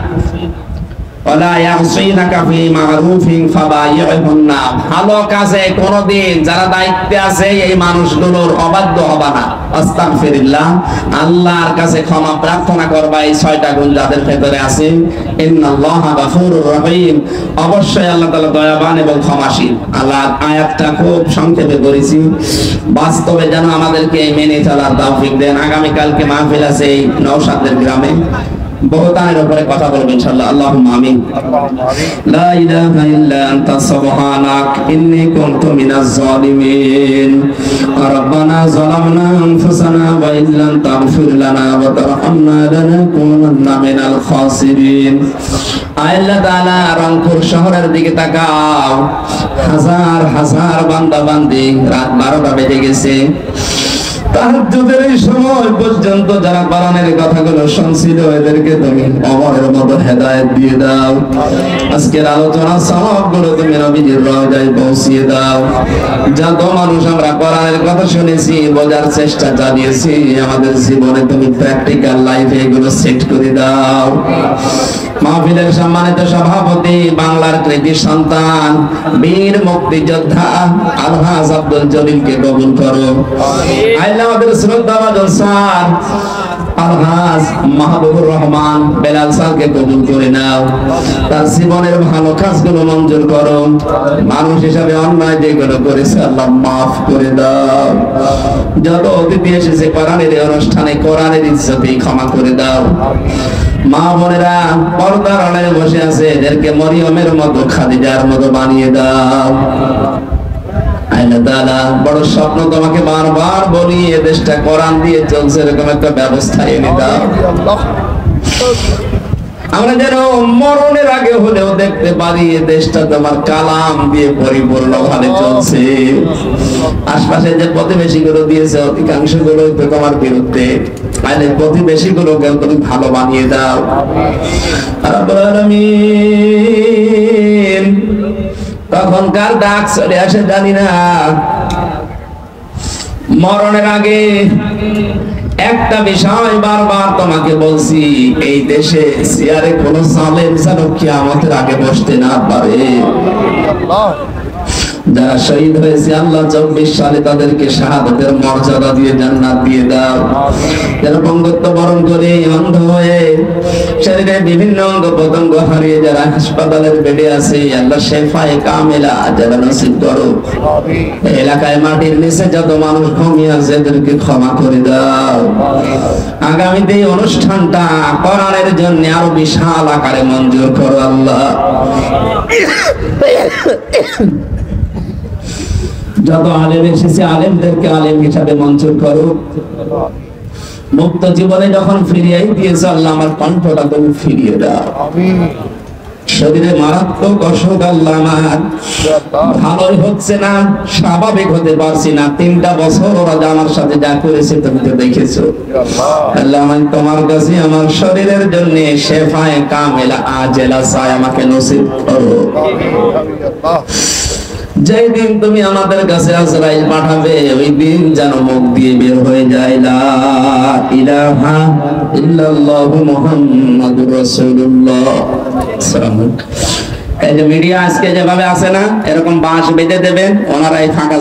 A: ওয়ালা ইয়াসিনাকা ফি মারুফিন ফাবাইহুন্না, ভালো কাজে কোনদিন যারা দায়িত্বে আছে এই মানুষগুলোর অবাধ্য হবা না। আস্তাগফিরুল্লাহ, আল্লাহর কাছে ক্ষমা প্রার্থনা করবা এই 6টা গুণ যাদের ভেতরে আছে। ইন্নাল্লাহা গাফুরুর রহিম, অবশ্যই আল্লাহ তাআলা দয়াবান এবং ক্ষমাশীল। আল্লাহ আয়াতটা খুব সংক্ষেপে করেছি, বাস্তবে যেন আমাদেরকে মেনে চলার তৌফিক দেন। আগামী কালকে মাহফিল আছে এই নওশাদের গ্রামে, বহুতানের উপরে কথা বলবো ইনশাআল্লাহ। আল্লাহুম্মা আমিন। লা ইলাহা ইল্লা আনতা সুবহানাক ইন্নী কুনতু মিনাজ জালিমিন। ربنا ظلمنا أنفسنا وإن لم تغفر لنا وترحمنا لنكونن من الخاسرين আল্লাহ তাআলা রংপুর শহরের দিকে তাকাও হাজার হাজার বান্দা বান্দি রাত 12টা বেজে গেছে তাহাজ্জুদের এই সময় পর্যন্ত যারা কোরআনের কথাগুলো শুনছিল এদেরকে তুমি অমরের মতো হেদায়েত দিয়ে দাও আজকের আলোচনা সওয়াবগুলো তুমি নবীজির রওজায় পৌঁছিয়ে দাও যত মানুষ আমরা কোরআনের কথা শুনেছি বোঝার চেষ্টা চালিয়েছি আমাদের জীবনে তুমি প্র্যাকটিক্যাল লাইফে এগুলো সেট করে দাও মাহফিলের সম্মানিত সভাপতি বাংলার কৃতি সন্তান বীর মুক্তিযোদ্ধা আলহাজ আব্দুল জলিলকে কবুল করো আল্লাহ আমাদের শ্রদ্ধাভাজন স্যার আলহাজ মাহবুবুর রহমান বেলাল স্যারকে কবুল করে নাও তার জীবনের ভালো কাজগুলো মঞ্জুর করো মানুষ হিসাবে অন্যায় যেগুলো করেছে আল্লাহ মাফ করে দাও যত অতিথি এসেছে কোরআনের এই অনুষ্ঠানে কোরআনের ইজ্জতে ক্ষমা করে দাও মা বোনেরা পর্দার আড়ালে বসে আছে এদেরকে মরিয়মের মতো খাদিজার মতো বানিয়ে দাও আল্লাহ তাআলা বড় স্বপ্ন তোমাকে বারবার বলি এ দেশটা কোরআন দিয়ে চলছে এরকম একটা ব্যবস্থা এনে দাও আমরা যেন মরণের আগে হলেও দেখতে পারি এই দেশটা তোমার কালাম দিয়ে পরিপূর্ণ ভাবে চলছে আশপাশে যে প্রতিবেশী গুলো দিয়েছে অধিকাংশ গুলো তো তোমার বিরুদ্ধে মানে প্রতিবেশী গুলোকে তুমি ভালো বানিয়ে দাও রব্বুল আলামিন তখন কার ডাক চলে আসে জানি না মরণের আগে একটা বিষয় বারবার তোমাকে বলছি এই দেশে সিয়ারে কোন জালেম যেন কিয়ামতের আগে বসতে না পারে যারা শহীদ হয়েছে আল্লাহ 24 সালে তাদেরকে শাহাদাতের মর্যাদা দিয়ে জান্নাত দিয়ে দাও যারা পঙ্গুত্ব বরণ করে অন্ধ হয়ে শরীরে বিভিন্ন অঙ্গ প্রত্যঙ্গ হারিয়ে যারা হাসপাতালের বেডে আছে আল্লাহ শেফায়ে কামেলা যারা নসিব করো এলাকায় মাটির নিচে যত মানুষ ঘুমিয়ে আছে এদেরকে ক্ষমা করে দাও আগামীতে এই অনুষ্ঠানটা কোরআনের জন্য আরো বিশাল আকারে মঞ্জুর করো আল্লাহ যত আলেম এসেছে আলেমদেরকে আলেম হিসাবে মঞ্জুর করো মুক্ত জীবনে যখন ফিরিয়ে দিয়েছে আল্লাহ আমার কণ্ঠটা তুমি ফিরিয়ে দাও শরীরে মারাত্মক অসুখ আল্লাহ আমার ভালোই হচ্ছে না স্বাভাবিক হতে পারছি না 3টা বছর ওরা আমার সাথে যা করেছে তুমি তো দেখেছো আল্লাহ আমি তোমার কাছে আমার শরীরের জন্য শেফায়ে কামেলা আজেলা চাই আমাকে নসিব করো যেই দিন তুমি আমাদের কাছে আজরাইল পাঠাবে ওই দিন যেন মুখ দিয়ে বের হয়ে যায় লা ইলাহা ইল্লাল্লাহু মুহাম্মাদুর রাসূলুল্লাহ এই যে মিডিয়া আজকে যেভাবে আছে না এরকম বাঁশ বেঁধে দেবেন ওনারা এই ফাঁকা